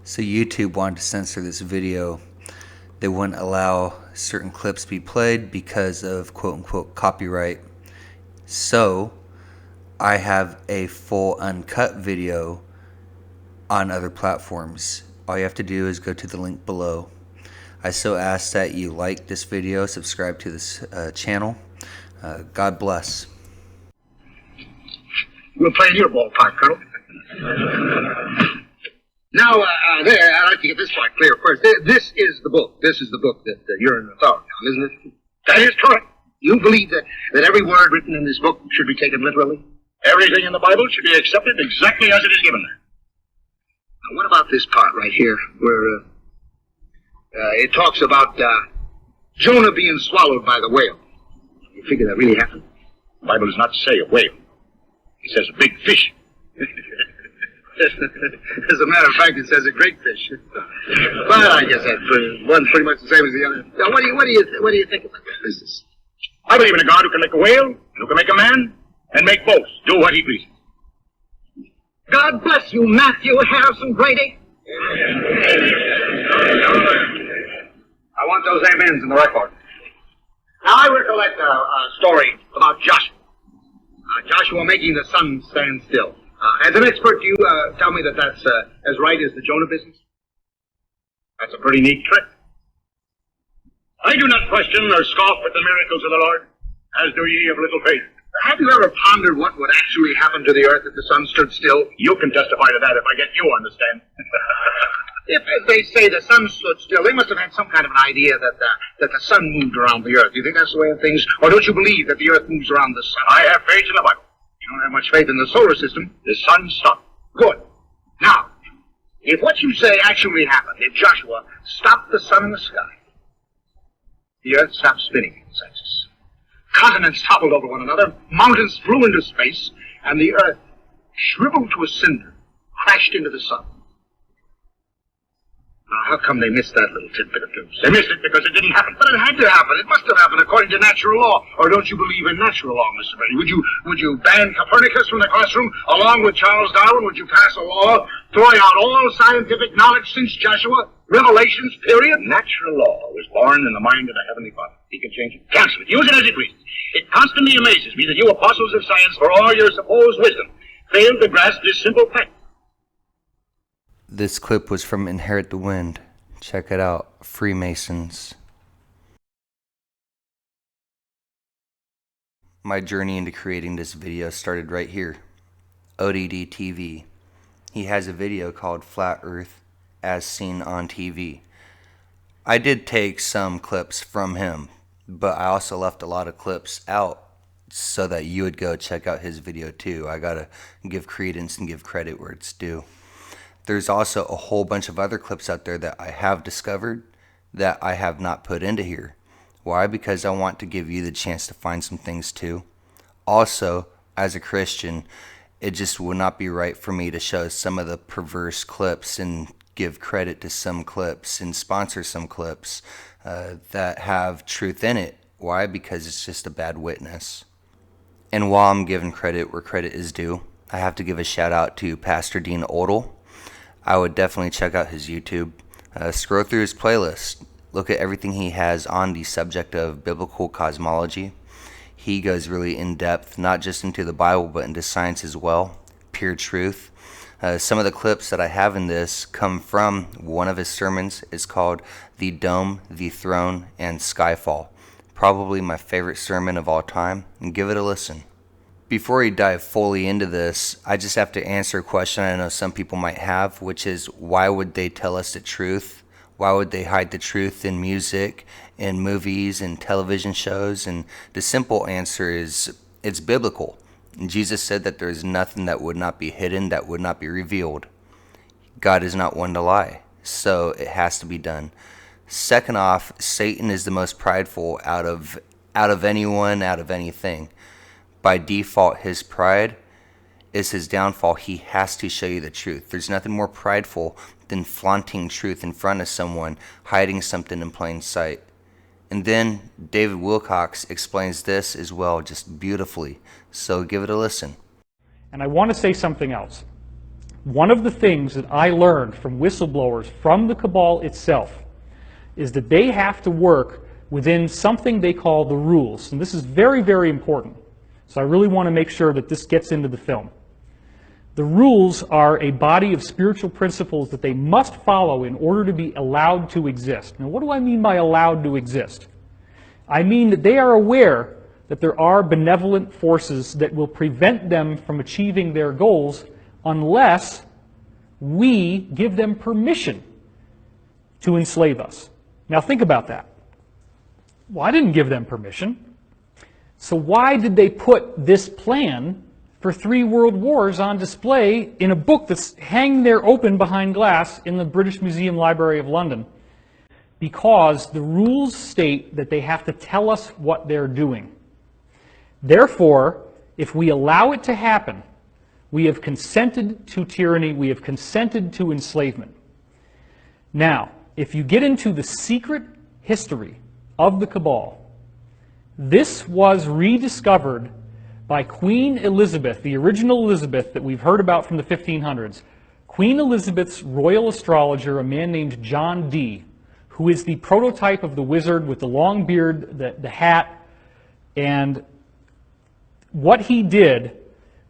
So YouTube wanted to censor this video. They wouldn't allow certain clips be played because of quote unquote copyright. So I have a full uncut video on other platforms. All you have to do is go to the link below. I so ask that you like this video, subscribe to this channel. God bless. We'll play in your ballpark, Colonel. Now, there, I'd like to get this part clear first. This is the book. This is the book that you're in authority on, isn't it? That is correct. You believe that every word written in this book should be taken literally? Everything in the Bible should be accepted exactly as it is given there. Now, what about this part right here, where it talks about Jonah being swallowed by the whale? You figure that really happened? The Bible does not say a whale. It says a big fish. As a matter of fact, it says a great fish. But I guess that one's pretty much the same as the other. Now, what do you think about that business? I believe in a God who can make a whale, who can make a man, and make both do what he pleases. God bless you, Matthew Harrison Brady. I want those amens in the record. Now, I recollect a story about Joshua. Joshua making the sun stand still. As an expert, do you tell me that that's as right as the Jonah business? That's a pretty neat trick. I do not question or scoff at the miracles of the Lord, as do ye of little faith. Have you ever pondered what would actually happen to the earth if the sun stood still? You can testify to that if I get you on the stand. If, as they say, the sun stood still, they must have had some kind of an idea that the sun moved around the earth. Do you think that's the way of things? Or don't you believe that the earth moves around the sun? I have faith in the Bible. You don't have much faith in the solar system. The sun stopped. Good. Now, if what you say actually happened, if Joshua stopped the sun in the sky, the earth stopped spinning in its axis. Continents toppled over one another, mountains flew into space, and the earth, shriveled to a cinder, crashed into the sun. Now, how come they missed that little tidbit of news? They missed it because it didn't happen. But it had to happen. It must have happened according to natural law. Or don't you believe in natural law, Mr. Brady? Would you ban Copernicus from the classroom along with Charles Darwin? Would you pass a law throwing out all scientific knowledge since Joshua? Revelations, period? Natural law was born in the mind of the Heavenly Father. He can change it, cancel it, use it as he pleases. It constantly amazes me that you apostles of science, for all your supposed wisdom, fail to grasp this simple fact. This clip was from Inherit the Wind. Check it out. Freemasons. My journey into creating this video started right here. ODD TV. He has a video called Flat Earth as Seen on TV. I did take some clips from him, but I also left a lot of clips out so that you would go check out his video too. I gotta give credence and give credit where it's due. There's also a whole bunch of other clips out there that I have discovered that I have not put into here. Why? Because I want to give you the chance to find some things too. Also, as a Christian, it just would not be right for me to show some of the perverse clips and give credit to some clips and sponsor some clips that have truth in it. Why? Because it's just a bad witness. And while I'm giving credit where credit is due, I have to give a shout out to Pastor Dean Odell. I would definitely check out his YouTube. Scroll through his playlist. Look at everything he has on the subject of biblical cosmology. He goes really in depth, not just into the Bible, but into science as well. Pure truth. Some of the clips that I have in this come from one of his sermons. It's called The Dome, the Throne, and Skyfall. Probably my favorite sermon of all time. And give it a listen. Before we dive fully into this, I just have to answer a question I know some people might have, which is, why would they tell us the truth? Why would they hide the truth in music, in movies, and television shows? And the simple answer is, it's biblical. And Jesus said that there is nothing that would not be hidden, that would not be revealed. God is not one to lie, so it has to be done. Second off, Satan is the most prideful out of anyone, out of anything. By default, his pride is his downfall. He has to show you the truth. There's nothing more prideful than flaunting truth in front of someone, hiding something in plain sight. And then David Wilcox explains this as well, just beautifully. So give it a listen. And I want to say something else. One of the things that I learned from whistleblowers from the cabal itself is that they have to work within something they call the rules. And this is very, very important. So I really want to make sure that this gets into the film. The rules are a body of spiritual principles that they must follow in order to be allowed to exist. Now, what do I mean by allowed to exist? I mean that they are aware that there are benevolent forces that will prevent them from achieving their goals unless we give them permission to enslave us. Now think about that. Well, I didn't give them permission. So why did they put this plan for 3 world wars on display in a book that's hanging there open behind glass in the British Museum Library of London? Because the rules state that they have to tell us what they're doing. Therefore, if we allow it to happen, we have consented to tyranny, we have consented to enslavement. Now, if you get into the secret history of the cabal, this was rediscovered by Queen Elizabeth, the original Elizabeth that we've heard about from the 1500s. Queen Elizabeth's royal astrologer, a man named John Dee, who is the prototype of the wizard with the long beard, the hat, and what he did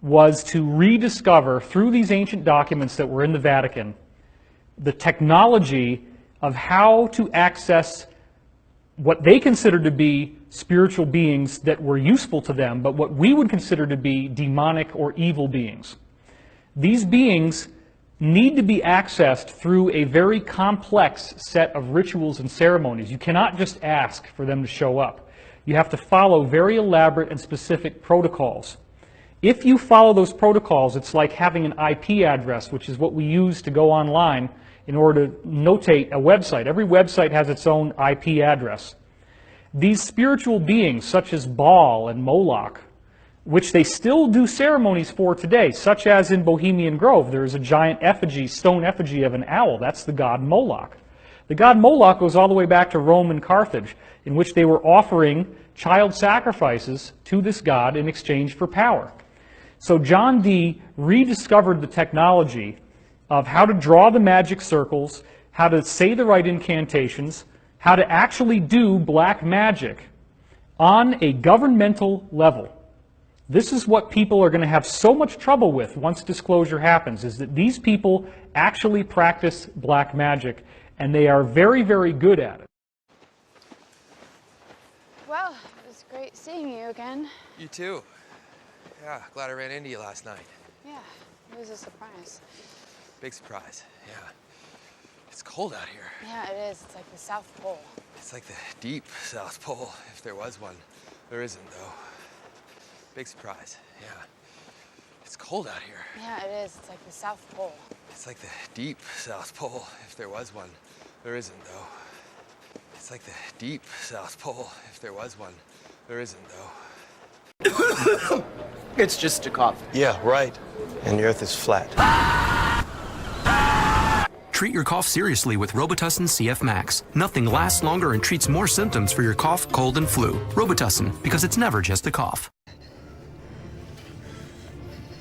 was to rediscover, through these ancient documents that were in the Vatican, the technology of how to access what they considered to be spiritual beings that were useful to them, but what we would consider to be demonic or evil beings. These beings need to be accessed through a very complex set of rituals and ceremonies. You cannot just ask for them to show up. You have to follow very elaborate and specific protocols. If you follow those protocols, it's like having an IP address, which is what we use to go online in order to notate a website. Every website has its own IP address. These spiritual beings, such as Baal and Moloch, which they still do ceremonies for today, such as in Bohemian Grove, there is a giant effigy, stone effigy of an owl. That's the god Moloch. The god Moloch goes all the way back to Rome and Carthage, in which they were offering child sacrifices to this god in exchange for power. So John Dee rediscovered the technology of how to draw the magic circles, how to say the right incantations, how to actually do black magic on a governmental level. This is what people are going to have so much trouble with once disclosure happens, is that these people actually practice black magic, and they are very, very good at it. Well, it was great seeing you again. You too. Yeah, glad I ran into you last night. Yeah, it was a surprise. Big surprise, yeah. It's cold out here. Yeah, it is. It's like the South Pole. It's like the deep South Pole, if there was one. There isn't, though. Big surprise, yeah. It's cold out here. Yeah, it is. It's like the South Pole. It's like the deep South Pole, if there was one. There isn't, though. It's like the deep South Pole, if there was one. There isn't, though. It's just a cough. Yeah, right. And the earth is flat. Treat your cough seriously with Robitussin CF Max. Nothing lasts longer and treats more symptoms for your cough, cold, and flu. Robitussin, because it's never just a cough.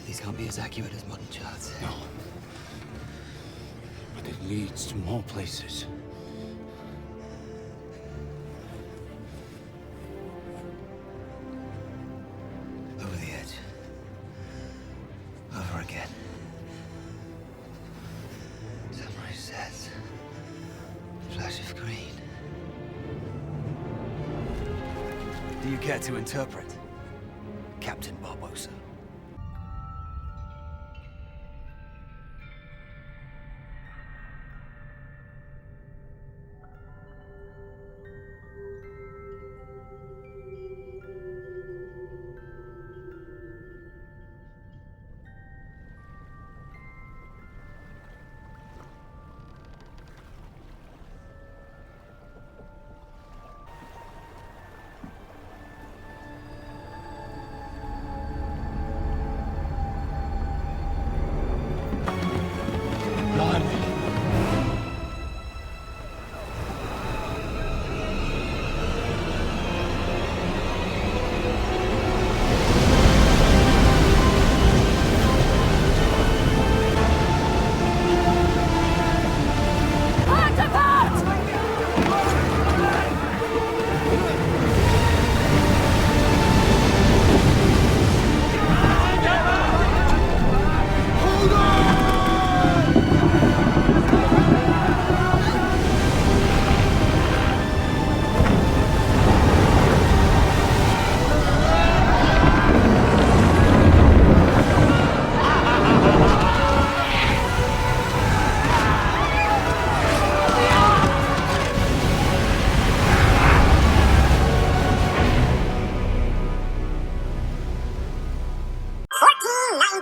These can't be as accurate as modern charts. No. But it leads to more places. Over the edge. Over again. Samurai says. Flash of green. Do you care to interpret, Captain Barbosa?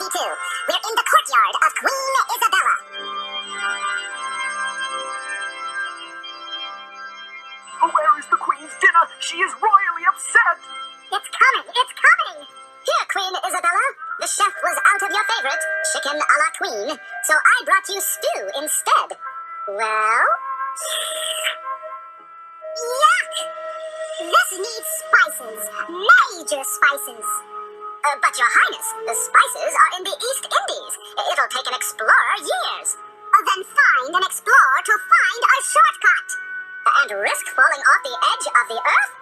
We're in the courtyard of Queen Isabella. Where is the Queen's dinner? She is royally upset. It's coming! It's coming! Here, Queen Isabella. The chef was out of your favorite, chicken a la Queen, so I brought you stew instead. Well? Yuck! This needs spices. Major spices. But Your Highness, the spices are in the East Indies. It'll take an explorer years. Then find an explorer to find a shortcut. And risk falling off the edge of the earth?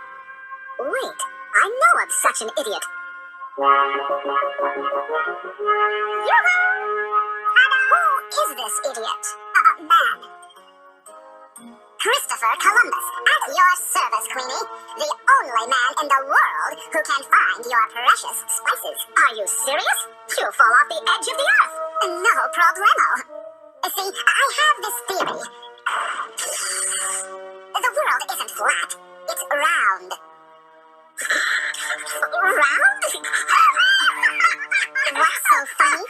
Wait, I know of such an idiot. And who is this idiot? Man. Christopher Columbus, at your service, Queenie. The only man in the world who can find your precious spices. Are you serious? You'll fall off the edge of the earth. No problemo. See, I have this theory. The world isn't flat. It's round. Round? What's so funny?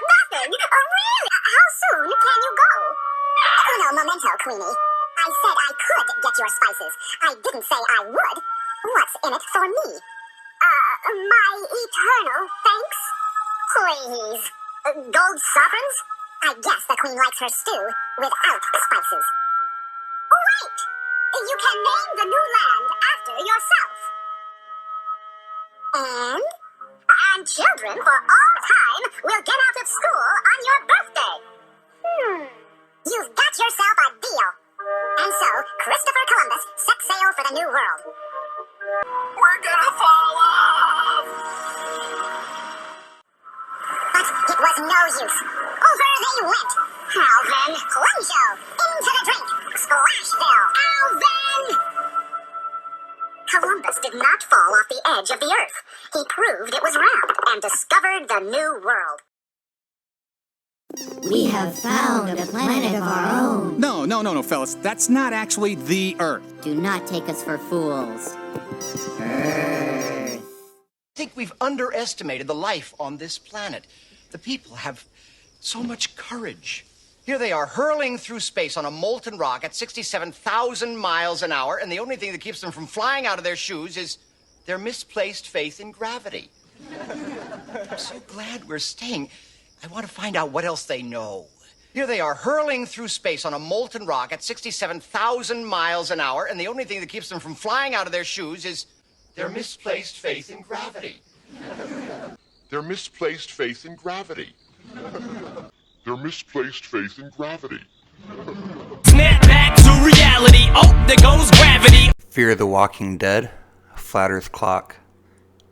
Nothing. Really? How soon can you go? Uno momento, Queenie. I said I could get your spices. I didn't say I would. What's in it for me? My eternal thanks? Please. Gold sovereigns? I guess the Queen likes her stew without spices. Wait! You can name the new land after yourself. And children for all time will get out of school on your birthday. You've got yourself a deal. And so, Christopher Columbus set sail for the New World. We're gonna fall off! But it was no use. Over they went. Alvin, Clencho, into the drink. Splashville, Alvin! Columbus did not fall off the edge of the earth. He proved it was round and discovered the New World. We have found a planet of our own. No, fellas. That's not actually the Earth. Do not take us for fools. I think we've underestimated the life on this planet. The people have so much courage. Here they are, hurling through space on a molten rock at 67,000 miles an hour, and the only thing that keeps them from flying out of their shoes is their misplaced faith in gravity. I'm so glad we're staying. I want to find out what else they know. Here they are, hurling through space on a molten rock at 67,000 miles an hour, and the only thing that keeps them from flying out of their shoes is their misplaced faith in gravity. Their misplaced faith in gravity. Their misplaced faith in gravity. Snap back to reality. Oh, there goes gravity. Fear the Walking Dead, Flat Earth Clock.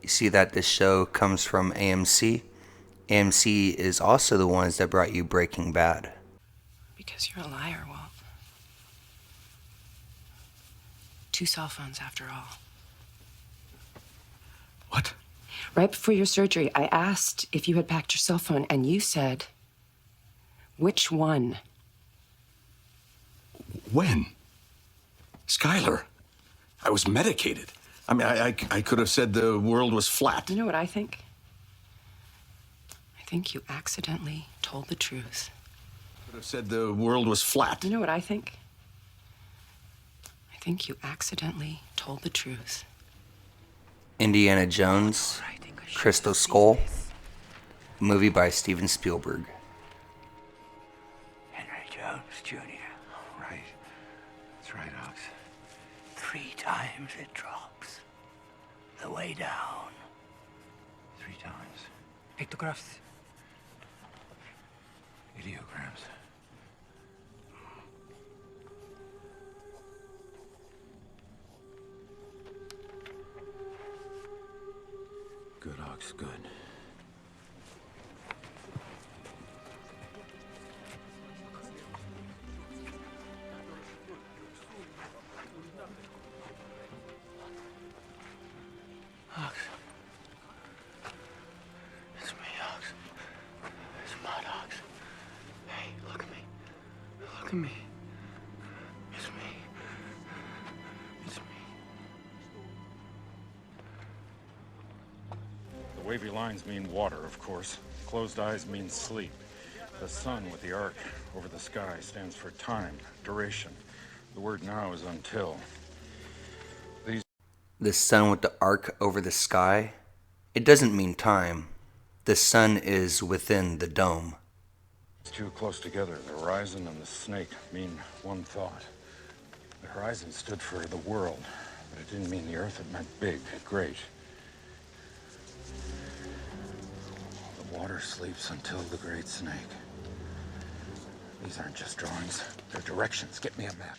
You see that this show comes from AMC. AMC is also the ones that brought you Breaking Bad. Because you're a liar, Walt. 2 cell phones after all. What? Right before your surgery, I asked if you had packed your cell phone, and you said, which one? When? Skylar, I was medicated. I mean, I could have said the world was flat. You know what I think? I think you accidentally told the truth. Could have said the world was flat. You know what I think? I think you accidentally told the truth. Indiana Jones, Crystal Skull, movie by Steven Spielberg. Henry Jones, Jr. Right. That's right, Ox. 3 times it drops. The way down. 3 times. Pictographs. Ideograms. Good, Ox, good. Ox. It's me, Ox. It's Mud, Ox. Hey, look at me. Look at me. It's me. It's me. The way wavy lines mean water, of course. Closed eyes mean sleep. The sun with the arc over the sky stands for time, duration. The word now is until. The sun with the arc over the sky? It doesn't mean time. The sun is within the dome. It's too close together. The horizon and the snake mean one thought. The horizon stood for the world, but it didn't mean the earth. It meant big, great. The water sleeps until the great snake. These aren't just drawings. They're directions. Get me a map.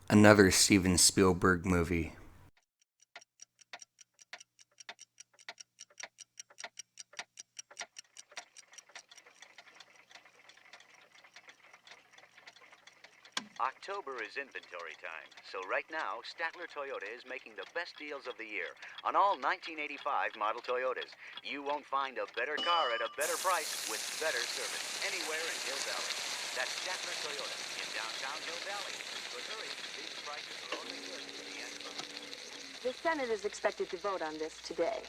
Another Steven Spielberg movie. October is inventory time, so right now, Statler Toyota is making the best deals of the year on all 1985 model Toyotas. You won't find a better car at a better price with better service anywhere in Hill Valley. That's Statler Toyota in downtown Hill Valley. But hurry, these prices are only good to the end of the month. The Senate is expected to vote on this today.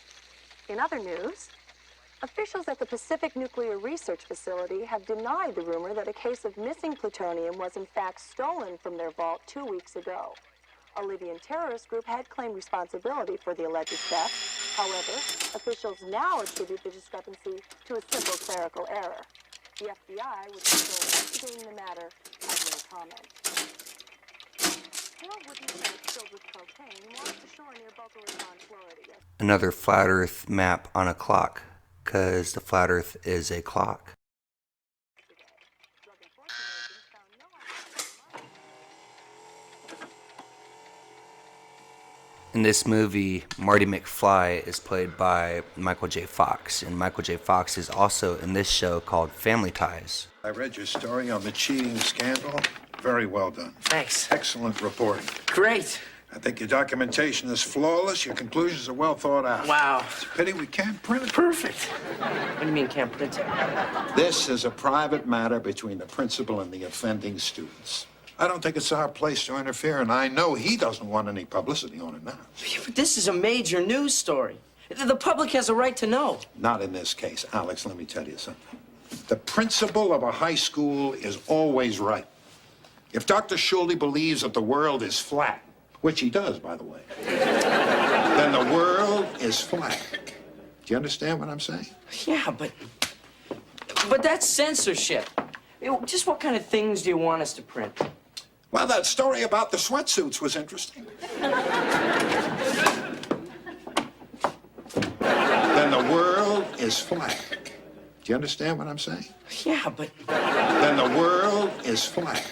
In other news, officials at the Pacific Nuclear Research Facility have denied the rumor that a case of missing plutonium was in fact stolen from their vault 2 weeks ago. A Libyan terrorist group had claimed responsibility for the alleged theft. However, officials now attribute the discrepancy to a simple clerical error. The FBI, which is still investigating the matter, has no comment. Harold wouldn't say it's filled with cocaine washed ashore near Boca Raton, Florida. Another flat earth map on a clock, because the flat earth is a clock. In this movie, Marty McFly is played by Michael J. Fox, and Michael J. Fox is also in this show called Family Ties. I read your story on the cheating scandal. Very well done. Thanks. Excellent reporting. Great. I think your documentation is flawless. Your conclusions are well thought out. Wow. It's a pity we can't print it. Perfect. What do you mean can't print it? This is a private matter between the principal and the offending students. I don't think it's our place to interfere, and I know he doesn't want any publicity on it now. But this is a major news story. The public has a right to know. Not in this case. Alex, let me tell you something. The principal of a high school is always right. If Dr. Schulte believes that the world is flat, which he does, by the way, then the world is flat. Do you understand what I'm saying? Yeah, but that's censorship. Just what kind of things do you want us to print? Well, that story about the sweatsuits was interesting. Then the world is flat. Do you understand what I'm saying? Yeah, but... Then the world is flat.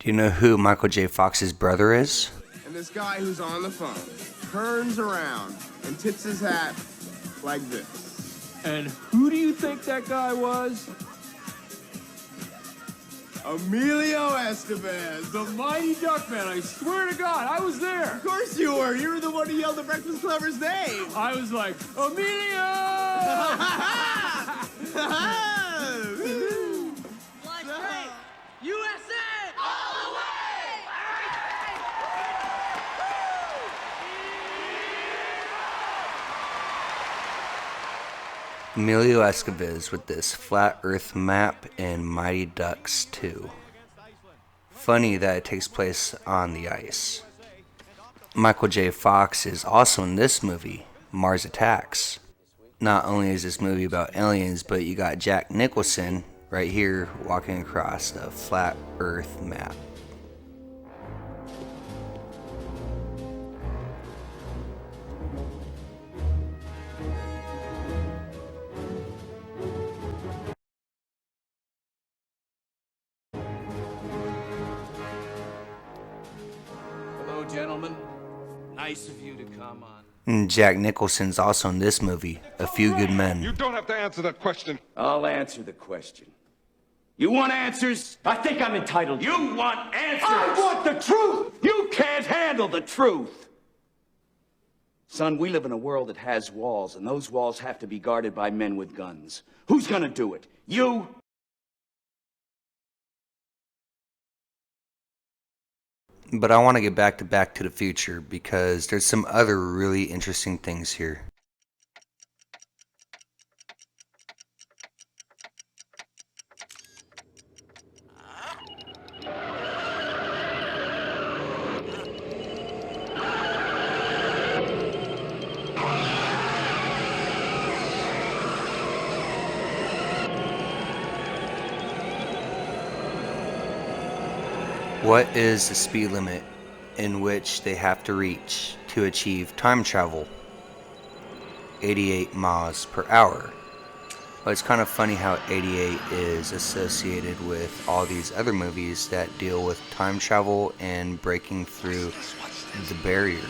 Do you know who Michael J. Fox's brother is? And this guy who's on the phone turns around and tips his hat like this. And who do you think that guy was? Emilio Estevez, the mighty Duckman. I swear to God, I was there. Of course you were. You were the one who yelled the Breakfast Clubber's name. I was like, Emilio! USA! All the way! Emilio Estevez with this flat earth map in Mighty Ducks 2. Funny that it takes place on the ice. Michael J. Fox is also in this movie, Mars Attacks. Not only is this movie about aliens, but you got Jack Nicholson right here walking across the flat earth map. Hello, gentlemen. Nice of you to come on. And Jack Nicholson's also in this movie, A Few Good Men. You don't have to answer that question. I'll answer the question. You want answers? I think I'm entitled. You want answers? I want the truth! You can't handle the truth! Son, we live in a world that has walls, and those walls have to be guarded by men with guns. Who's gonna do it? You? But I want to get back to the Future because there's some other really interesting things here. What is the speed limit in which they have to reach to achieve time travel? 88 miles per hour. Well, it's kind of funny how 88 is associated with all these other movies that deal with time travel and breaking through the barrier.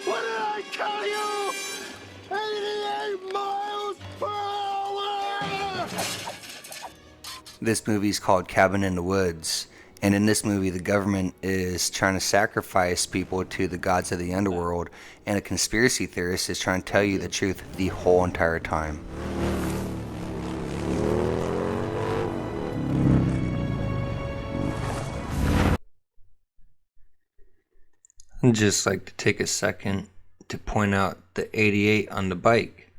What did I tell you? 88 miles per hour! This movie is called Cabin in the Woods, and in this movie the government is trying to sacrifice people to the gods of the underworld, and a conspiracy theorist is trying to tell you the truth the whole entire time. I'd just like to take a second to point out the 88 on the bike.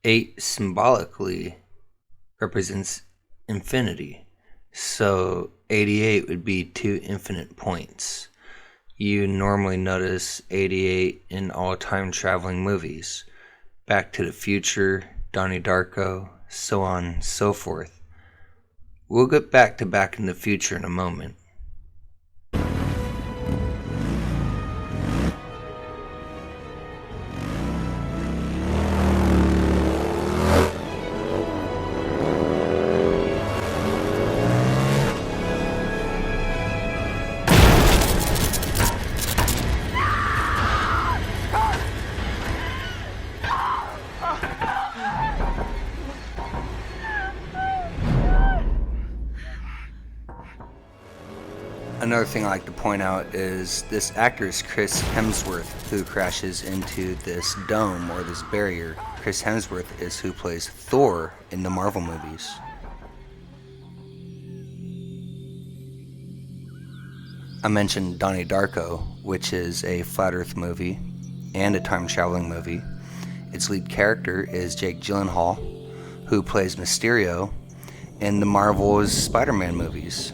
8 symbolically represents infinity. So 88 would be 2 infinite points. You normally notice 88 in all time traveling movies. Back to the Future, Donnie Darko, so on and so forth. We'll get back to Back in the Future in a moment. Another thing I like to point out is this actor is Chris Hemsworth, who crashes into this dome or this barrier. Chris Hemsworth is who plays Thor in the Marvel movies. I mentioned Donnie Darko, which is a flat earth movie and a time traveling movie. Its lead character is Jake Gyllenhaal, who plays Mysterio in the Marvel's Spider-Man movies.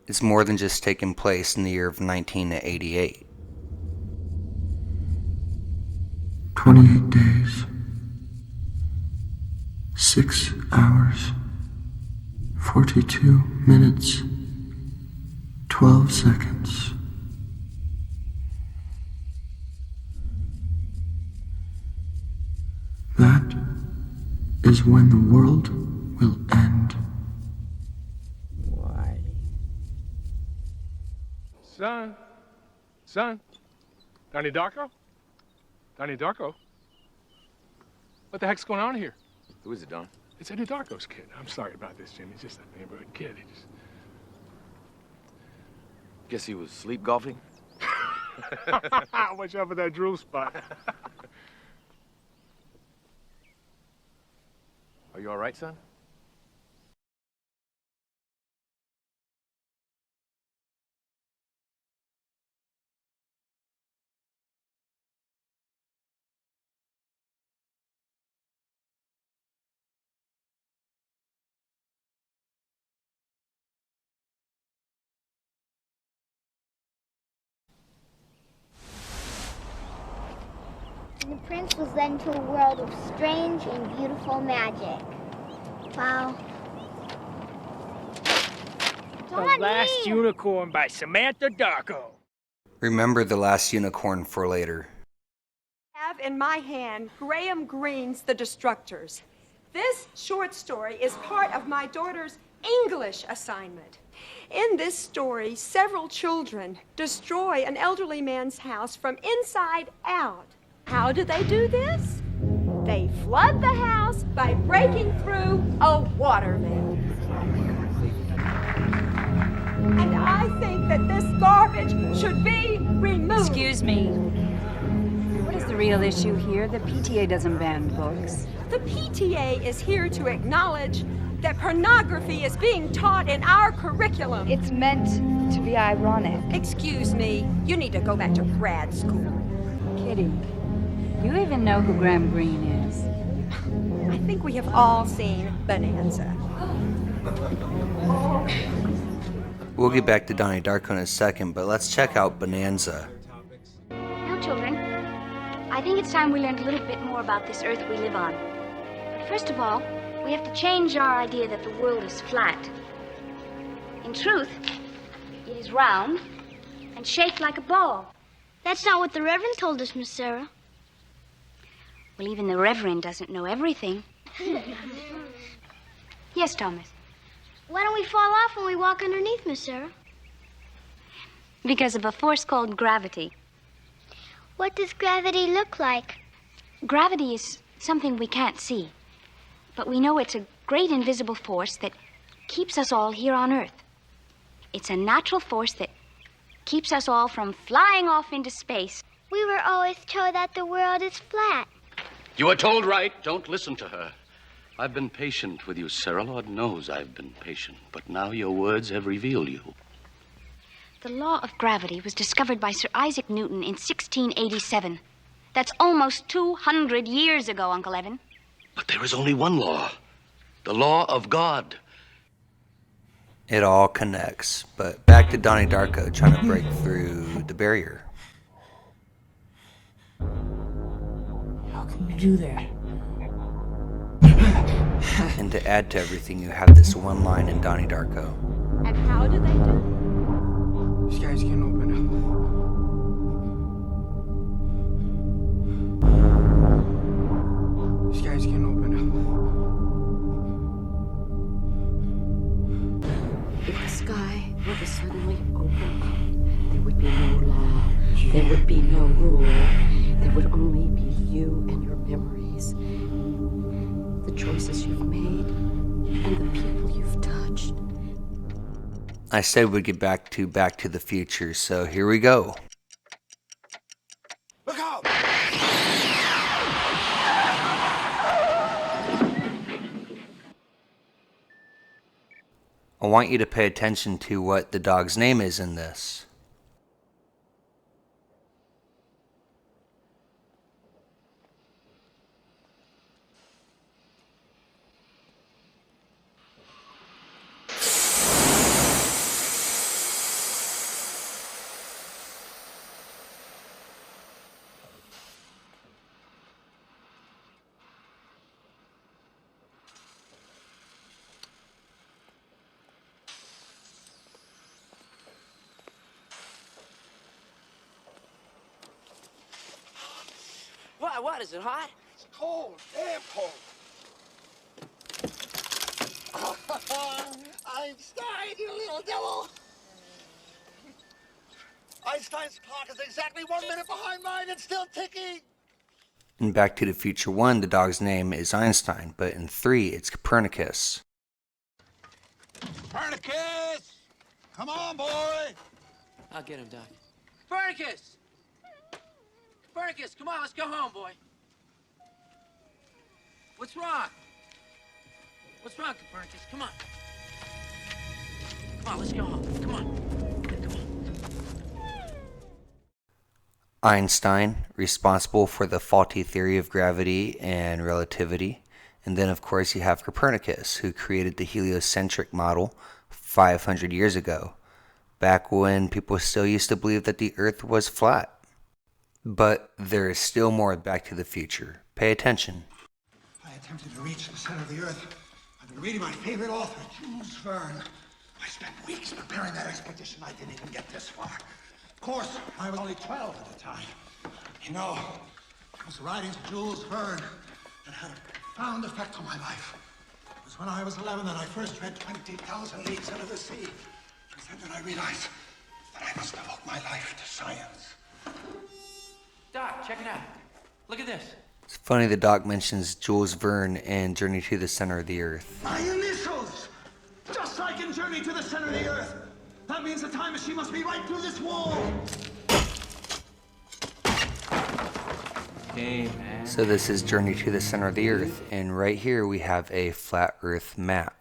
It's more than just taking place in the year of 1988. 28 days, 6 hours, 42 minutes, 12 seconds. That is when the world will end. Son, Donnie Darko? Donnie Darko? What the heck's going on here? Who is it, Don? It's Eddie Darko's kid. I'm sorry about this, Jim. He's just a neighborhood kid. Guess he was sleep golfing? Watch out for that drool spot. Are you all right, son? And the prince was led into a world of strange and beautiful magic. Wow. The Last Unicorn by Samantha Darko. Remember The Last Unicorn for later. I have in my hand Graham Greene's The Destructors. This short story is part of my daughter's English assignment. In this story, several children destroy an elderly man's house from inside out. How do they do this? They flood the house by breaking through a water main. And I think that this garbage should be removed. Excuse me. What is the real issue here? The PTA doesn't ban books. The PTA is here to acknowledge that pornography is being taught in our curriculum. It's meant to be ironic. Excuse me, you need to go back to grad school. Kitty, do you even know who Graham Greene is? I think we have all seen Bonanza. We'll get back to Donnie Darko in a second, but let's check out Bonanza. Now, children, I think it's time we learned a little bit more about this Earth we live on. But first of all, we have to change our idea that the world is flat. In truth, it is round and shaped like a ball. That's not what the Reverend told us, Miss Sarah. Well, even the Reverend doesn't know everything. Yes, Thomas. Why don't we fall off when we walk underneath, Miss Sarah? Because of a force called gravity. What does gravity look like? Gravity is something we can't see, but we know it's a great invisible force that keeps us all here on Earth. It's a natural force that keeps us all from flying off into space. We were always told that the world is flat. You were told right. Don't listen to her. I've been patient with you, Sarah. Lord knows I've been patient. But now your words have revealed you. The law of gravity was discovered by Sir Isaac Newton in 1687. That's almost 200 years ago, Uncle Evan. But there is only one law. The law of God. It all connects, but back to Donnie Darko trying to break through the barrier. How can you do that? And to add to everything, you have this one line in Donnie Darko. And how do they do it? These guys can't open up. These guys can't open up. If the sky were to suddenly open up, there would be no law, there would be no rule, there would only be you and your memories, the choices you've made, and the people you've touched. I said we'd get back to the Future, so here we go. Look out! I want you to pay attention to what the dog's name is in this. What? Is it hot? It's cold, damn cold. Einstein, you little devil! Einstein's clock is exactly 1 minute behind mine and still ticking! In Back to the Future 1, the dog's name is Einstein, but in 3, it's Copernicus. Copernicus! Come on, boy! I'll get him, Doc. Copernicus! Copernicus, come on, let's go home, boy. What's wrong? What's wrong, Copernicus? Come on. Come on, let's go home. Come on. Einstein, responsible for the faulty theory of gravity and relativity. And then, of course, you have Copernicus, who created the heliocentric model 500 years ago, back when people still used to believe that the Earth was flat. But there is still more Back to the Future. Pay attention. I attempted to reach the center of the Earth. I've been reading my favorite author, Jules Verne. I spent weeks preparing that expedition. I didn't even get this far. Of course, I was only 12 at the time. You know, it was the writings of Jules Verne that had a profound effect on my life. It was when I was 11 that I first read 20,000 Leagues Under the Sea. And then I realized that I must devote my life to science. Doc, check it out. Look at this. It's funny the doc mentions Jules Verne and Journey to the Center of the Earth. My initials! Just like in Journey to the Center of the Earth. That means the time machine must be right through this wall. Hey, man. So this is Journey to the Center of the Earth, and right here we have a flat Earth map.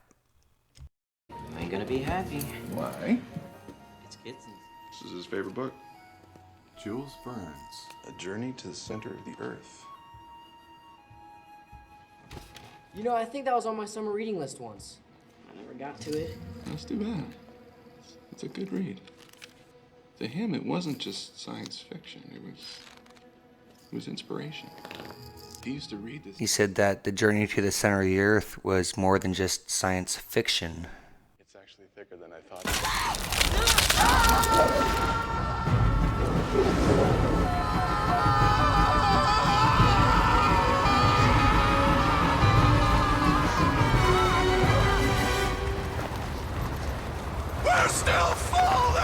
You ain't gonna be happy. Why? It's kids. This is his favorite book. Jules Verne's A Journey to the Center of the Earth. You know, I think that was on my summer reading list once. I never got to it. That's too bad. It's a good read. To him, it wasn't just science fiction. It was inspiration. He used to read this. He said that the journey to the center of the earth was more than just science fiction. It's actually thicker than I thought. We're still falling!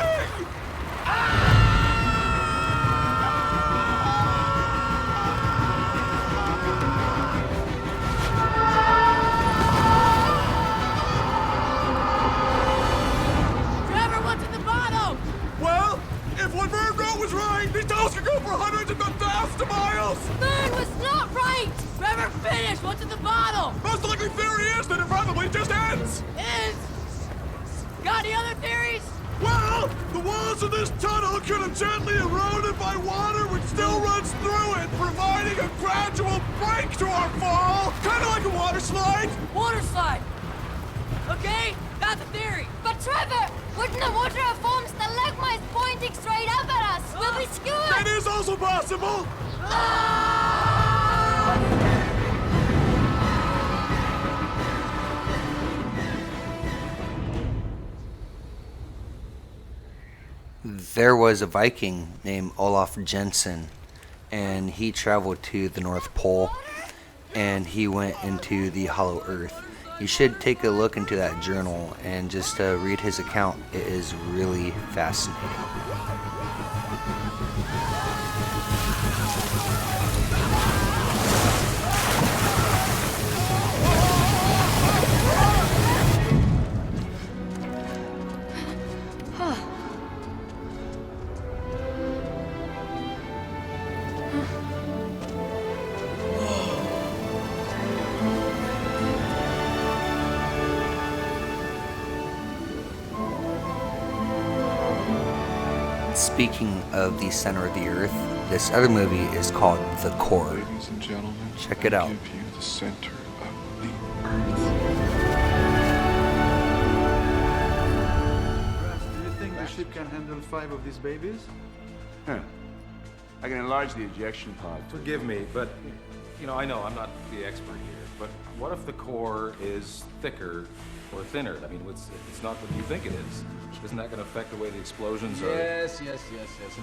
Trevor, what's at the bottom? Well, if what Vern wrote was right, these tunnels could go for hundreds if not thousands of miles! Vern was not right! Trevor, finish! What's at the bottom? Most likely theory is that it probably just ends! Is... Got any other theories? Well, the walls of this tunnel could have gently eroded by water which still runs through it, providing a gradual break to our fall! Kind of like a water slide! Water slide! Okay, that's a theory. But Trevor, wouldn't the water have formed stalagmites pointing straight up at us? We'll be skewered! That is also possible! There was a Viking named Olaf Jensen, and he traveled to the North Pole, and he went into the Hollow Earth. You should take a look into that journal and just read his account. It is really fascinating. Speaking of the center of the earth, this other movie is called The Core. Ladies and gentlemen, check it out. I give you the center of the earth. Do you think the ship can handle 5 of these babies? Huh. I can enlarge the ejection pod. Forgive me, but, you know, I know I'm not the expert here, but what if the core is thicker or thinner? I mean, it's not what you think it is. Isn't that going to affect the way the explosions are? Yes. And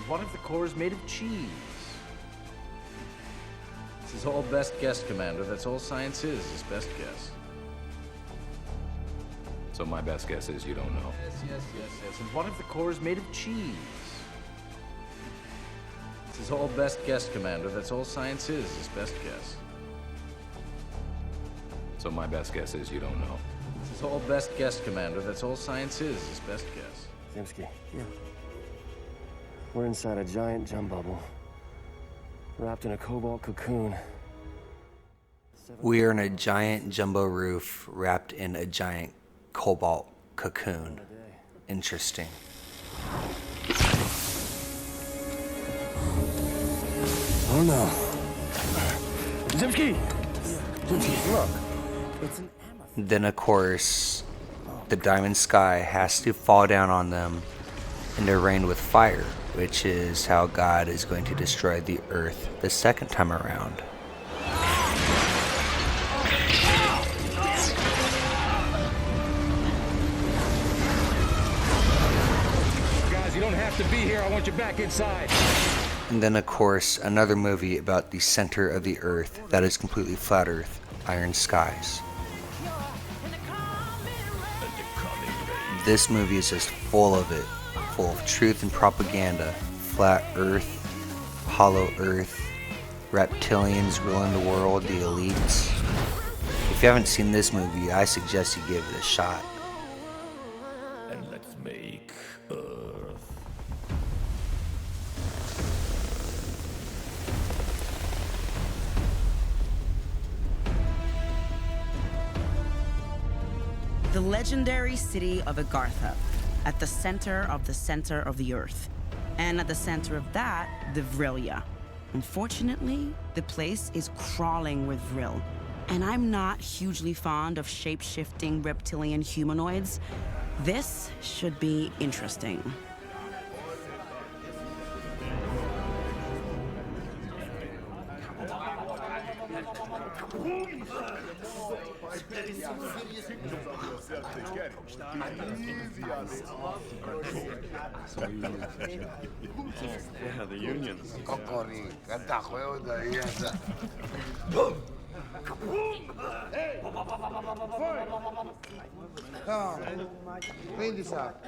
what if the core is made of cheese? This is all best guess, Commander. That's all science is best guess. So my best guess is you don't know. Yes. And what if the core is made of cheese? This is all best guess, Commander. That's all science is best guess. So my best guess is you don't know. This is all best guess, Commander. That's all science is best guess. Zemsky. Yeah. We're inside a giant gem bubble, wrapped in a cobalt cocoon. We are in a giant jumbo roof wrapped in a giant cobalt cocoon. Interesting. Oh no. Zemsky! Look. It's an Then, of course, the diamond sky has to fall down on them and to rain with fire, which is how God is going to destroy the earth the second time around. Guys, you don't have to be here. I want you back inside. And then, of course, another movie about the center of the earth that is completely flat earth, Iron Skies. This movie is just full of it, full of truth and propaganda, flat earth, hollow earth, reptilians ruling the world, the elites. If you haven't seen this movie, I suggest you give it a shot. And let's make Earth. The legendary city of Agartha, at the center of the earth. And at the center of that, the Vrilia. Unfortunately, the place is crawling with Vril. And I'm not hugely fond of shape-shifting reptilian humanoids. This should be interesting. Yeah, the unions. Clean this up.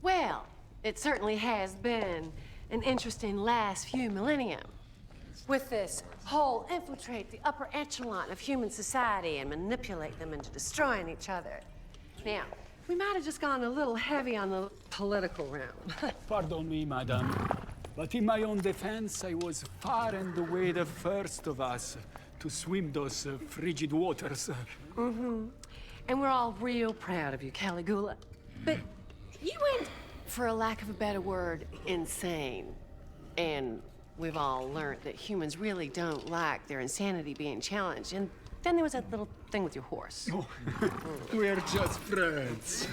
Well, it certainly has been an interesting last few millennium. With this whole infiltrate the upper echelon of human society and manipulate them into destroying each other. Now, we might have just gone a little heavy on the political realm. Pardon me, madame, but in my own defense, I was far and away the first of us to swim those frigid waters. Mm-hmm. And we're all real proud of you, Caligula. But you went, for a lack of a better word, insane. And we've all learned that humans really don't like their insanity being challenged. And then there was that little thing with your horse. Oh, we're just friends.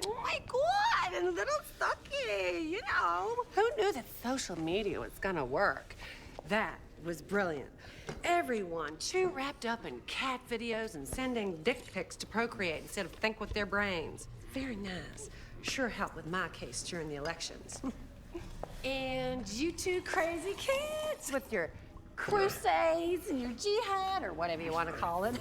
Oh my God, and a little sucky, you know. Who knew that social media was gonna work? That was brilliant. Everyone too wrapped up in cat videos and sending dick pics to procreate instead of think with their brains. Very nice. Sure helped with my case during the elections. And you two crazy kids with your crusades and your jihad, or whatever you want to call it.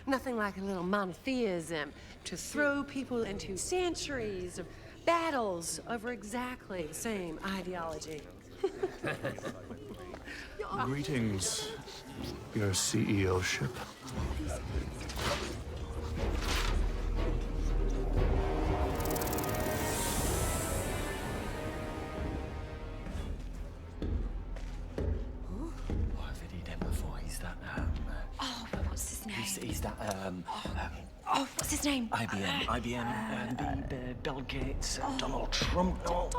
Nothing like a little monotheism to throw people into centuries of battles over exactly the same ideology. Greetings, your CEO-ship. He's that, what's his name? IBM, Bill Gates, Donald Trump. No,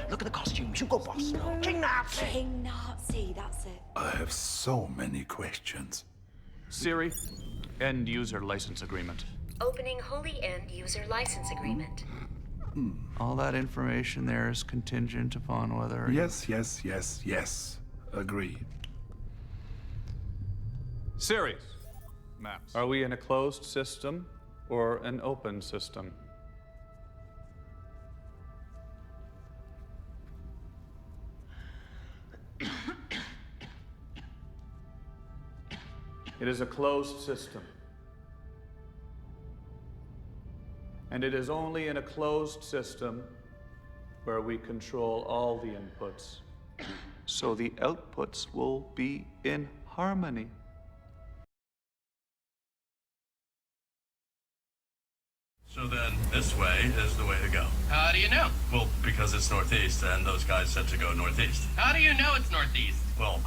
look at the costumes. You go, boss. No. King Nazi. King Nazi, that's it. I have so many questions. Siri, end user license agreement. Opening Holy End user license agreement. All that information there is contingent upon whether... Yes. Agreed. Siri, maps. Are we in a closed system or an open system? It is a closed system. And it is only in a closed system where we control all the inputs. So the outputs will be in harmony. So then, this way is the way to go. How do you know? Well, because it's northeast, and those guys said to go northeast. How do you know it's northeast? Well,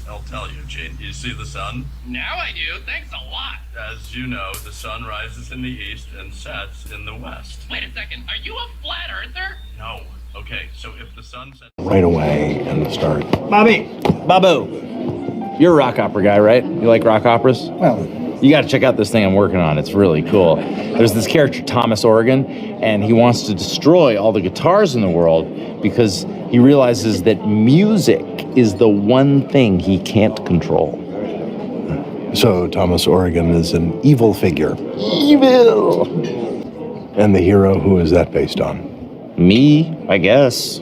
I'll tell you, Gene. You see the sun? Now I do. Thanks a lot. As you know, the sun rises in the east and sets in the west. Wait a second. Are you a flat earther? No. Okay, so if the sun sets... Right away in the start. Babu, you're a rock opera guy, right? You like rock operas? Well... You got to check out this thing I'm working on. It's really cool. There's this character, Thomas Oregon, and he wants to destroy all the guitars in the world because he realizes that music is the one thing he can't control. So Thomas Oregon is an evil figure. Evil! And the hero, who is that based on? Me, I guess.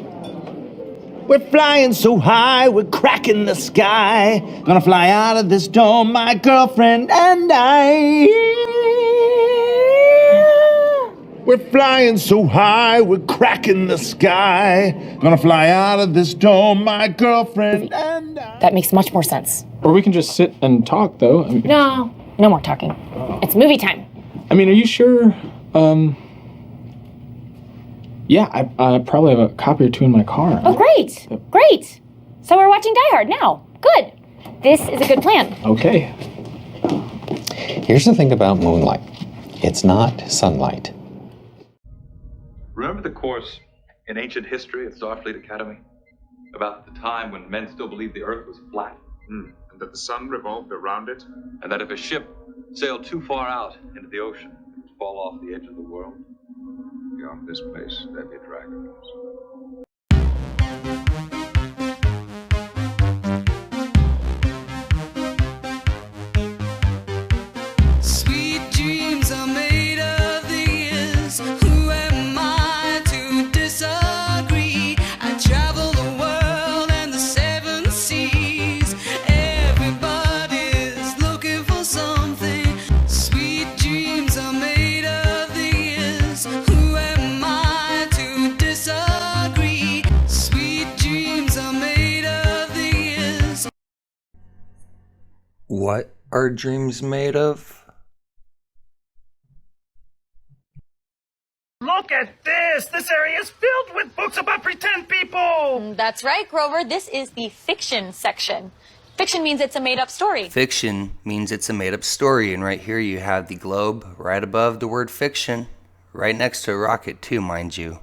We're flying so high, we're cracking the sky. Gonna fly out of this dome, my girlfriend and I. We're flying so high, we're cracking the sky. Gonna fly out of this dome, my girlfriend and I. That makes much more sense. Or we can just sit and talk, though. I mean, no more talking. It's movie time. I mean, are you sure? Yeah, I probably have a copy or two in my car. Oh, great. Great. So we're watching Die Hard now. Good. This is a good plan. Okay. Here's the thing about Moonlight. It's not sunlight. Remember the course in ancient history at Starfleet Academy? About the time when men still believed the Earth was flat. And that the sun revolved around it? And that if a ship sailed too far out into the ocean, it would fall off the edge of the world. Beyond this place, there be dragons. Sweet dreams are made of these. Who am I to disagree? I travel the world and the seven seas. Everybody's looking for something. Sweet dreams are made of these. Who am I to disagree? Sweet dreams are made of these. What are dreams made of? Look at this! This area is filled with books about pretend people! That's right, Grover. This is the fiction section. Fiction means it's a made-up story. Fiction means it's a made-up story, and right here you have the globe right above the word fiction, right next to a rocket too, mind you.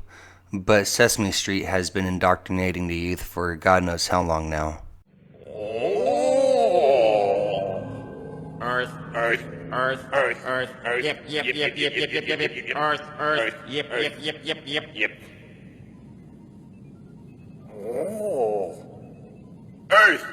But Sesame Street has been indoctrinating the youth for God knows how long now. Earth, Earth, Earth, Earth, Earth, Earth, yep, yep, yep, yep, yep, yep, yep, yep, Earth, Earth, yep, yep, yep, yep, yep, yep. Oh. Earth,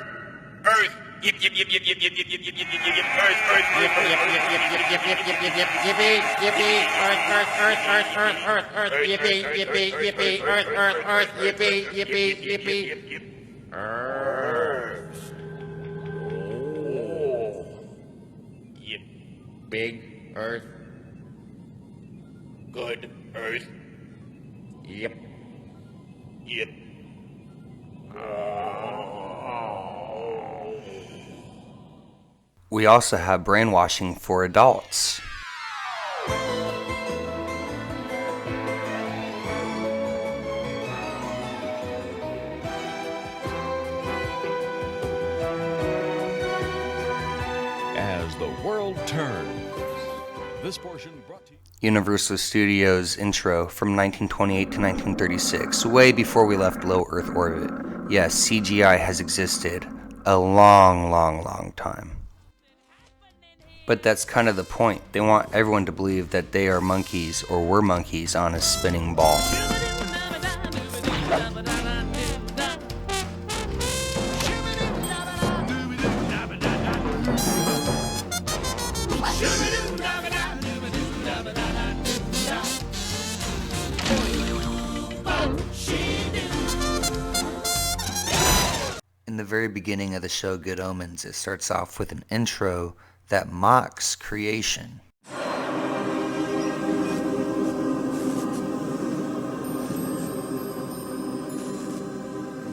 Earth, yep, yep, yep, yep, yep, yep, yep, yep, yep, yep, yep, yep, Earth, Earth, yep, yep, yep, yep, yep, yep, yep, yep, yep, yep, yippee, yippee, Earth, Earth, Earth, Earth, Earth, Earth, Earth, yippee, yippee, yippee, Earth, Earth, Earth, yippee, yippee, yippee, Earth. Big Earth. Good Earth. Yep. Yep. We also have brainwashing for adults. As the world turns. This portion brought to you. Universal Studios intro from 1928 to 1936, way before we left low Earth orbit. Yes, CGI has existed a long, long, long time. But that's kind of the point. They want everyone to believe that they are monkeys or were monkeys on a spinning ball. In the very beginning of the show Good Omens, it starts off with an intro that mocks creation.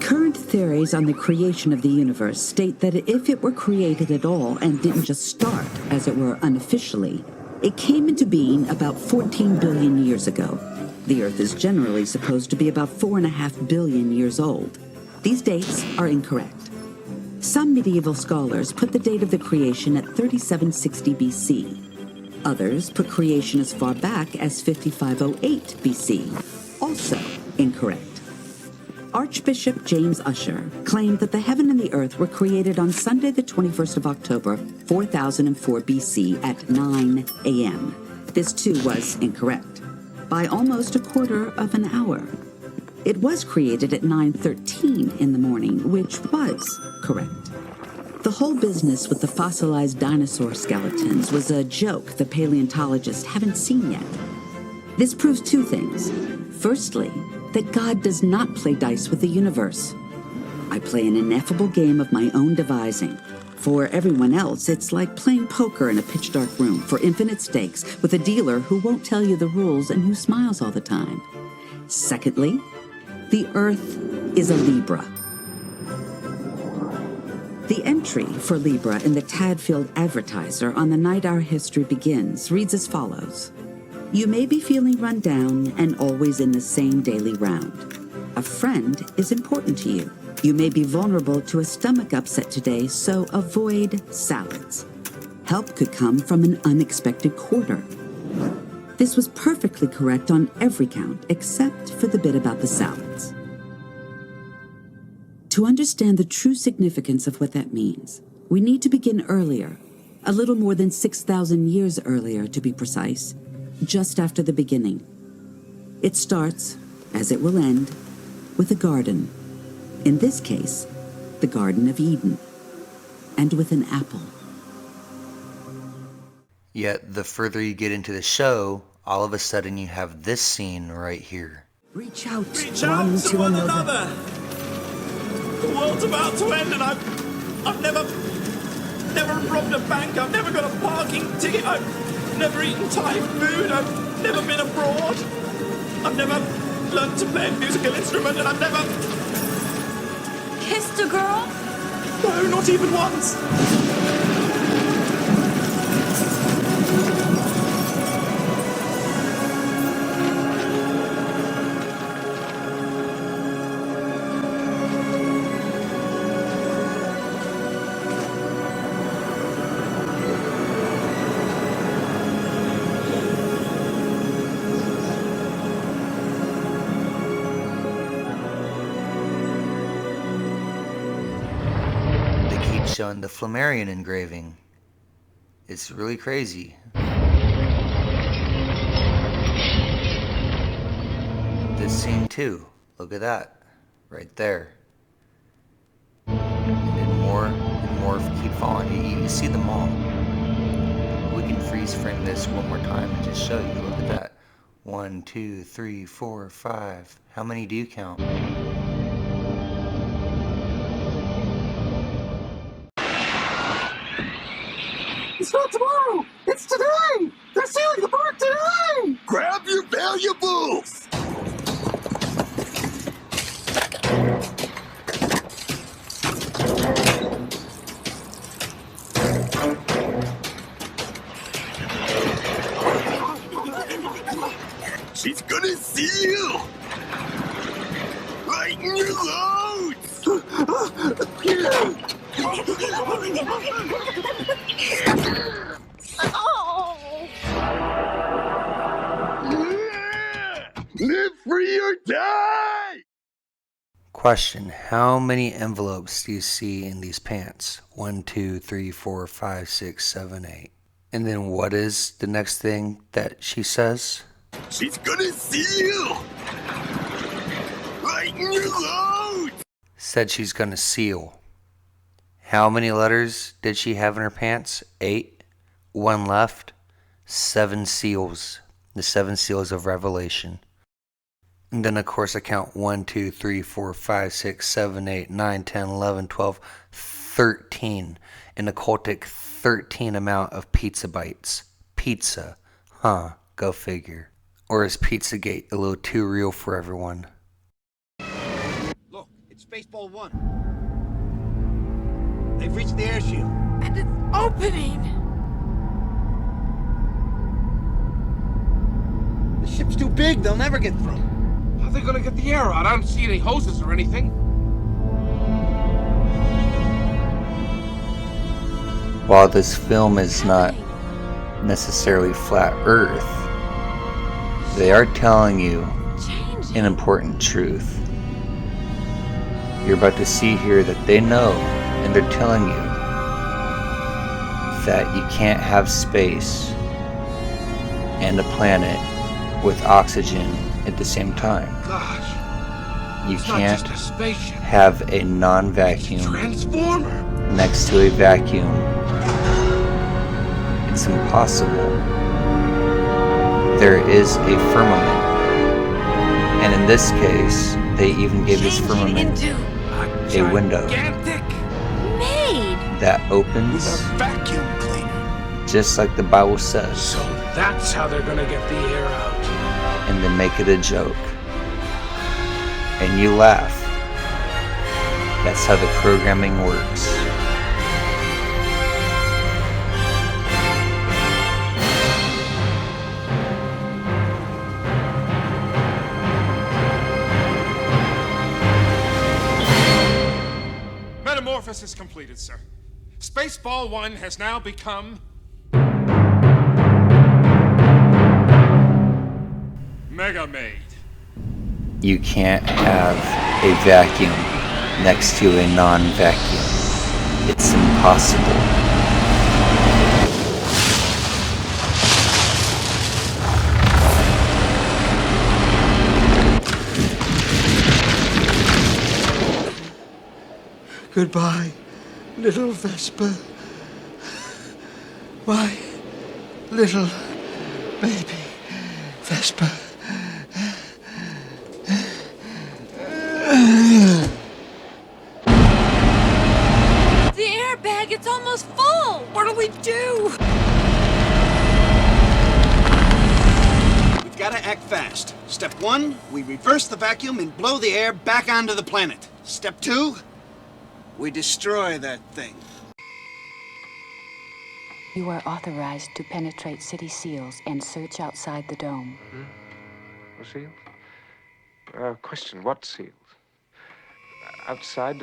Current theories on the creation of the universe state that if it were created at all and didn't just start, as it were, unofficially, it came into being about 14 billion years ago. The Earth is generally supposed to be about 4.5 billion years old. These dates are incorrect. Some medieval scholars put the date of the creation at 3760 BC. Others put creation as far back as 5508 BC. Also incorrect. Archbishop James Ussher claimed that the heaven and the earth were created on Sunday the 21st of October, 4004 BC at 9 a.m. This too was incorrect, by almost a quarter of an hour. It was created at 9:13 in the morning, which was correct. The whole business with the fossilized dinosaur skeletons was a joke the paleontologists haven't seen yet. This proves two things. Firstly, that God does not play dice with the universe. I play an ineffable game of my own devising. For everyone else, it's like playing poker in a pitch-dark room for infinite stakes with a dealer who won't tell you the rules and who smiles all the time. Secondly, the Earth is a Libra. The entry for Libra in the Tadfield Advertiser on the night our history begins reads as follows. You may be feeling run down and always in the same daily round. A friend is important to you. You may be vulnerable to a stomach upset today, so avoid salads. Help could come from an unexpected quarter. This was perfectly correct on every count, except for the bit about the salads. To understand the true significance of what that means, we need to begin earlier, a little more than 6,000 years earlier, to be precise, just after the beginning. It starts, as it will end, with a garden. In this case, the Garden of Eden, and with an apple. Yet, the further you get into the show, all of a sudden you have this scene right here. Reach out, Reach out to one another. The world's about to end, and I've never robbed a bank. I've never got a parking ticket. I've never eaten Thai food. I've never been abroad. I've never learned to play a musical instrument, and I've never Kissed a girl? No, not even once. Showing the Flammarion engraving. It's really crazy. This scene too. Look at that. Right there. And more keep falling. You see them all. We can freeze frame this one more time and just show you. Look at that. 1, 2, 3, 4, 5. How many do you count? It's not tomorrow! It's today! They're sealing the park today! Grab your valuables! She's gonna seal! Lighten your loads! Live free or die! Question: how many envelopes do you see in these pants? 1, 2, 3, 4, 5, 6, 7, 8. And then what is the next thing that she says? She's gonna seal! Lighten your load! Said she's gonna seal. How many letters did she have in her pants? 8. 1 left. 7 seals. The 7 seals of Revelation. And then, of course, I count 1, 2, 3, 4, 5, 6, 7, 8, 9, 10, 11, 12, 13. An occultic 13 amount of pizza bites. Pizza. Huh. Go figure. Or is Pizzagate a little too real for everyone? Look, it's Spaceball 1. They've reached the air shield. And it's opening! The ship's too big, they'll never get through. How are they gonna get the air out? I don't see any hoses or anything. While this film is not necessarily flat Earth, they are telling you an important truth. You're about to see here that they know, and they're telling you that you can't have space and a planet with oxygen at the same time. Gosh. You It's can't not just a spaceship. have a non-vacuum Transformer. next to a vacuum. It's impossible. There is a firmament. And in this case, they even gave this firmament a window that opens Vacuum cleaner. just like the Bible says. So that's how they're gonna get the air out. And then make it a joke. And you laugh. That's how the programming works. Metamorphosis completed, sir. Spaceball 1 has now become Megamaid. You can't have a vacuum next to a non-vacuum. It's impossible. Goodbye, little Vesper. My little baby Vesper. The airbag, it's almost full! What'll we do? We've got to act fast. Step 1, we reverse the vacuum and blow the air back onto the planet. Step 2, we destroy that thing. You are authorized to penetrate city seals and search outside the dome. What seals? Question, what seals? Outside?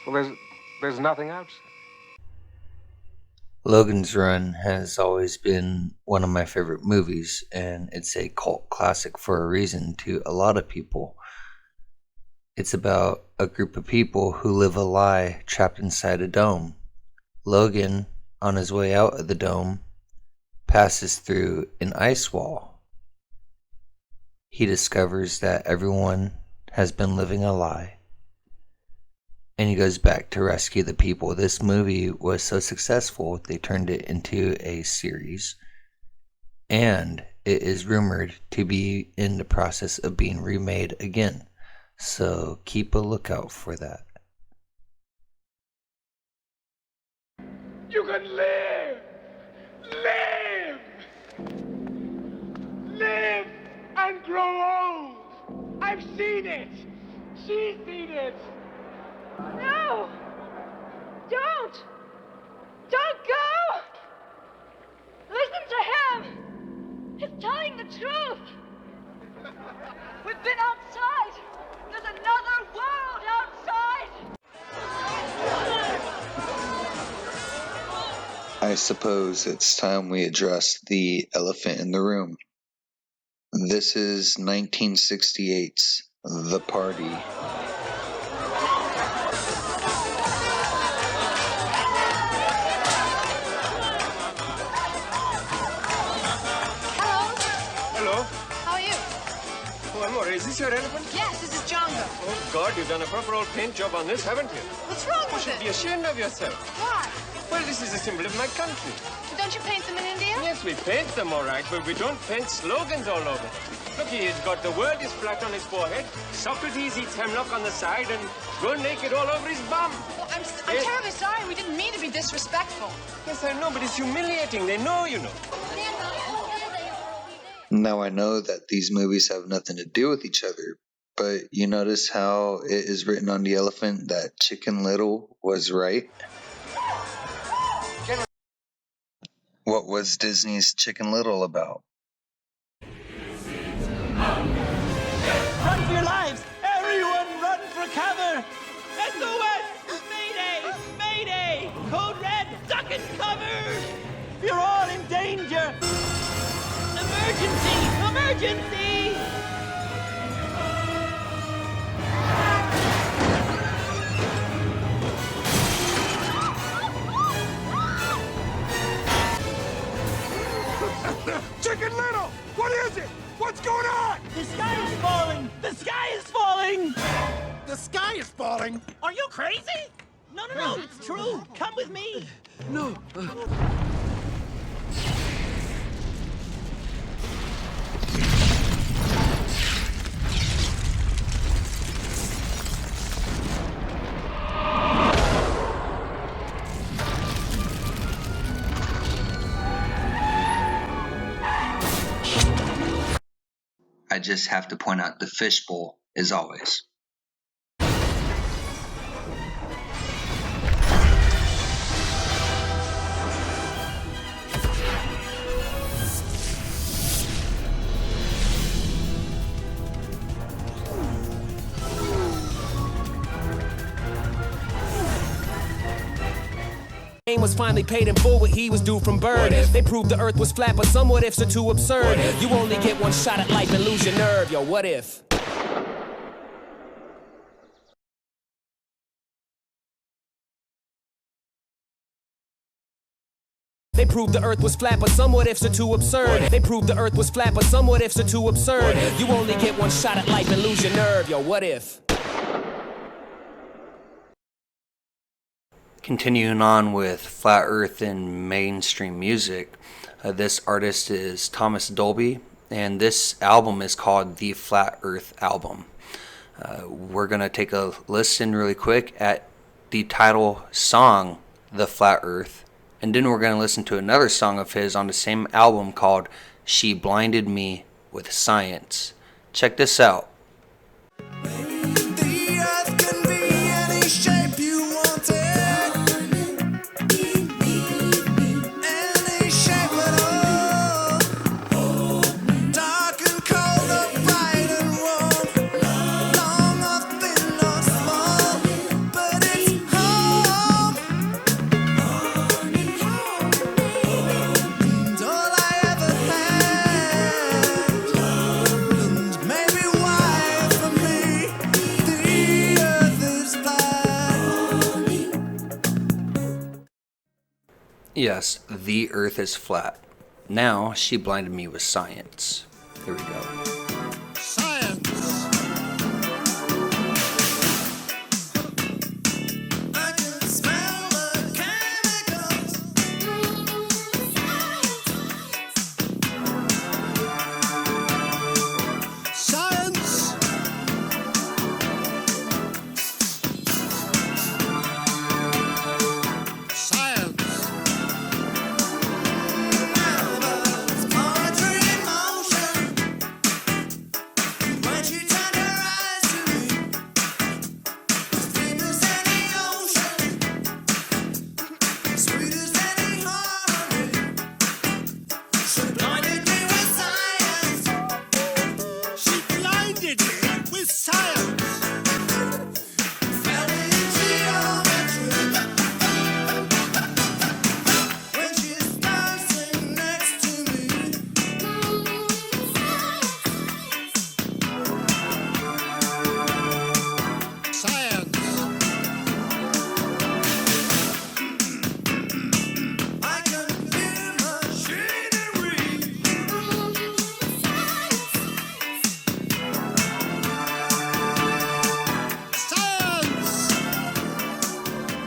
Well, there's nothing outside. Logan's Run has always been one of my favorite movies, and it's a cult classic for a reason to a lot of people. It's about a group of people who live a lie trapped inside a dome. Logan, on his way out of the dome, passes through an ice wall. He discovers that everyone has been living a lie, and he goes back to rescue the people. This movie was so successful, they turned it into a series, and it is rumored to be in the process of being remade again. So keep a lookout for that. You can live! Live! Live and grow old! I've seen it! She's seen it! No! Don't! Don't go! Listen to him! He's telling the truth! We've been outside! There's another world outside! I suppose it's time we address the elephant in the room. This is 1968's The Party. Hello? How are you? Oh, Amore, is this your elephant? Yes, this is Django. Oh, God, you've done a proper old paint job on this, haven't you? What's wrong You with should it? be ashamed of yourself. Why? Well, this is a symbol of my country. Don't you paint them in India? Yes, we paint them all right, but we don't paint slogans all over. Look, he's got "the world is flat" on his forehead, "Socrates eats hemlock" on the side, and "run naked" all over his bum. Well, I'm terribly sorry. We didn't mean to be disrespectful. Yes, I know, but it's humiliating. They know, you know. Now I know that these movies have nothing to do with each other, but you notice how it is written on the elephant that Chicken Little was right? What was Disney's Chicken Little about? Run for your lives! Everyone run for cover! SOS! Mayday! Mayday! Code Red, duck and cover! You're all in danger! Emergency! Emergency! Chicken Little! What is it? What's going on? The sky is falling! The sky is falling! The sky is falling! Are you crazy? No, it's true. Come with me. No. I just have to point out the fishbowl, as always. was finally paid in full what he was due from bird. They proved the earth was flat, but some what ifs are too absurd. You only get one shot at life and lose your nerve. Yo, what if? They proved the earth was flat, but some what ifs are too absurd. They proved the earth was flat, but some what ifs are too absurd. You only get one shot at life and lose your nerve. Yo, what if? Continuing on with Flat Earth in mainstream music, this artist is Thomas Dolby, and this album is called The Flat Earth Album. We're going to take a listen really quick at the title song, The Flat Earth, and then we're going to listen to another song of his on the same album called She Blinded Me with Science. Check this out. Yes, the earth is flat. Now she blinded me with science. Here we go.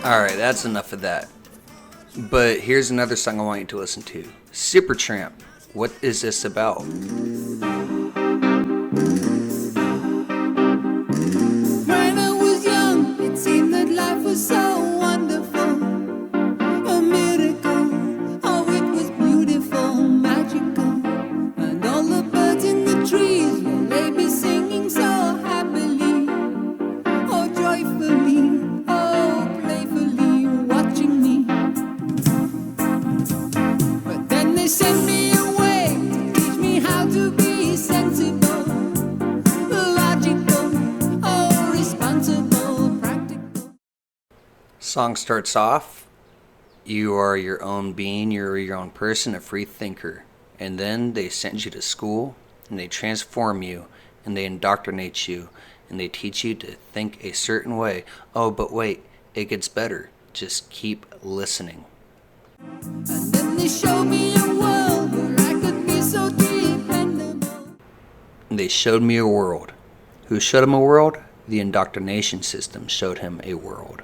Alright, that's enough of that. But here's another song I want you to listen to. Supertramp. What is this about? When I was young, it seemed that life was so wonderful. A miracle, oh it was beautiful, magical. And all the birds in the trees, well, they be singing so happily. Oh joyfully, oh playfully, watching me. But then they sent me away to teach me how to be sensible, logical, oh responsible, practical. Song starts off, you are your own being, you're your own person, a free thinker. And then they send you to school, and they transform you, and they indoctrinate you, and they teach you to think a certain way. Oh, but wait, it gets better. Just keep listening. And then they showed me a world where I could be so dependable. They showed me a world. Who showed him a world? The indoctrination system showed him a world.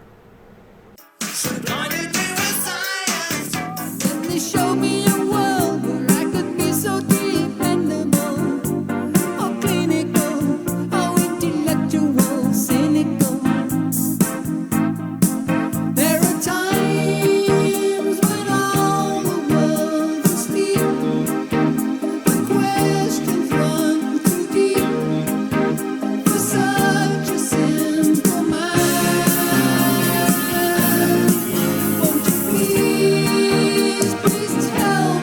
Blinded me with science. And then they showed me a world where I could be so dependable. Oh clinical, oh intellectual, cynical. There are times when all the world's asleep. The questions run too deep for such a simple mind. Won't you please, please tell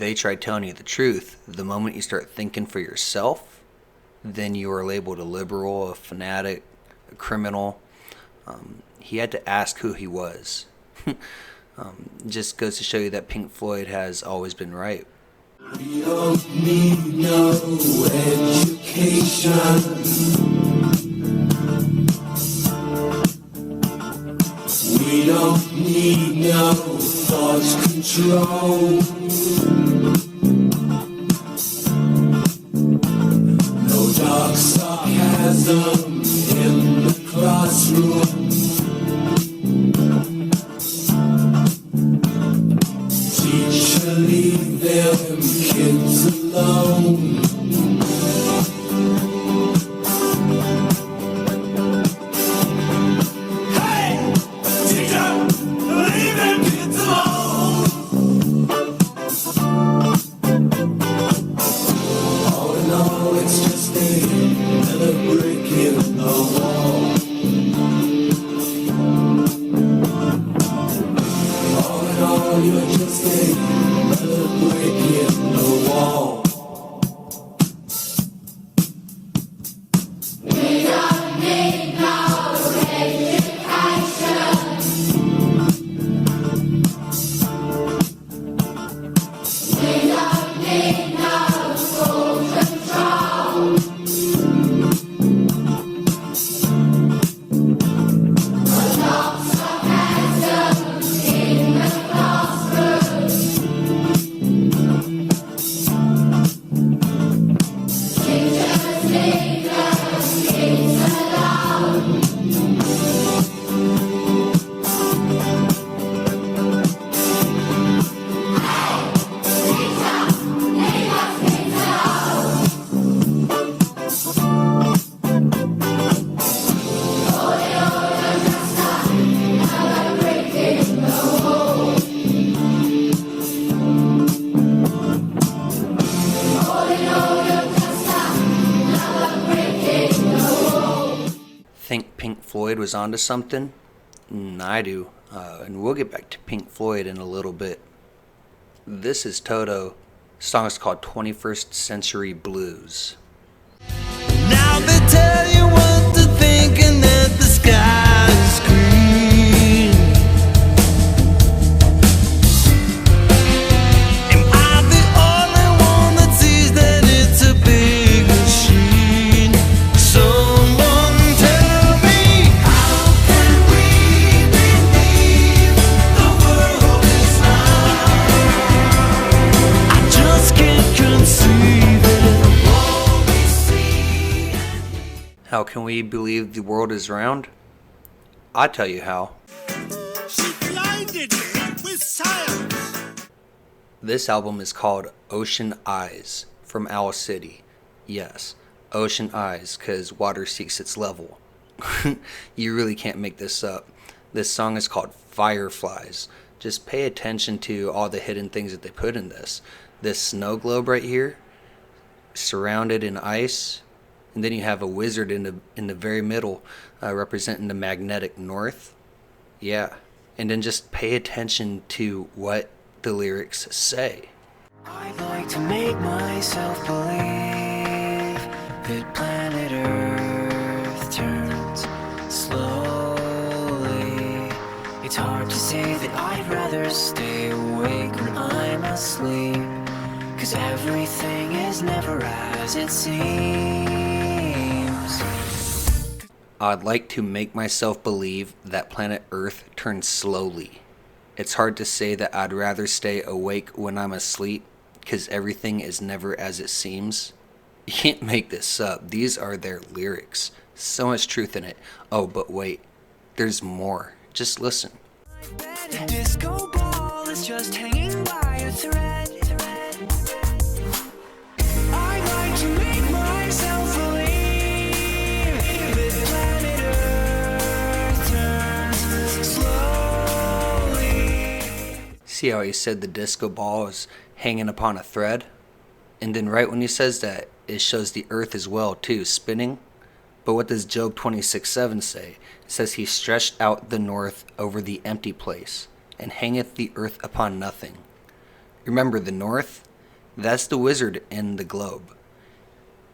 they try telling you the truth, the moment you start thinking for yourself, then you are labeled a liberal, a fanatic, a criminal. He had to ask who he was. Just goes to show you that Pink Floyd has always been right. We don't need no education. We don't need no thought control. No dark sarcasm in the classroom. Teacher, leave them kids alone. Hey, teacher, leave them kids alone. All in all, it's just another brick in the wall. All in all, you're just another brick in the wall. We don't need no education. We don't need no school control. No dark sarcasm in the classroom. Teachers leave them kids alone. Think Pink Floyd was onto something? I do. And we'll get back to Pink Floyd in a little bit. This is Toto. The song is called 21st Century Blues. Now they tell you what to think and that the sky is green. Am I the only one that sees that it's a big machine? Someone tell me, how can we believe the world is round? I just can't conceive it. All we see. How can we believe the world is round? I'll tell you how. She blinded me with science. This album is called Ocean Eyes from Owl City. Yes, Ocean Eyes, because water seeks its level. You really can't make this up. This song is called Fireflies. Just pay attention to all the hidden things that they put in this. This snow globe right here, surrounded in ice, and then you have a wizard in the very middle, representing the magnetic north. Yeah, and then just pay attention to what the lyrics say. I'd like to make myself believe that planet Earth turns slowly. It's hard to say that I'd rather stay awake when I'm asleep, 'cause everything is never as it seems. I'd like to make myself believe that planet Earth turns slowly. It's hard to say that I'd rather stay awake when I'm asleep, because everything is never as it seems. You can't make this up. These are their lyrics. So much truth in it. Oh, but wait. There's more. Just listen. The disco ball is just hanging by a thread. I'd like to make myself believe that planet Earth turns slowly. See how he said the disco ball is hanging upon a thread? And then right when he says that, it shows the earth as well too, spinning. But what does Job 26:7 say? It says he stretched out the north over the empty place, and hangeth the earth upon nothing. Remember, the north That's the wizard in the globe.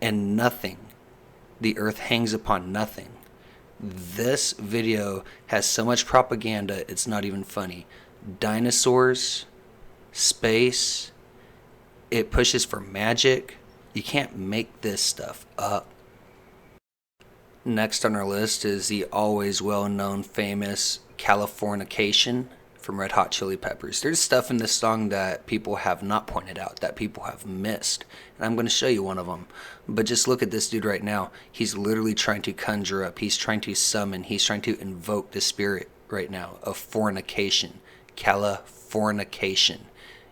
And nothing. The earth hangs upon nothing. This video has so much propaganda, it's not even funny. Dinosaurs, space, it pushes for magic. You can't make this stuff up. Next on our list is the always well-known famous Californication from Red Hot Chili Peppers. There's stuff in this song that people have not pointed out, that people have missed. And I'm going to show you one of them. But just look at this dude right now. He's literally trying to conjure up. He's trying to summon. He's trying to invoke the spirit right now of fornication. Californication.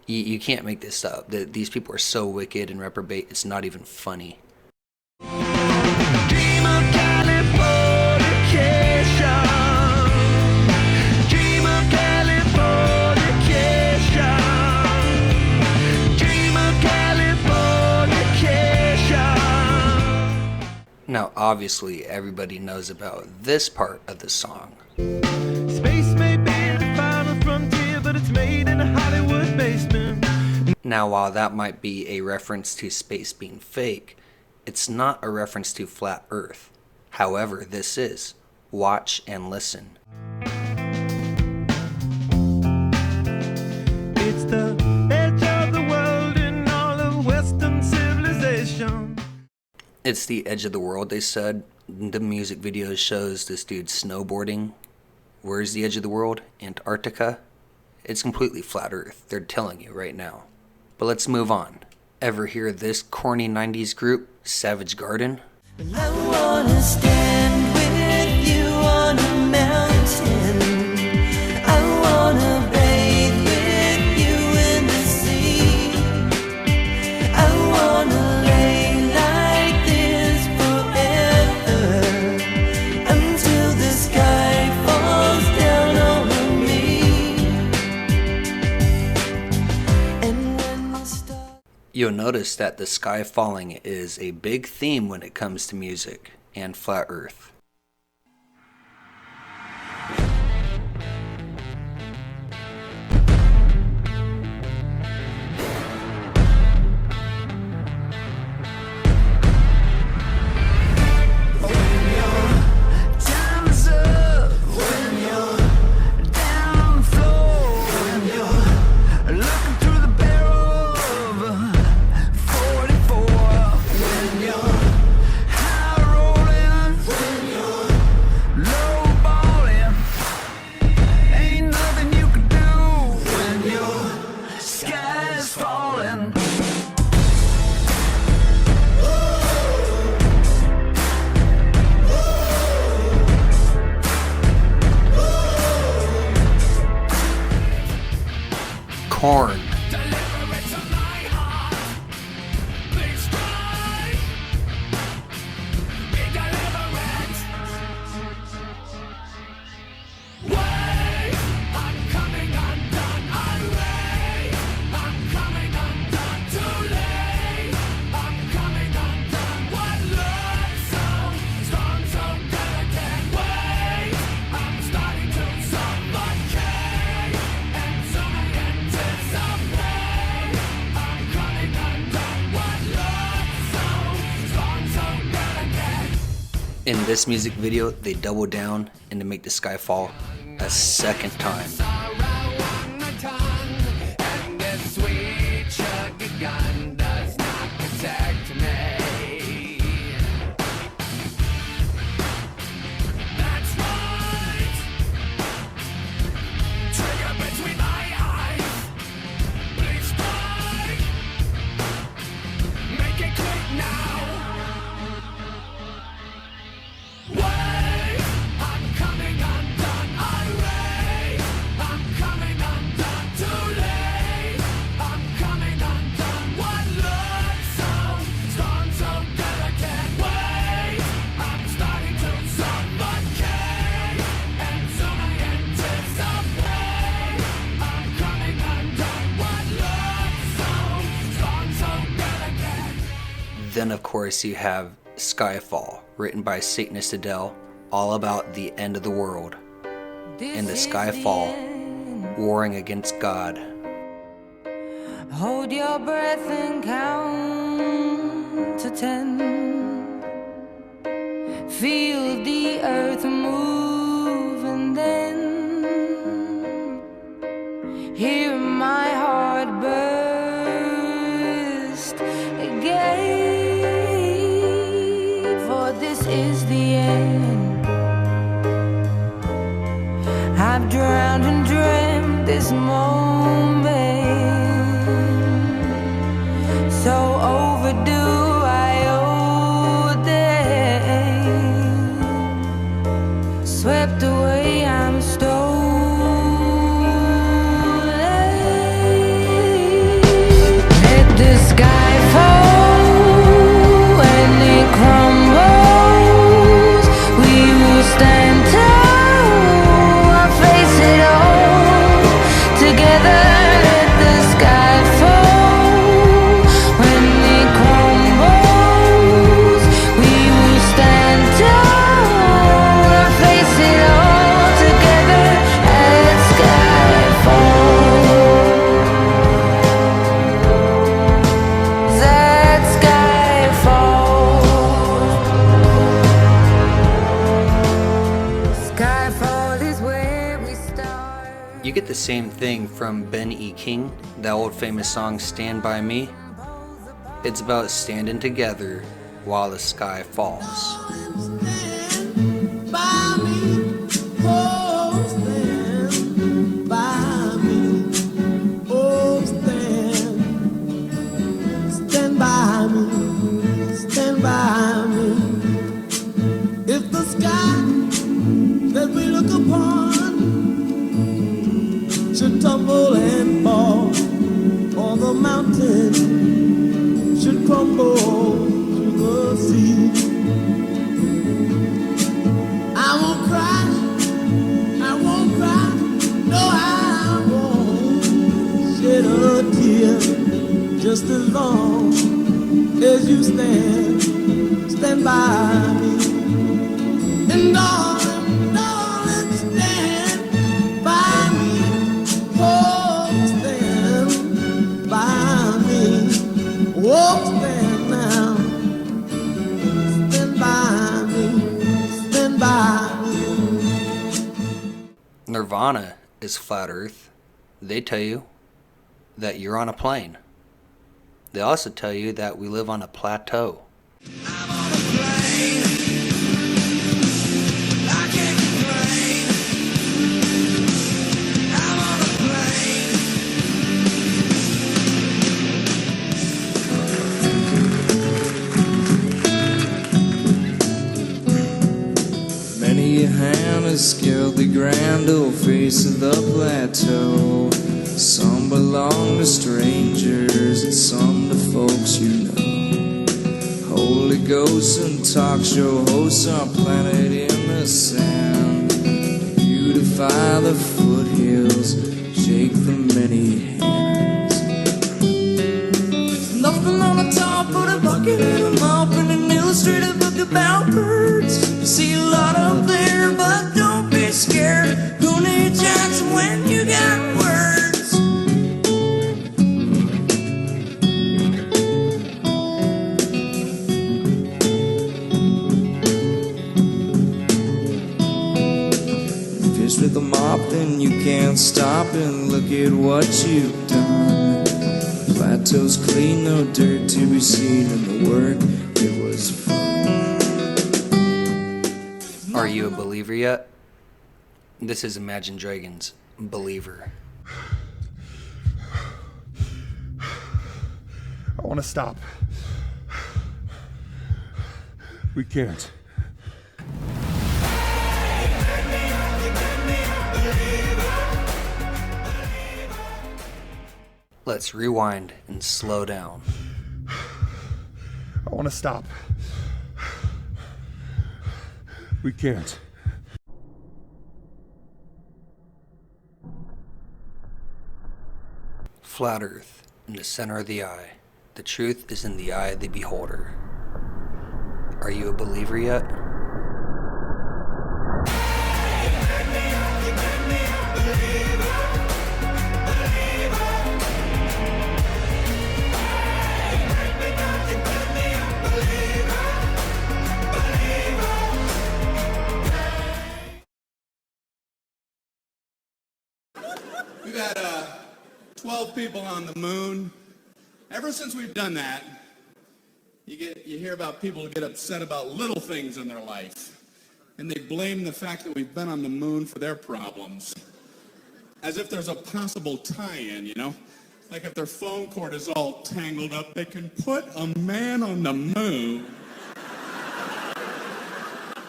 You can't make this up. These people are so wicked and reprobate, it's not even funny. Now, obviously, everybody knows about this part of the song. Space may be the final frontier, but it's made in a Hollywood basement. Now, while that might be a reference to space being fake, it's not a reference to flat Earth. However, this is. Watch and listen. It's the edge of the world in all of Western civilization. It's the edge of the world, they said. The music video shows this dude snowboarding. Where's the edge of the world? Antarctica? It's completely flat Earth. They're telling you right now. But let's move on. Ever hear this corny 90s group, Savage Garden? I wanna stand with you on a mountain. I wanna bathe with you in the sea. I wanna lay like this forever until the sky falls down over me. And when the stars... You'll notice that the sky falling is a big theme when it comes to music and flat Earth. Time's up when you're down floor, when you're looking through the barrel of a 44, when you're high rolling, when you're low balling. Ain't nothing you can do when your sky's falling. Korn. In this music video, they double down and to make the sky fall a second time. Then, of course, you have Skyfall, written by Satanist Adele, all about the end of the world. And the Skyfall, warring against God. Hold your breath and count to 10. Feel the earth move and then hear my heart burst again. For this is the end. I've drowned and dreamt this moment, so overdue I owe them. Swept away, I'm stolen. Let the sky fall and it crumbles. We will stand tall, I'll face it all together. Let the sky fall when it crumbles. We will stand tall, I'll face it all together. Let sky fall. That sky fall. Skyfall is where we start. You get the same thing from Ben E. King, that old famous song Stand By Me. It's about standing together while the sky falls. Stand by me, stand by me. If the sky that we look upon should tumble and fall, or the mountain should crumble to the sea, I won't cry, no I won't shed a tear, just as long as you stand by me. And darling, stand by me. Oh, stand by me. Oh, stand now. Stand by me. Stand by me. Nirvana is flat earth. They tell you that you're on a plane. They also tell you that we live on a plateau. Many a hand has scaled the grand old face of the plateau. Some belong to strangers and some to folks you know. Holy ghosts and talk show hosts are planted in the sand. Beautify the foothills, shake the many hands. Nothing on the top but a bucket and a mop and an illustrated book about birds. You see a lot up there, but don't be scared. Who needs Jackson when you got words? Fish with a mop, then you can't stop and look at what you've done. Plateau's clean, no dirt to be seen in the work. It was fun. Are you a believer yet? This is Imagine Dragons, Believer. I want to stop. We can't. Let's rewind and slow down. I want to stop. We can't. Flat Earth, in the center of the eye. The truth is in the eye of the beholder. Are you a believer yet? had 12 people on the moon. Ever since we've done that, you hear about people who get upset about little things in their life. And they blame the fact that we've been on the moon for their problems. As if there's a possible tie-in, you know? Like if their phone cord is all tangled up, they can put a man on the moon,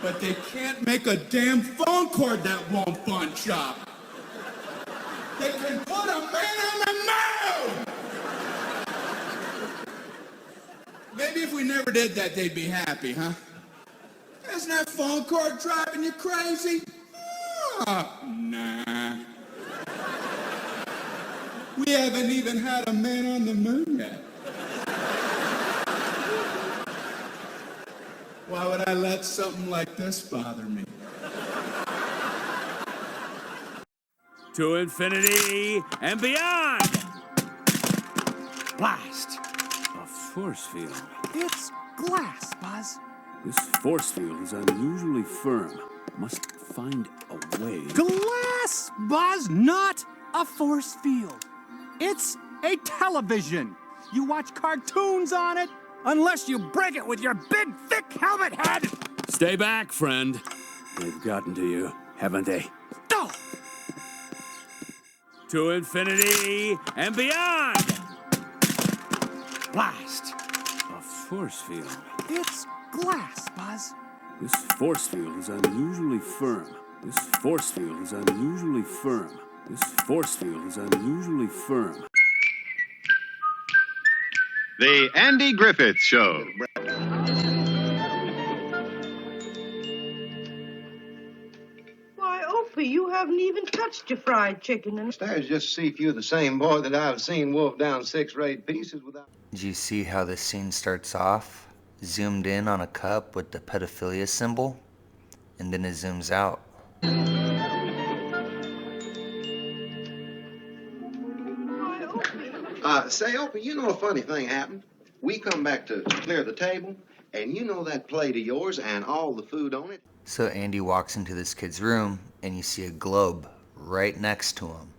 but they can't make a damn phone cord that won't bunch up. They can put a man on the moon! Maybe if we never did that, they'd be happy, huh? Isn't that phone cord driving you crazy? Oh, nah. We haven't even had a man on the moon yet. Why would I let something like this bother me? To infinity and beyond! Blast! A force field. It's glass, Buzz. This force field is unusually firm. Must find a way. Glass, Buzz, not a force field. It's a television. You watch cartoons on it, unless you break it with your big, thick helmet head. Stay back, friend. They've gotten to you, haven't they? Oh! To infinity and beyond! Blast! A force field. It's glass, Buzz. This force field is unusually firm. This force field is unusually firm. This force field is unusually firm. The Andy Griffith Show. Why, Opie, you haven't even touched your fried chicken. And Stairs just see if you're the same boy that I've seen wolf down 6 or 8 pieces without... Did you see how this scene starts off? Zoomed in on a cup with the pedophilia symbol, and then it zooms out. Say, Opie, you know a funny thing happened? We come back to clear the table, and you know that plate of yours and all the food on it? So Andy walks into this kid's room, and you see a globe right next to him.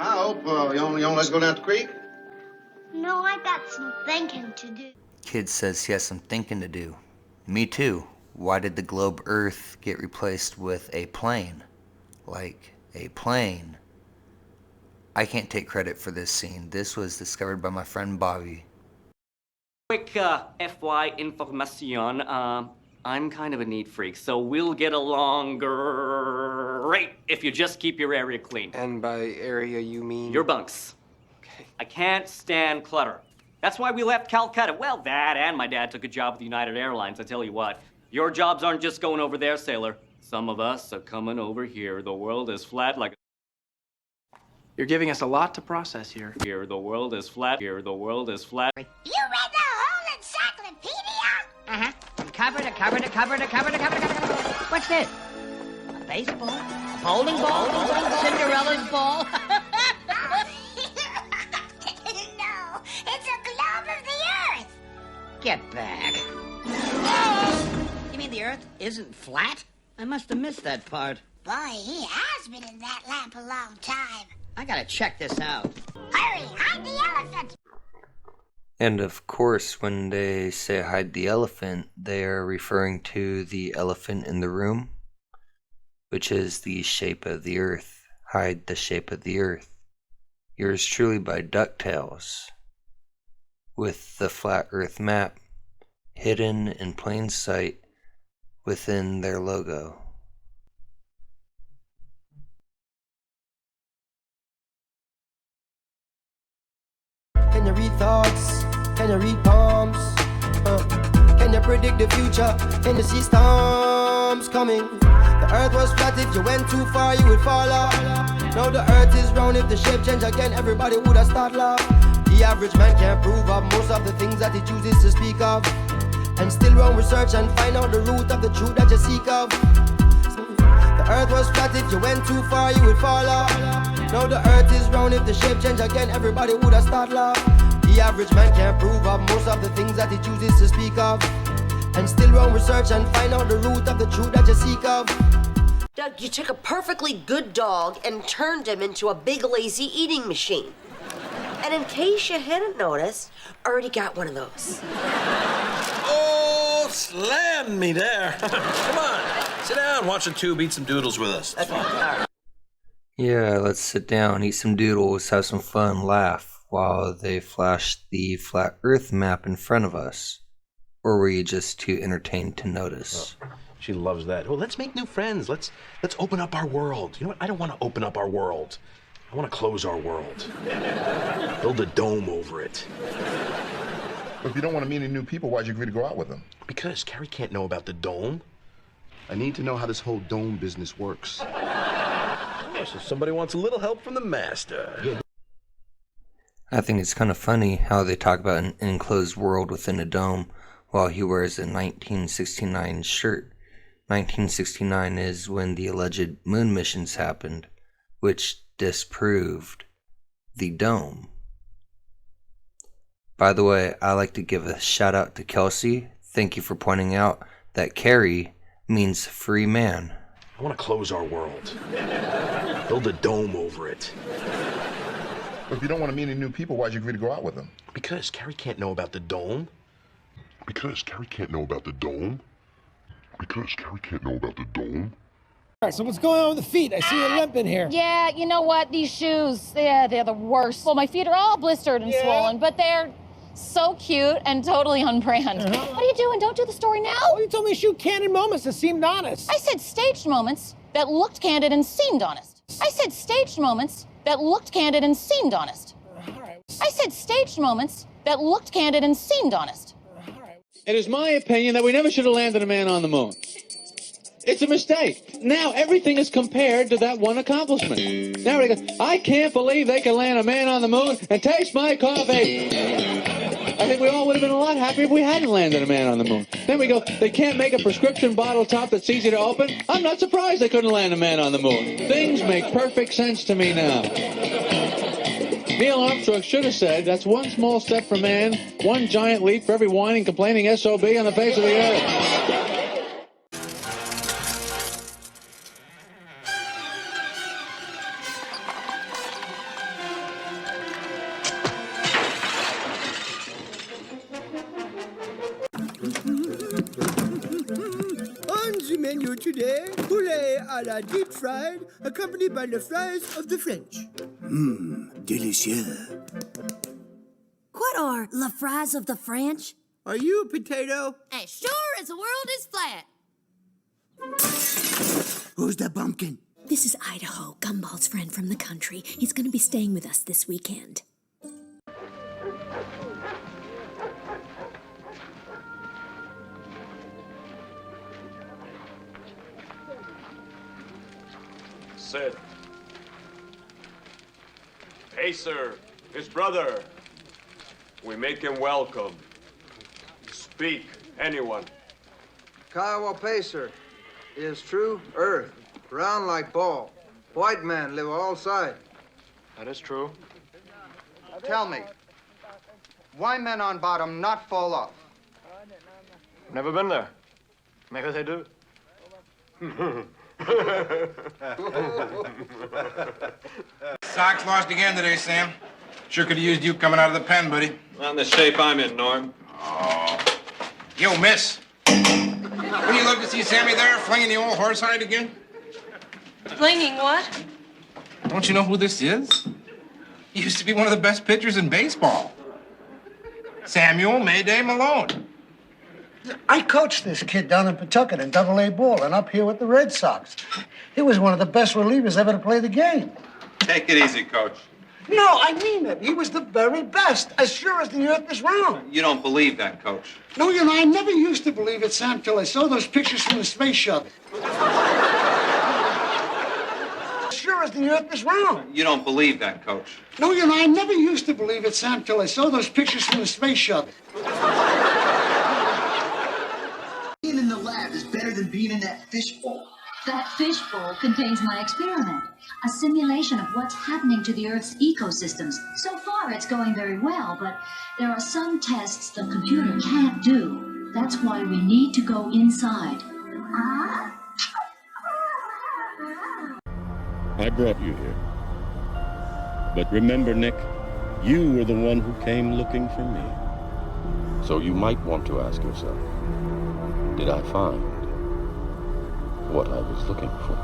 I hope you only let's go down the creek. No, I got some thinking to do. Kid says he has some thinking to do. Me too. Why did the globe Earth get replaced with a plane? Like a plane. I can't take credit for this scene. This was discovered by my friend Bobby. Quick FY information. I'm kind of a neat freak, so we'll get along great if you just keep your area clean. And by area, you mean? Your bunks. Okay. I can't stand clutter. That's why we left Calcutta. Well, that and my dad took a job with United Airlines. I tell you what, your jobs aren't just going over there, sailor. Some of us are coming over here. The world is flat like... You're giving us a lot to process here. Here, the world is flat. Here, the world is flat. You read the whole encyclopedia? Uh-huh. From cover to cover to cover to cover to cover to cover. What's this? A baseball? A bowling ball? Cinderella's ball? No, it's a globe of the Earth. Get back. You mean the Earth isn't flat? I must have missed that part. Boy, he has been in that lamp a long time. I gotta check this out. Hurry, hide the elephant. And of course, when they say hide the elephant, they are referring to the elephant in the room, which is the shape of the Earth. Hide the shape of the Earth. Yours truly by DuckTales, with the flat Earth map hidden in plain sight within their logo. Can you read thoughts? Can you read palms? Can you predict the future? Can you see storms coming? The earth was flat, if you went too far you would fall off. Now the earth is round, if the shape change again everybody would have started laugh. The average man can't prove up most of the things that he chooses to speak of, and still run research and find out the root of the truth that you seek of. The earth was flat, if you went too far you would fall off. Now the earth is round, if the shape change again everybody would have started laugh. The average man can't prove up most of the things that he chooses to speak of, and still won't research and find out the root of the truth that you seek of. Doug, you took a perfectly good dog and turned him into a big lazy eating machine. And in case you hadn't noticed, already got one of those. Oh, slammed me there. Come on, sit down, watch the tube, eat some doodles with us. That's fine. Yeah, let's sit down, eat some doodles, have some fun, laugh while they flash the flat Earth map in front of us. Or were you just too entertained to notice? Oh, she loves that. Well, let's make new friends. Let's open up our world. You know what? I don't want to open up our world. I want to close our world. Build a dome over it. If you don't want to meet any new people, why'd you agree to go out with them? Because Carrie can't know about the dome. I need to know how this whole dome business works. Oh, so somebody wants a little help from the master. I think it's kind of funny how they talk about an enclosed world within a dome while he wears a 1969 shirt. 1969 is when the alleged moon missions happened, which disproved the dome. By the way, I like to give a shout out to Kelsey. Thank you for pointing out that Carrie means free man. I want to close our world. Build a dome over it. If you don't want to meet any new people, why'd you agree to go out with them? Because Carrie can't know about the dome. Because Carrie can't know about the dome? Because Carrie can't know about the dome? All right, so what's going on with the feet? I see you limping here. Yeah, you know what? These shoes, yeah, they're the worst. Well, my feet are all blistered and swollen, but they're so cute and totally on brand. What are you doing? Don't do the story now. Well, you told me to shoot candid moments that seemed honest. I said staged moments that looked candid and seemed honest. I said staged moments that looked candid and seemed honest. I said staged moments that looked candid and seemed honest. It is my opinion that we never should have landed a man on the moon. It's a mistake. Now everything is compared to that one accomplishment. Now they go, I can't believe they can land a man on the moon and taste my coffee. I think we all would have been a lot happier if we hadn't landed a man on the moon. Then we go, they can't make a prescription bottle top that's easy to open. I'm not surprised they couldn't land a man on the moon. Things make perfect sense to me now. Neil Armstrong should have said, that's one small step for man, one giant leap for every whining, complaining SOB on the face of the earth. On the menu today, poulet à la deep fried, accompanied by the fries of the French. Delicious. What are la fries of the French? Are you a potato? As sure as the world is flat. Who's the bumpkin? This is Idaho, Gumball's friend from the country. He's going to be staying with us this weekend. Sid. Pacer, his brother. We make him welcome. Speak, anyone. Kiowa Pacer is true earth, round like ball. White man live all side. That is true. Tell me, why men on bottom not fall off? Never been there. Maybe they do. Sox lost again today, Sam. Sure could have used you coming out of the pen, buddy. Not in the shape I'm in, Norm. Oh. Yo, miss. Wouldn't you love to see Sammy there flinging the old horsehide again? Flinging what? Don't you know who this is? He used to be one of the best pitchers in baseball. Samuel Mayday Malone. I coached this kid down in Pawtucket in Double-A ball and up here with the Red Sox. He was one of the best relievers ever to play the game. Take it easy, Coach. No, I mean it. He was the very best, as sure as the earth is round. You don't believe that, Coach. No, you know, I never used to believe it, Sam, till I saw those pictures from the space shuttle. As sure as the earth is round. You don't believe that, Coach. No, you know, I never used to believe it, Sam, till I saw those pictures from the space shuttle. Being in the lab is better than being in that fishbowl. That fishbowl contains my experiment, a simulation of what's happening to the Earth's ecosystems. So far, it's going very well, but there are some tests the computer can't do. That's why we need to go inside. I brought you here. But remember, Nick, you were the one who came looking for me. So you might want to ask yourself, did I find what I was looking for?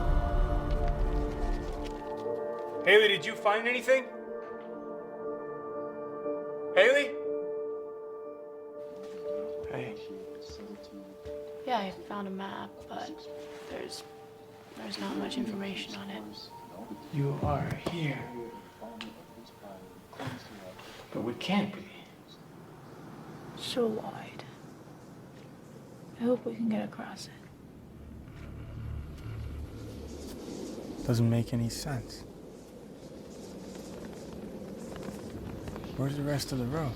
Haley, did you find anything? Haley? Hey. Yeah, I found a map, but there's not much information on it. You are here. But we can't be. So wide. I hope we can get across it. Doesn't make any sense. Where's the rest of the road?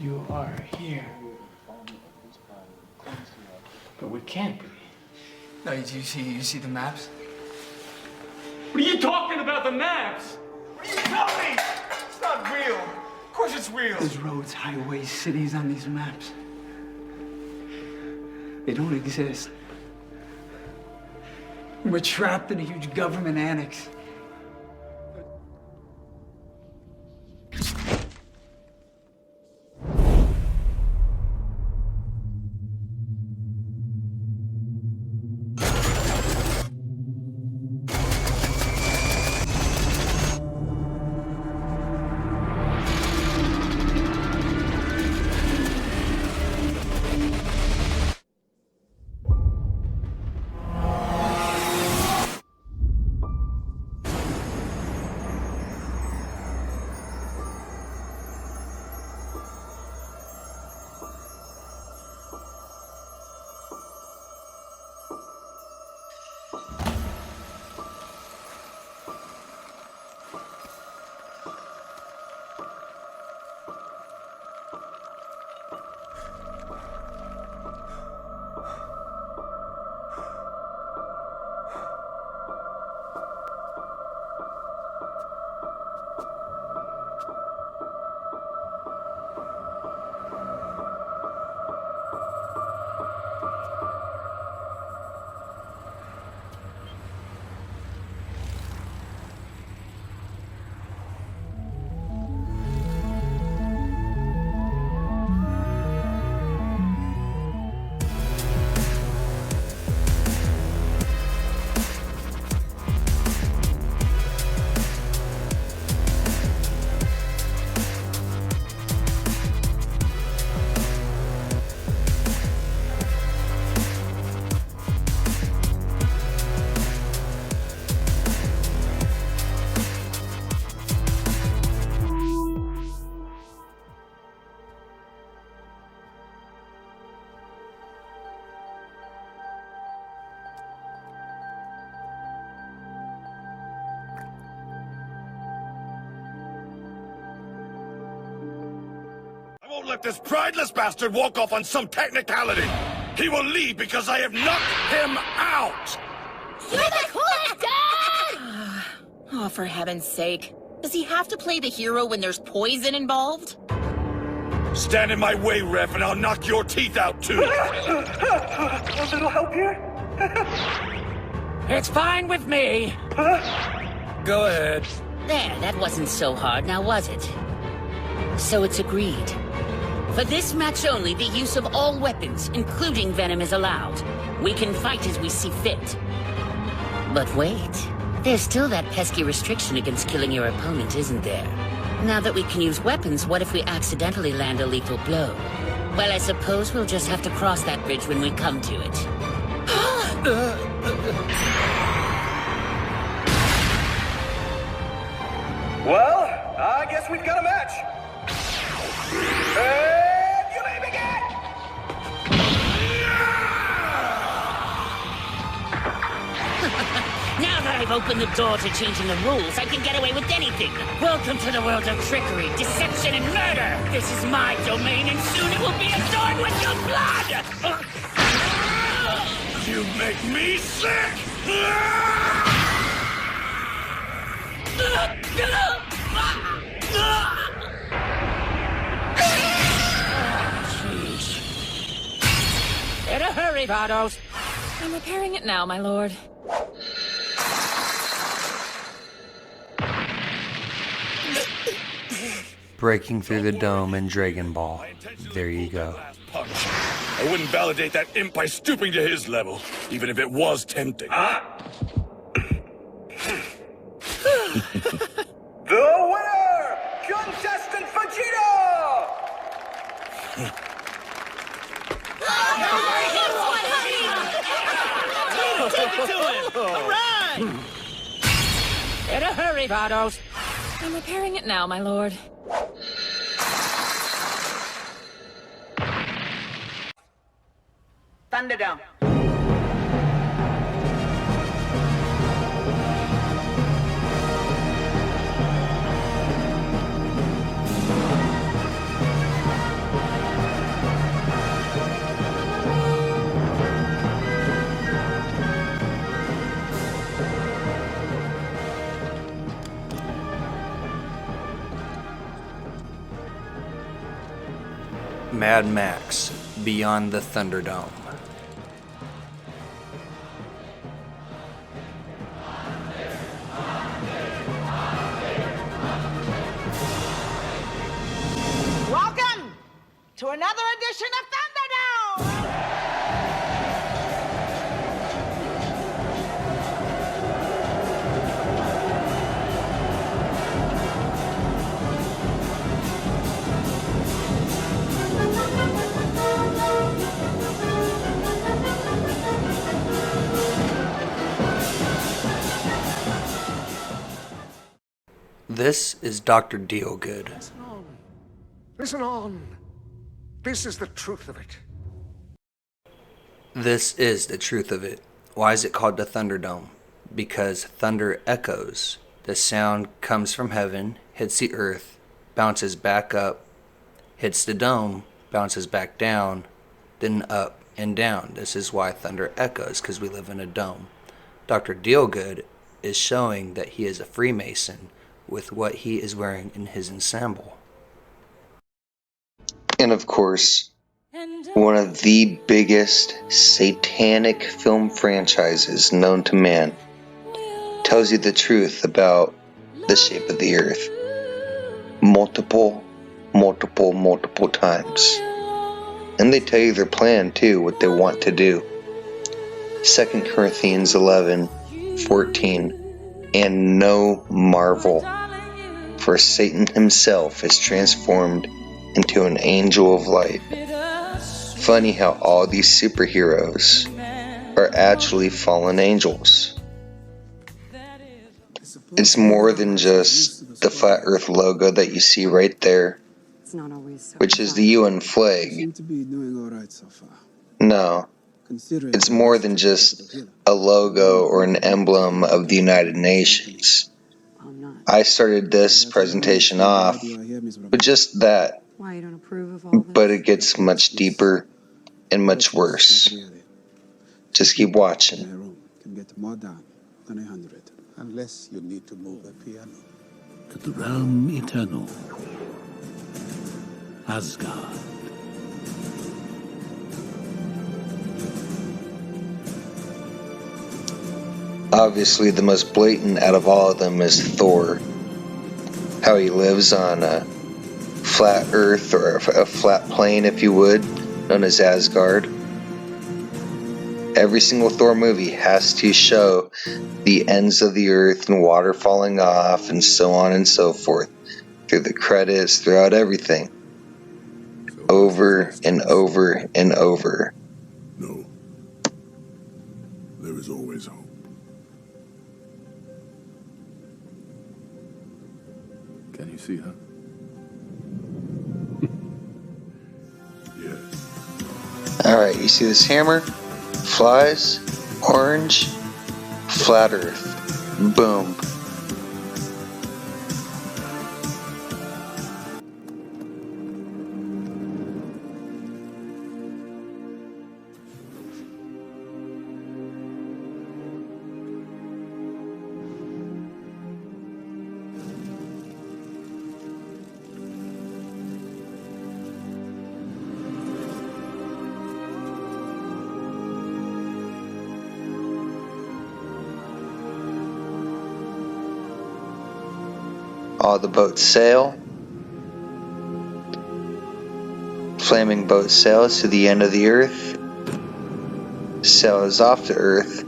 You are here. But we can't be. No, you see the maps? What are you talking about, the maps? What are you telling me? It's not real. Of course it's real. There's roads, highways, cities on these maps. They don't exist. We're trapped in a huge government annex. Won't let this prideless bastard walk off on some technicality. He will leave because I have knocked him out. You're the coolest, Dad! Oh, for heaven's sake. Does he have to play the hero when there's poison involved? Stand in my way, Ref, and I'll knock your teeth out, too. A little help here? It's fine with me. Go ahead. There, that wasn't so hard, now was it? So it's agreed. For this match only, the use of all weapons, including venom, is allowed. We can fight as we see fit. But wait, there's still that pesky restriction against killing your opponent, isn't there? Now that we can use weapons, what if we accidentally land a lethal blow? Well, I suppose we'll just have to cross that bridge when we come to it. Well, I guess we've got a match. And you may begin! Now that I've opened the door to changing the rules, I can get away with anything. Welcome to the world of trickery, deception, and murder. This is my domain, and soon it will be adorned with your blood! You make me sick! hurry, Vados. I'm repairing it now, my lord. Breaking through the dome in Dragon Ball. There you go. I wouldn't validate that imp by stooping to his level, even if it was tempting. The winner, contestant Vegeta! Take it to him! All right! Better hurry, Vados. I'm repairing it now, my lord. Thunderdome. Mad Max, Beyond the Thunderdome. Welcome to another edition of Thunderdome! This is Dr. Dealgood. Listen on. This is the truth of it. This is the truth of it. Why is it called the Thunderdome? Because thunder echoes. The sound comes from heaven, hits the earth, bounces back up, hits the dome, bounces back down, then up and down. This is why thunder echoes, because we live in a dome. Dr. Dealgood is showing that he is a Freemason with what he is wearing in his ensemble. And of course, one of the biggest satanic film franchises known to man tells you the truth about the shape of the earth multiple times. And they tell you their plan too, what they want to do. 2 Corinthians 11:14, and no marvel, for Satan himself is transformed into an angel of light. Funny how all these superheroes are actually fallen angels. It's more than just the Flat Earth logo that you see right there, which is the UN flag. No, it's more than just a logo or an emblem of the United Nations. I started this presentation off with just that, but it gets much deeper and much worse. Just keep watching. Can get more down than 100, unless you need to move the piano. To the realm eternal, Asgard. Obviously, the most blatant out of all of them is Thor. How he lives on a flat earth, or a flat plane, if you would, known as Asgard. Every single Thor movie has to show the ends of the earth and water falling off and so on and so forth. Through the credits, throughout everything. Over and over and over. No. There is always hope. Can you see her? Alright, you see this hammer? Flies, orange, flat earth. Boom. All the boats sail. Flaming boat sails to the end of the earth. Sails off the earth.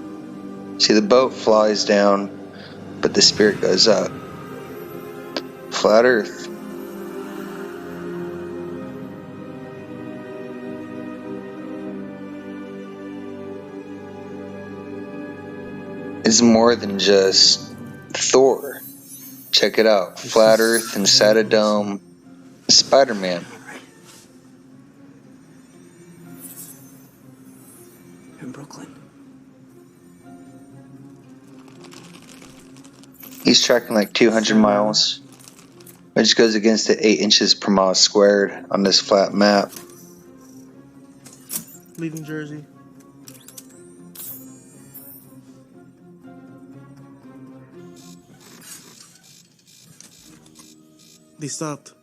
See, the boat flies down, but the spirit goes up. Flat earth. Is more than just Thor. Check it out. Flat earth inside a dome. Spider-Man. In Brooklyn. He's tracking like 200 miles, which goes against the 8 inches per mile squared on this flat map. Leaving Jersey. They stopped.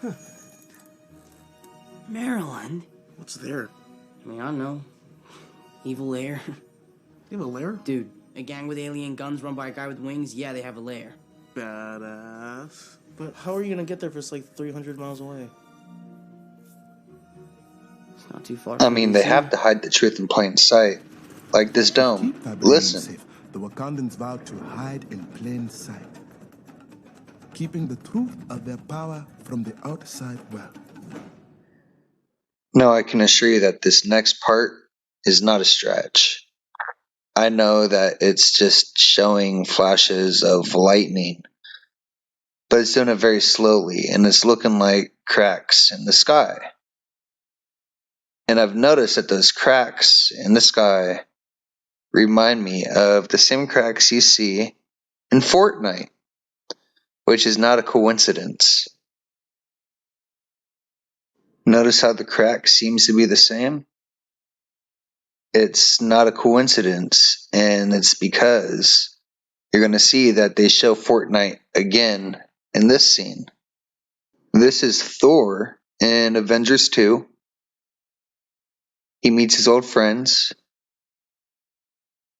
Huh. Maryland? What's there? I mean, I don't know. Evil lair. You have a lair? Dude, a gang with alien guns run by a guy with wings? Yeah, they have a lair. Badass. But how are you gonna get there if it's like 300 miles away? It's not too far. I mean, they have to hide the truth in plain sight. Like this dome. Listen. The Wakandans vowed to hide in plain sight, keeping the truth of their power from the outside world. No, I can assure you that this next part is not a stretch. I know that it's just showing flashes of lightning, but it's doing it very slowly, and it's looking like cracks in the sky. And I've noticed that those cracks in the sky remind me of the same cracks you see in Fortnite, which is not a coincidence. Notice how the crack seems to be the same? It's not a coincidence, and it's because you're going to see that they show Fortnite again in this scene. This is Thor in Avengers 2. He meets his old friends.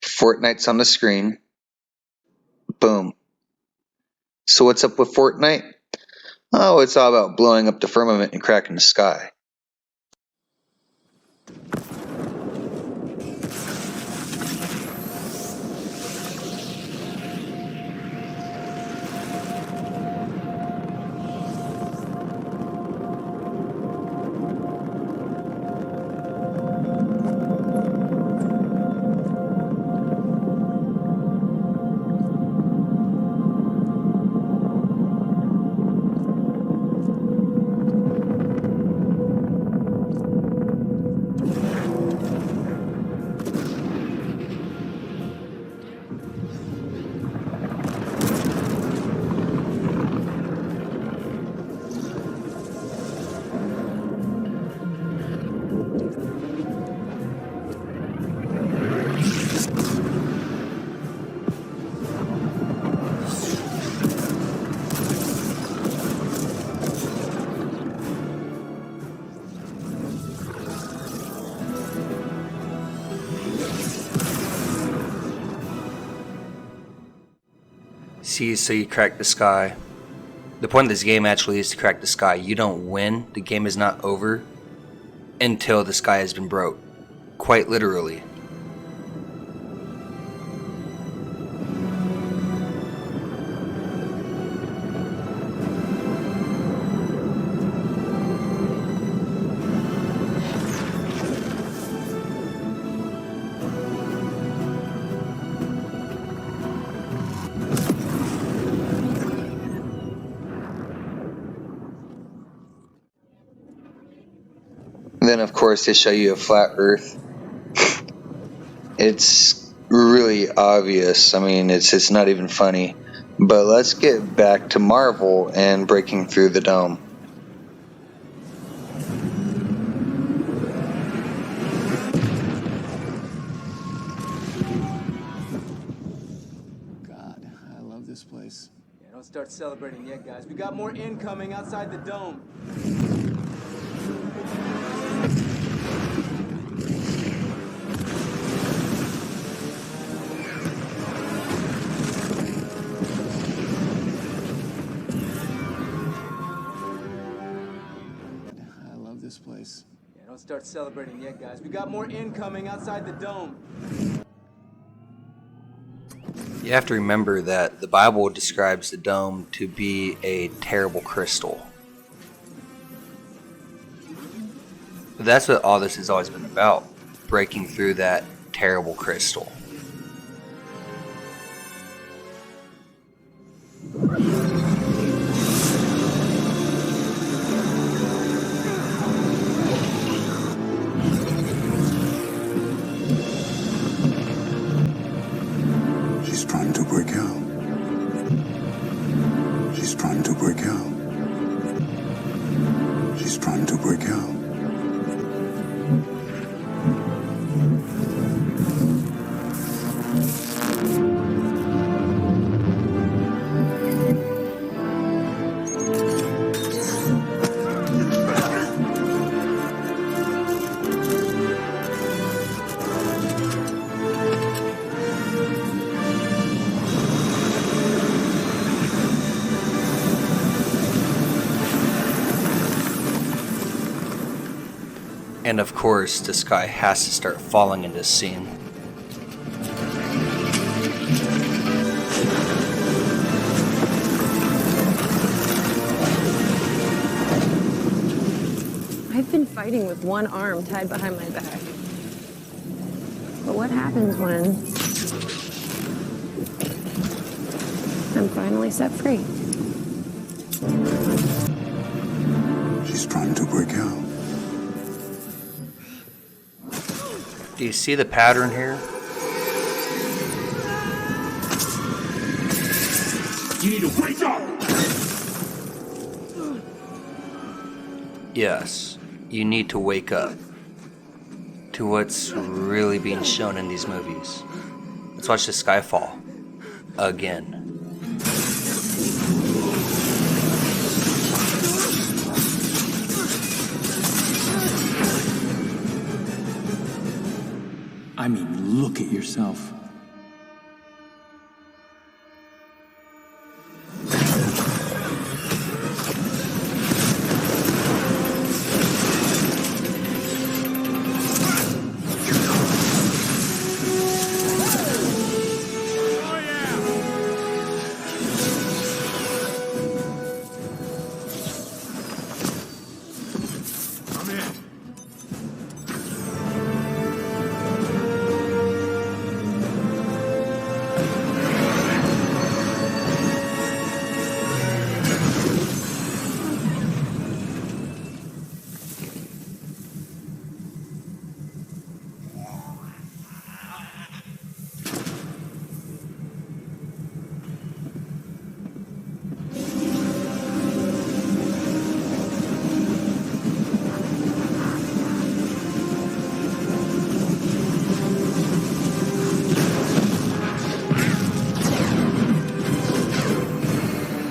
Fortnite's on the screen. Boom. So what's up with Fortnite? Oh, it's all about blowing up the firmament and cracking the sky. See, so you crack the sky. The point of this game actually is to crack the sky. You don't win. The game is not over until the sky has been broke. Quite literally. Then, of course, they show you a flat Earth. It's really obvious. I mean, it's not even funny. But let's get back to Marvel and breaking through the dome. God, I love this place. Yeah, don't start celebrating yet, guys. We got more incoming outside the dome. this place. Yeah, don't start celebrating yet, guys. We got more incoming outside the dome. You have to remember that the Bible describes the dome to be a terrible crystal. But that's what all this has always been about, breaking through that terrible crystal. She's trying to break out. She's trying to break out. She's trying to break out. And of course, this guy has to start falling in this scene. I've been fighting with one arm tied behind my back. But what happens when I'm finally set free? She's trying to break out. Do you see the pattern here? You need to wake up! Yes, you need to wake up to what's really being shown in these movies. Let's watch the sky fall again. I mean, look at yourself.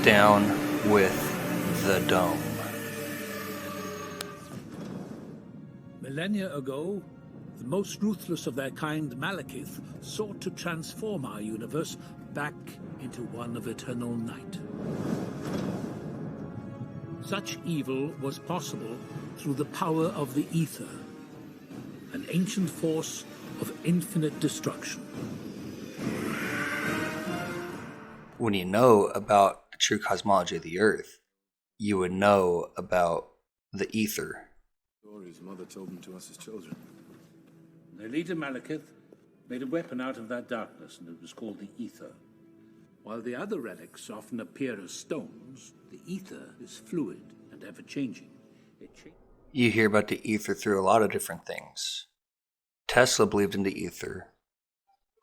Down with the dome. Millennia ago, the most ruthless of their kind, Malekith, sought to transform our universe back into one of eternal night. Such evil was possible through the power of the Ether, an ancient force of infinite destruction. When you know about the true cosmology of the Earth, you would know about the Ether. Stories Mother told them to us as children. Their leader Malekith made a weapon out of that darkness, and it was called the Ether. While the other relics often appear as stones, the Ether is fluid and ever-changing. You hear about the Ether through a lot of different things. Tesla believed in the Ether.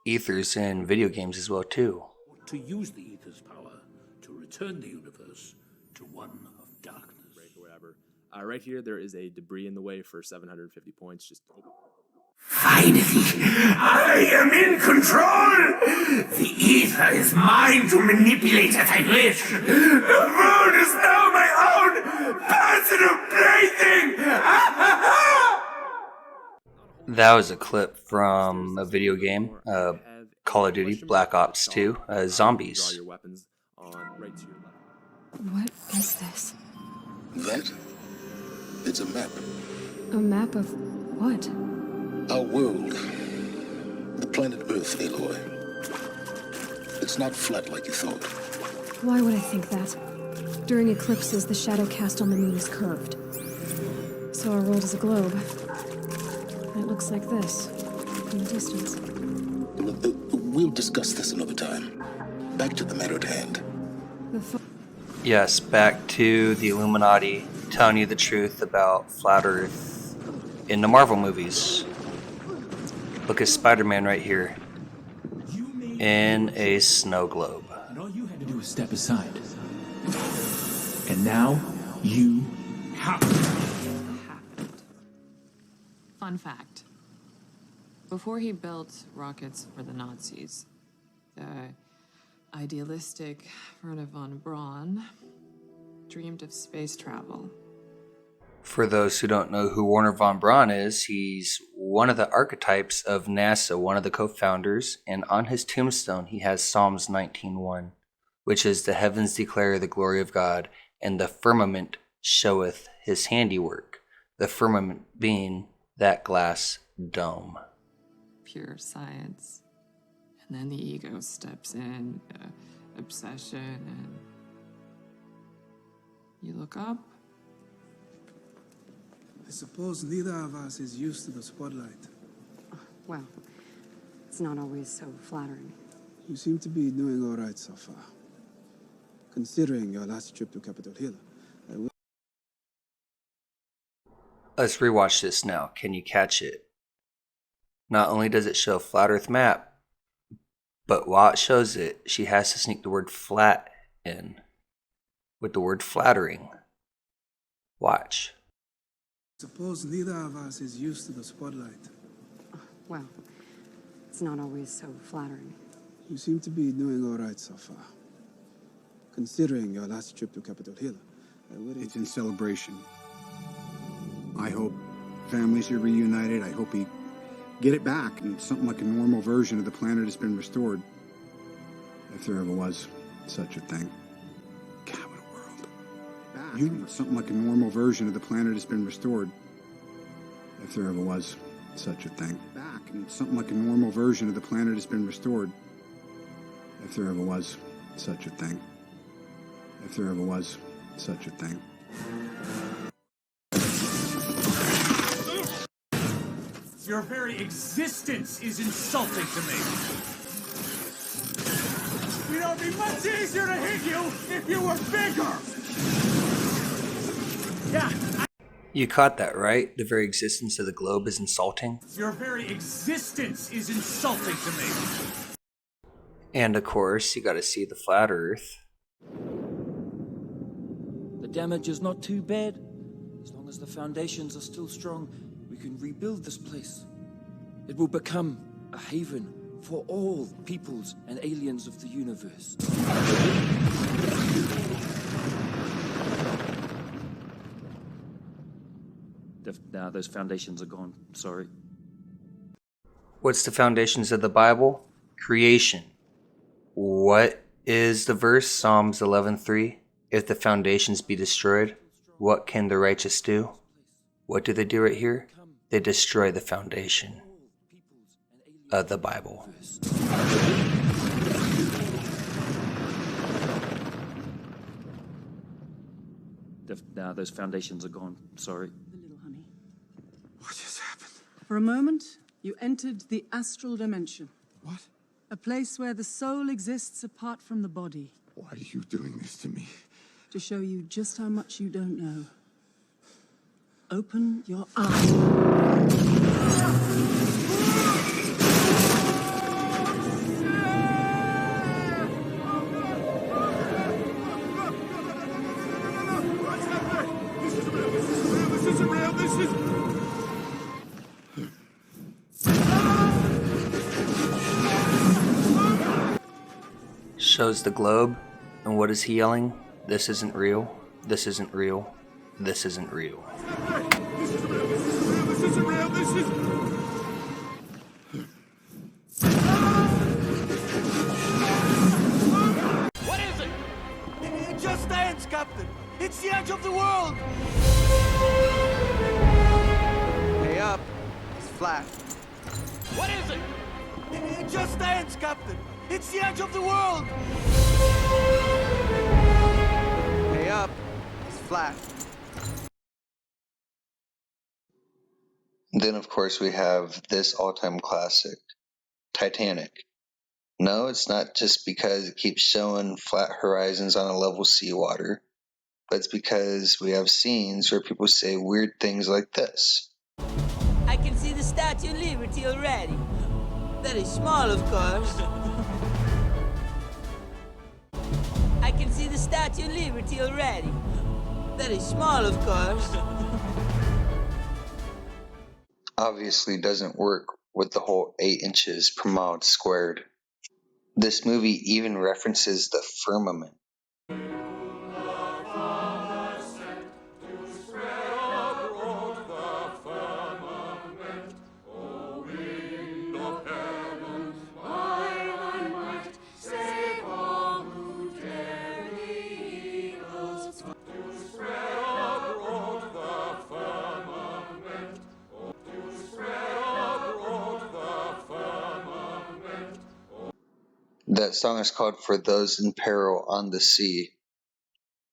Ether's in video games as well, too. To use the Ether's power to return the universe to one of darkness. Or whatever. Right here, there is a debris in the way for 750 points. Just Finally, I am in control! The Ether is mine to manipulate as I wish! The moon is now my own personal plaything! That was a clip from a video game, Call of Duty Black Ops 2, Zombies. What is this? That It's a map. A map of what? Our world. The planet Earth, Aloy. It's not flat like you thought. Why would I think that? During eclipses, the shadow cast on the moon is curved. So our world is a globe. And it looks like this, from the distance. We'll discuss this another time. Back to the matter at hand. Yes, back to the Illuminati telling you the truth about Flat Earth in the Marvel movies. Look at Spider-Man right here in a snow globe. And all you had to do was step aside. And now you have happened. Fun fact. Before he built rockets for the Nazis, the idealistic Werner von Braun dreamed of space travel. For those who don't know who Werner von Braun is, he's one of the archetypes of NASA, one of the co-founders, and on his tombstone he has Psalms 19:1, which is the heavens declare the glory of God, and the firmament showeth his handiwork, the firmament being that glass dome. Pure science. And then the ego steps in, obsession, and you look up. I suppose neither of us is used to the spotlight. Well, it's not always so flattering. You seem to be doing all right so far. Considering your last trip to Capitol Hill, I will... Let's rewatch this now. Can you catch it? Not only does it show a flat earth map, but while it shows it, she has to sneak the word flat in with the word flattering. Watch. Suppose neither of us is used to the spotlight. Well, it's not always so flattering. You seem to be doing all right so far. Considering your last trip to Capitol Hill, I would... It's in celebration. I hope families are reunited. I hope we get it back and something like a normal version of the planet has been restored. If there ever was such a thing. God, what a world. Back. Something like a normal version of the planet has been restored. If there ever was such a thing. Back. And something like a normal version of the planet has been restored. If there ever was such a thing. If there ever was such a thing. Your very existence is insulting to me. You know, it'd be much easier to hit you if you were bigger. Yeah. You caught that, right? The very existence of the globe is insulting. Your very existence is insulting to me. And of course, you gotta see the flat earth. The damage is not too bad. As long as the foundations are still strong, we can rebuild this place. It will become a haven for all peoples and aliens of the universe. Now those foundations are gone. Sorry. What's the foundations of the Bible? Creation. What is the verse? Psalms 11:3. If the foundations be destroyed, what can the righteous do? What do they do right here? They destroy the foundation of the Bible. Now those foundations are gone. Sorry. What just happened? For a moment, you entered the astral dimension. What? A place where the soul exists apart from the body. Why are you doing this to me? To show you just how much you don't know. Open your eyes. Shows the globe, and what is he yelling? This isn't real. This isn't real. This isn't real. What is it? It just stands, Captain. It's the edge of the world. flat. What is it? It just stands, Captain. It's the edge of the world. Way up. It's flat. Then, of course, we have this all-time classic, Titanic. No, it's not just because it keeps showing flat horizons on a level seawater, but it's because we have scenes where people say weird things like this. I can see the Statue of Liberty already. Very small, of course. I can see the Statue of Liberty already. Very small, of course. Obviously doesn't work with the whole 8 inches per mile squared. This movie even references the firmament. That song is called For Those in Peril on the Sea.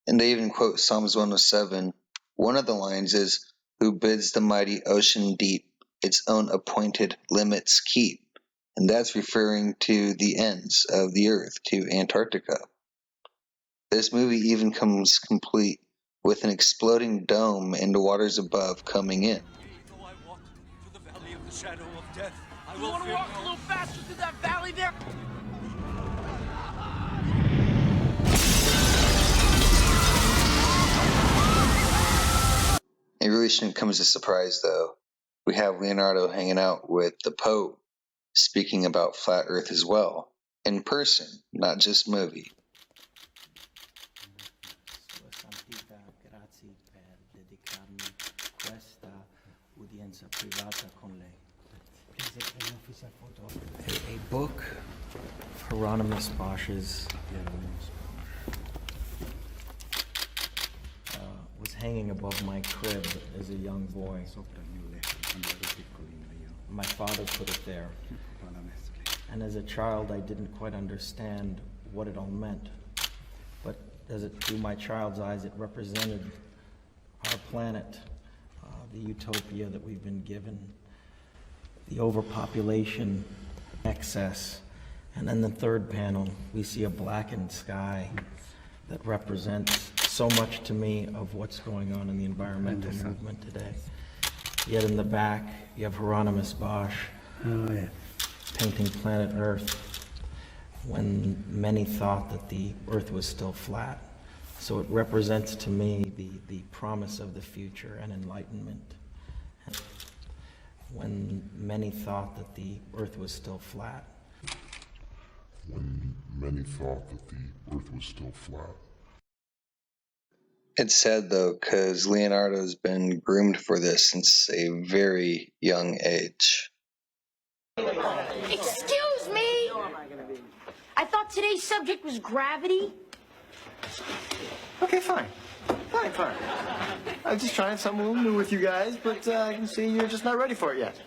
And they even quote Psalms 107. One of the lines is, "Who bids the mighty ocean deep its own appointed limits keep." And that's referring to the ends of the earth, to Antarctica. This movie even comes complete with an exploding dome and the waters above coming in. Though I walk through the valley of the shadow of death, I You will want to fear walk a little faster through that valley there? It really shouldn't come as a surprise, though. We have Leonardo hanging out with the Pope, speaking about flat Earth as well, in person, not just movie. A book of Hieronymus Bosch's was hanging above my crib as a young boy. My father put it there. And as a child, I didn't quite understand what it all meant. But through my child's eyes, it represented our planet, the utopia that we've been given, the overpopulation, excess. And then the third panel, we see a blackened sky that represents so much to me of what's going on in the environmental movement today. Yet in the back, you have Hieronymus Bosch painting planet Earth when many thought that the Earth was still flat. So it represents to me the promise of the future and enlightenment. When many thought that the Earth was still flat. When many thought that the Earth was still flat. It's sad, though, because Leonardo's been groomed for this since a very young age. Excuse me! I thought today's subject was gravity. Okay, fine. Fine. I'm just trying something a little new with you guys, but I can see you're just not ready for it yet.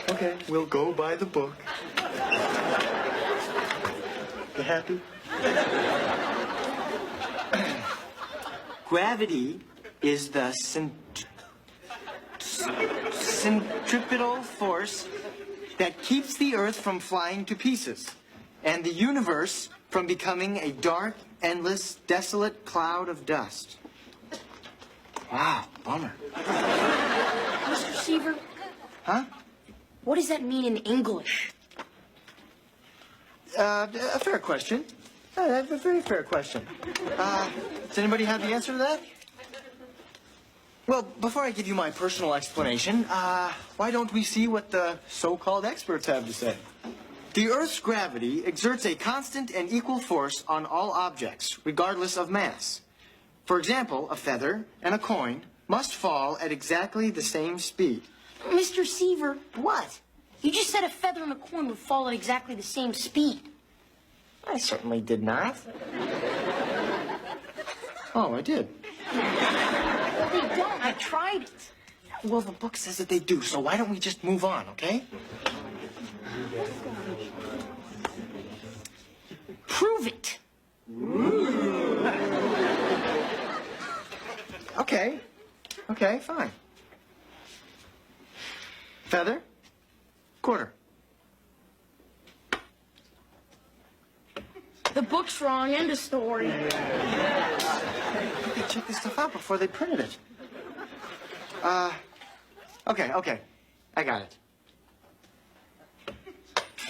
Okay, we'll go by the book. You happy? Gravity is the centripetal force that keeps the Earth from flying to pieces, and the universe from becoming a dark, endless, desolate cloud of dust. Wow, bummer. Mr. Seaver? Huh? What does that mean in English? A fair question. A very fair question. Does anybody have the answer to that? Well, before I give you my personal explanation, why don't we see what the so-called experts have to say? The Earth's gravity exerts a constant and equal force on all objects, regardless of mass. For example, a feather and a coin must fall at exactly the same speed. Mr. Seaver, what? You just said a feather and a coin would fall at exactly the same speed. I certainly did not. Oh, I did. Well, they don't. I tried it. Well, the book says that they do, so why don't we just move on, okay? Prove it. Okay. Okay, fine. Feather? Quarter. The book's wrong. End of story. Hey, check this stuff out before they printed it. Okay. I got it.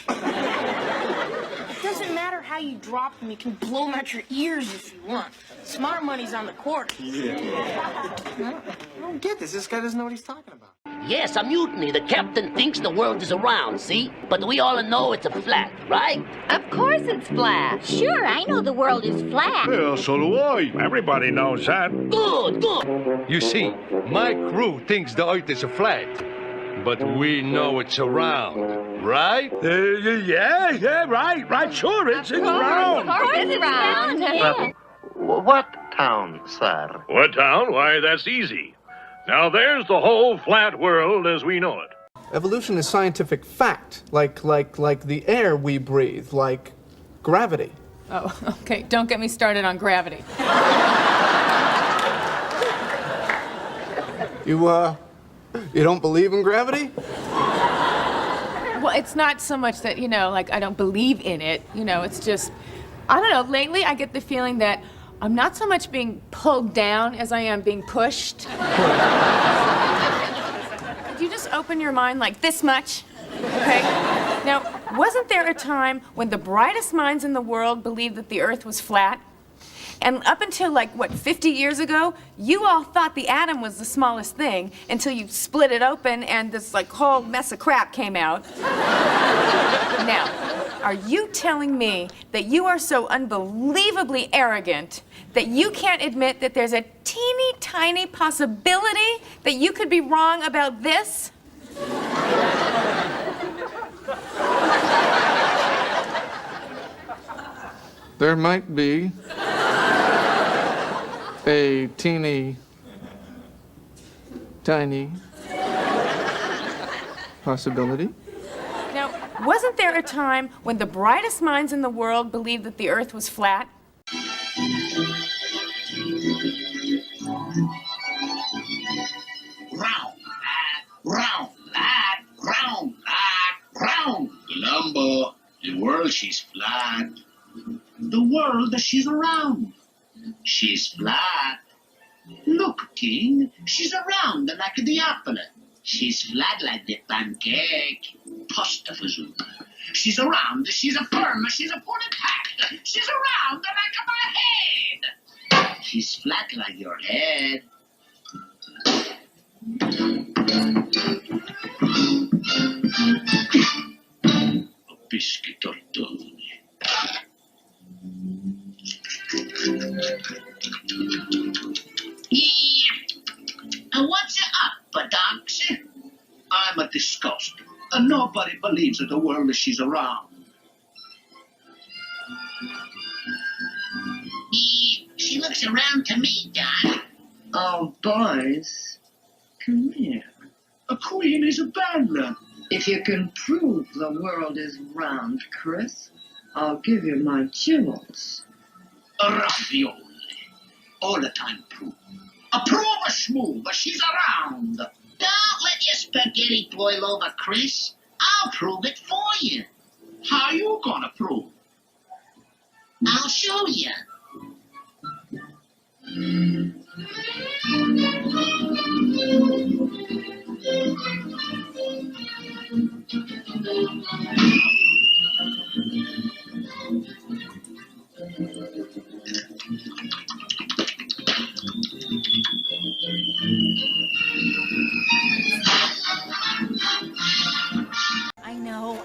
It doesn't matter how you drop them. You can blow them out your ears if you want. Smart money's on the quarter. I don't get this. This guy doesn't know what he's talking about. Yes, a mutiny. The captain thinks the world is a round, see? But we all know it's a flat, right? Of course it's flat. Sure, I know the world is flat. Well, so do I. Everybody knows that. Good. You see, my crew thinks the Earth is a flat, but we know it's a round, right? Yeah, right. Sure, it's round. Of course it's round. Yeah. What town, sir? What town? Why, that's easy. Now there's the whole flat world as we know it. Evolution is scientific fact, like the air we breathe, like gravity. Oh, okay. Don't get me started on gravity. You don't believe in gravity? Well, it's not so much that, like I don't believe in it. It's just, I don't know, lately I get the feeling that I'm not so much being pulled down as I am being pushed. Could you just open your mind like this much? Okay? Now, wasn't there a time when the brightest minds in the world believed that the Earth was flat? And up until 50 years ago, you all thought the atom was the smallest thing until you split it open and this whole mess of crap came out. Now, are you telling me that you are so unbelievably arrogant that you can't admit that there's a teeny tiny possibility that you could be wrong about this? There might be a teeny tiny possibility. Now, wasn't there a time when the brightest minds in the world believed that the Earth was flat? Round. Columbo, the world she's flat. The world she's around. She's flat. Look, King, she's round like the apple. She's flat like the pancake. Pasta verzoek. She's around, she's a firm, she's a fully packed. She's around like my head. She's flat like your head. A biscuit tortone. What's up, Docs? I'm a disgust. Nobody believes that the world is she's around. She looks around to me, Don. Oh, boys. Come here. A queen is a bad. If you can prove the world is round, Chris, I'll give you my jewels. A ravioli. All the time prove. Prove a schmoo, but she's around. Don't let your spaghetti boil over, Chris. I'll prove it for you. How you gonna prove? I'll show you.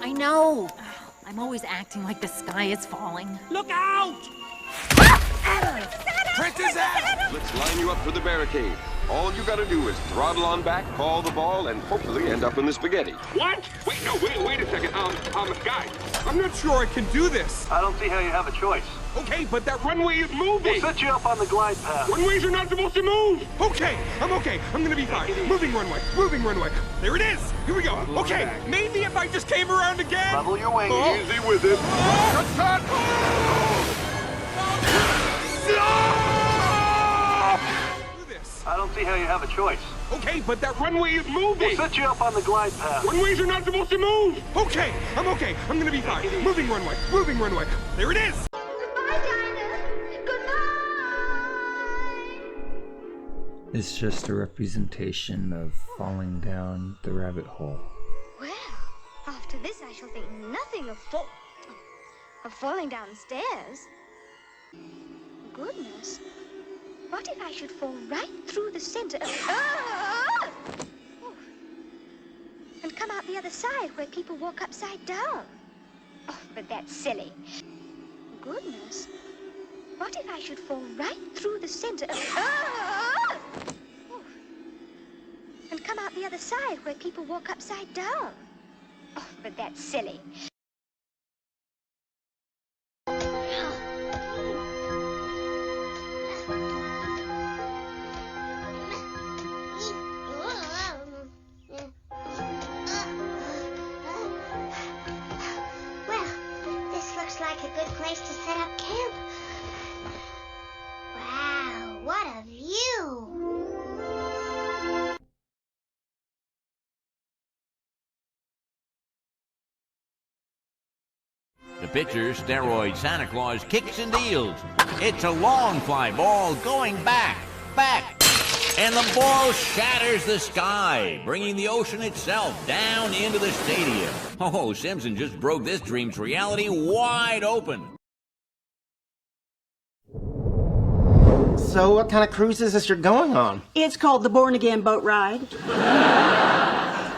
I know. I'm always acting like the sky is falling. Look out! Princess Adam! Let's line you up for the barricade. All you gotta do is throttle on back, call the ball, and hopefully end up in the spaghetti. What? Wait a second. Guys, I'm not sure I can do this. I don't see how you have a choice. Okay, but that runway is moving. We'll set you up on the glide path. Runways are not supposed to move. Okay. I'm gonna be fine. Moving runway. There it is. Here we go. Okay, maybe if I just came around again. Level your wings. Easy with it. Cut! I don't see how you have a choice. Okay, but that runway is moving. We'll set you up on the glide path. Runways are not supposed to move. Okay. I'm gonna be fine. Moving runway. There it is. It's just a representation of falling down the rabbit hole. Well, after this I shall think nothing of falling down the stairs. Goodness. What if I should fall right through the center of... Oh! And come out the other side where people walk upside down? Oh, but that's silly. Goodness. What if I should fall right through the center of... Oh! And come out the other side where people walk upside down? Oh, but that's silly. Like a good place to set up camp. Wow, what a view! The pitcher, steroid Santa Claus, kicks and deals. It's a long fly ball going back, and the ball shatters the sky, bringing the ocean itself down into the stadium. Oh, Simpson just broke this dream's reality wide open. So what kind of cruise is this you're going on? It's called the Born Again Boat Ride.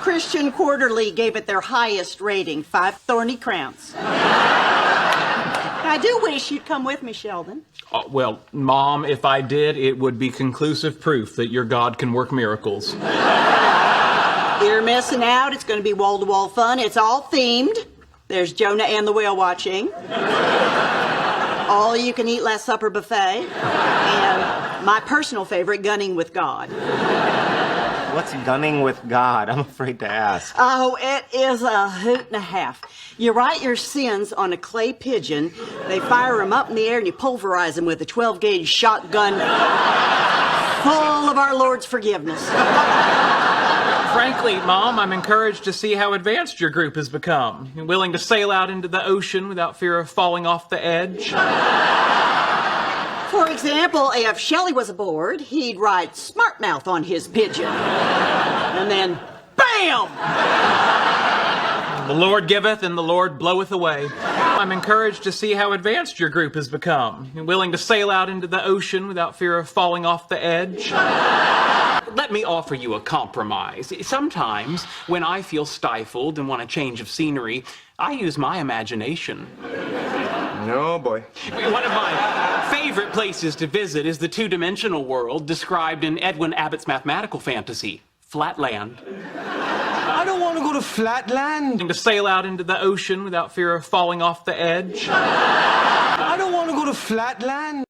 Christian Quarterly gave it their highest rating, 5 thorny crowns. I do wish you'd come with me, Sheldon. Well, Mom, if I did, it would be conclusive proof that your God can work miracles. You're missing out. It's going to be wall-to-wall fun. It's all themed. There's Jonah and the whale watching. All you can eat last supper buffet. And my personal favorite, gunning with God. What's gunning with God? I'm afraid to ask. Oh, it is a hoot and a half. You write your sins on a clay pigeon, they fire them up in the air, and you pulverize them with a 12-gauge shotgun full of our Lord's forgiveness. Frankly, Mom, I'm encouraged to see how advanced your group has become. You're willing to sail out into the ocean without fear of falling off the edge. For example, if Shelley was aboard, he'd write smart mouth on his pigeon. And then, BAM! The Lord giveth and the Lord bloweth away. I'm encouraged to see how advanced your group has become. You're willing to sail out into the ocean without fear of falling off the edge. Let me offer you a compromise. Sometimes, when I feel stifled and want a change of scenery, I use my imagination. No, boy. One of my favorite places to visit is the two-dimensional world described in Edwin Abbott's mathematical fantasy, Flatland. I don't want to go to Flatland. To sail out into the ocean without fear of falling off the edge. I don't want to go to Flatland.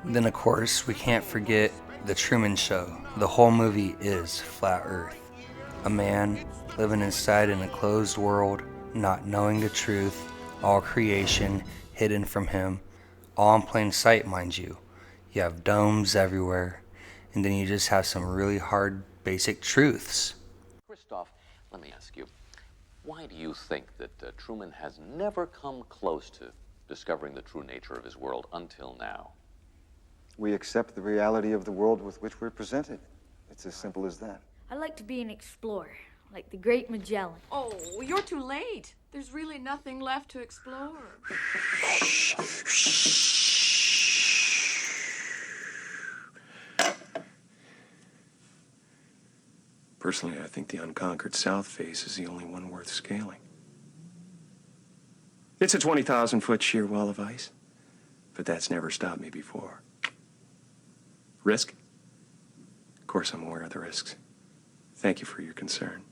Then, of course, we can't forget The Truman Show. The whole movie is Flat Earth. A man living inside in a closed world, not knowing the truth, all creation hidden from him, all in plain sight, mind you. You have domes everywhere, and then you just have some really hard, basic truths. Christoph, let me ask you, why do you think that Truman has never come close to discovering the true nature of his world until now? We accept the reality of the world with which we're presented. It's as simple as that. I'd like to be an explorer, like the great Magellan. Oh, you're too late. There's really nothing left to explore. Personally, I think the unconquered South face is the only one worth scaling. It's a 20,000-foot sheer wall of ice, but that's never stopped me before. Risk? Of course I'm aware of the risks. Thank you for your concern.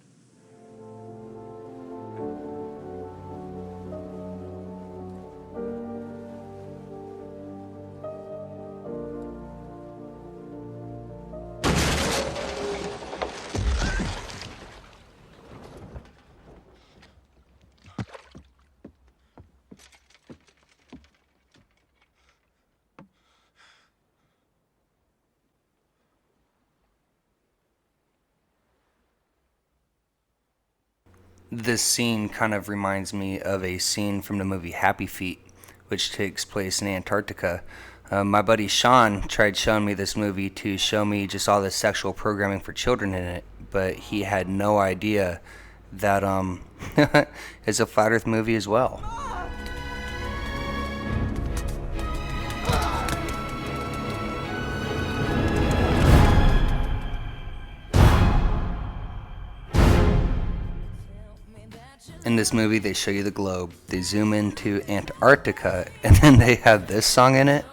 This scene kind of reminds me of a scene from the movie Happy Feet, which takes place in Antarctica. My buddy Sean tried showing me this movie to show me just all the sexual programming for children in it, but he had no idea that it's a Flat Earth movie as well. In this movie, they show you the globe, they zoom into Antarctica, and then they have this song in it.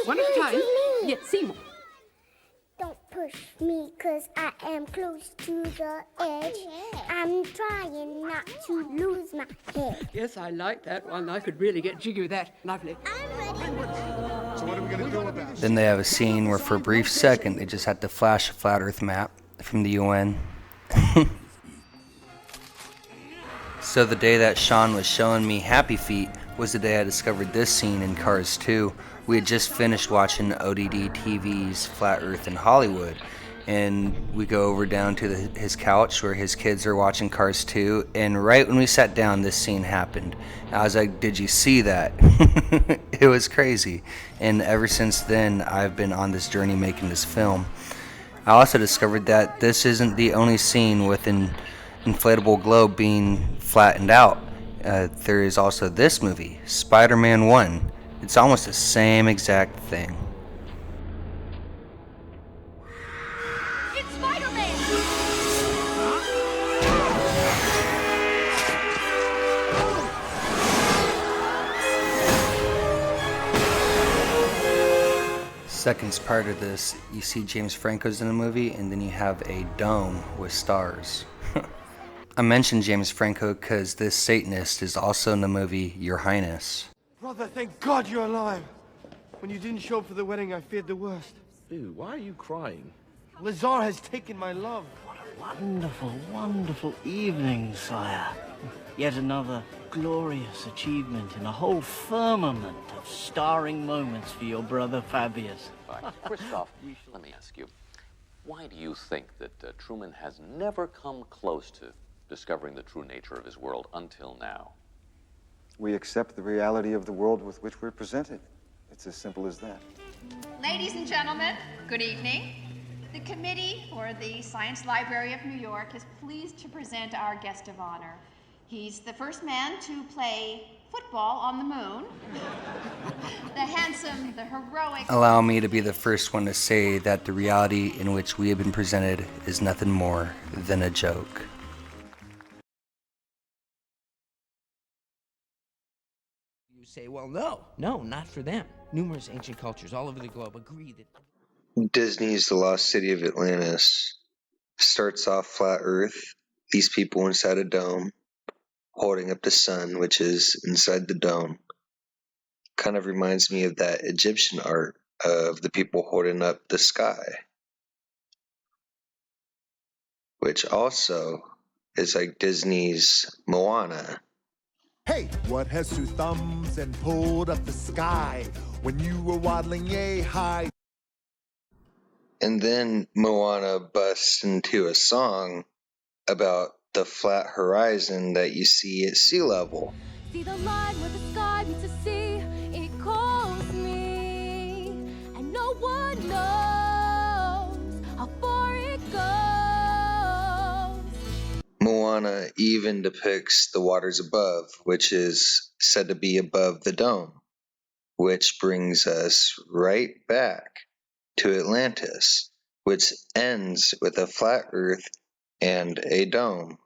One at a time. Yes, Seymour. Don't push me, 'cause I am close to the edge. I'm trying not to lose my head. Yes, I like that one. I could really get jiggy with that. Lovely. So what are we going to do about it? Then they have a scene where for a brief second, they just had to flash a flat Earth map from the UN. So the day that Sean was showing me Happy Feet was the day I discovered this scene in Cars 2. We had just finished watching ODD TV's Flat Earth in Hollywood, and we go over down to his couch where his kids are watching Cars 2, and right when we sat down, this scene happened. I was like, did you see that? It was crazy. And ever since then, I've been on this journey making this film. I also discovered that this isn't the only scene with an inflatable globe being flattened out. There is also this movie, Spider-Man 1. It's almost the same exact thing. It's Spider-Man! Second part of this, you see James Franco's in the movie, and then you have a dome with stars. I mentioned James Franco because this Satanist is also in the movie Your Highness. Brother, thank God you're alive. When you didn't show up for the wedding, I feared the worst. Dude, why are you crying? Lazar has taken my love. Wonderful, wonderful evening, sire. Yet another glorious achievement in a whole firmament of starring moments for your brother Fabius. Christoph, let me ask you, why do you think that Truman has never come close to discovering the true nature of his world until now? We accept the reality of the world with which we're presented. It's as simple as that. Ladies and gentlemen, good evening. The committee for the Science Library of New York is pleased to present our guest of honor. He's the first man to play football on the moon. The handsome, the heroic... Allow me to be the first one to say that the reality in which we have been presented is nothing more than a joke. You say, well, no, not for them. Numerous ancient cultures all over the globe agree that... Disney's The Lost City of Atlantis starts off flat Earth, these people inside a dome, holding up the sun, which is inside the dome. Kind of reminds me of that Egyptian art of the people holding up the sky, which also is like Disney's Moana. Hey, what has two thumbs and pulled up the sky when you were waddling yay high? And then Moana busts into a song about the flat horizon that you see at sea level. See the line where the sky meets the sea, it calls me, and no one knows how far it goes. Moana even depicts the waters above, which is said to be above the dome, which brings us right back to Atlantis, which ends with a flat earth and a dome.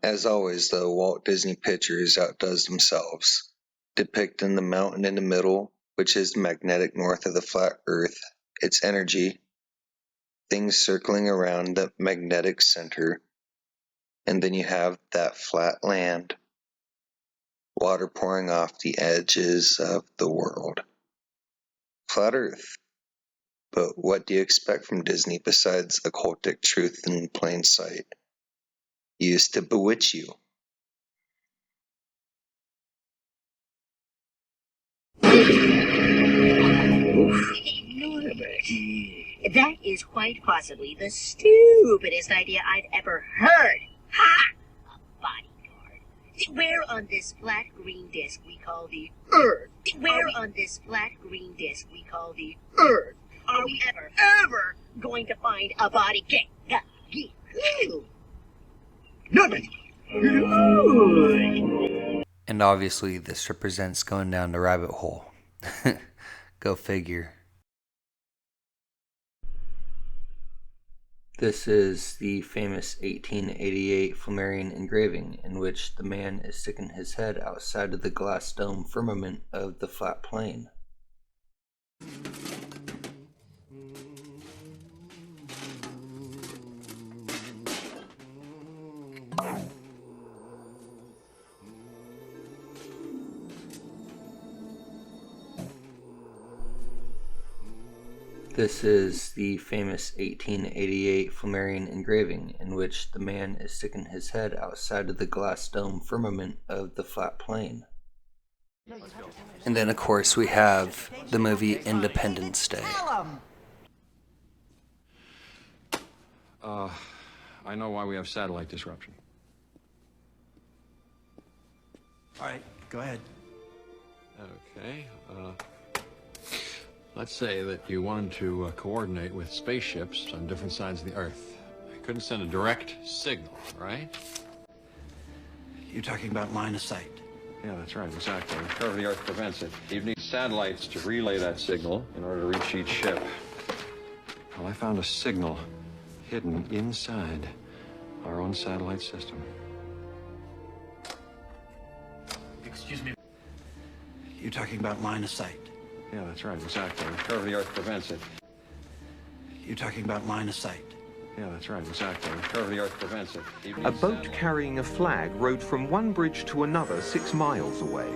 As always, though, Walt Disney Pictures outdoes themselves, depicting the mountain in the middle, which is the magnetic north of the flat Earth, its energy, things circling around the magnetic center, and then you have that flat land, water pouring off the edges of the world. Flat Earth. But what do you expect from Disney besides occultic truth in plain sight? Used to bewitch you. Norbert, that is quite possibly the stupidest idea I've ever heard. Ha! A bodyguard. Where on this flat green disc we call the Earth? Where on this flat green disc we call the Earth are we ever going to find a bodyguard? Norbert! And obviously this represents going down the rabbit hole. Go figure. This is the famous 1888 Flammarion engraving in which the man is sticking his head outside of the glass dome firmament of the flat plane. This is the famous 1888 Flammarion engraving in which the man is sticking his head outside of the glass dome firmament of the flat plane. And then of course we have the movie Independence Day. I know why we have satellite disruption. All right, go ahead. Okay, let's say that you wanted to coordinate with spaceships on different sides of the Earth. You couldn't send a direct signal, right? You're talking about line of sight. Yeah, that's right, exactly. The curve of the Earth prevents it. You'd need satellites to relay that signal in order to reach each ship. Well, I found a signal hidden inside our own satellite system. Excuse me. You're talking about line of sight. Yeah, that's right, exactly. The curve of the Earth prevents it. You're talking about line of sight. Yeah, that's right, exactly. The curve of the Earth prevents it. A boat carrying a flag rode from one bridge to another 6 miles away.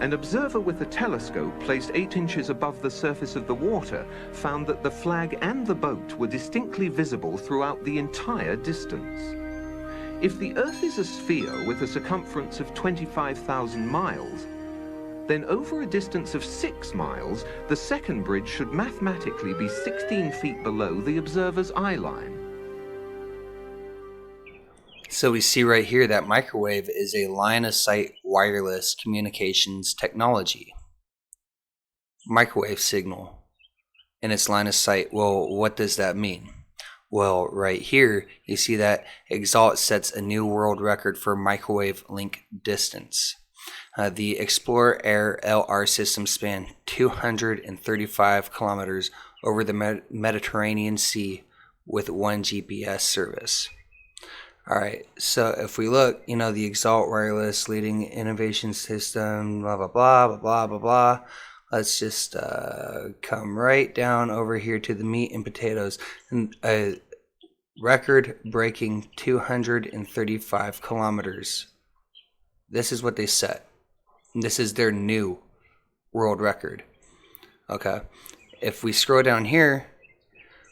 An observer with a telescope placed 8 inches above the surface of the water found that the flag and the boat were distinctly visible throughout the entire distance. If the Earth is a sphere with a circumference of 25,000 miles, then over a distance of 6 miles, the second bridge should mathematically be 16 feet below the observer's eye line. So we see right here that microwave is a line-of-sight wireless communications technology. Microwave signal in its line of sight. Well, what does that mean? Well, right here, you see that Exalt sets a new world record for microwave link distance. The Explorer Air LR system spanned 235 kilometers over the Mediterranean Sea with 1 GPS service. Alright, so if we look, the Exalt Wireless Leading Innovation System, blah, blah, blah, blah, blah, blah, blah. Let's just come right down over here to the meat and potatoes. And a record-breaking 235 kilometers. This is what they set. This is their new world record. Okay. If we scroll down here,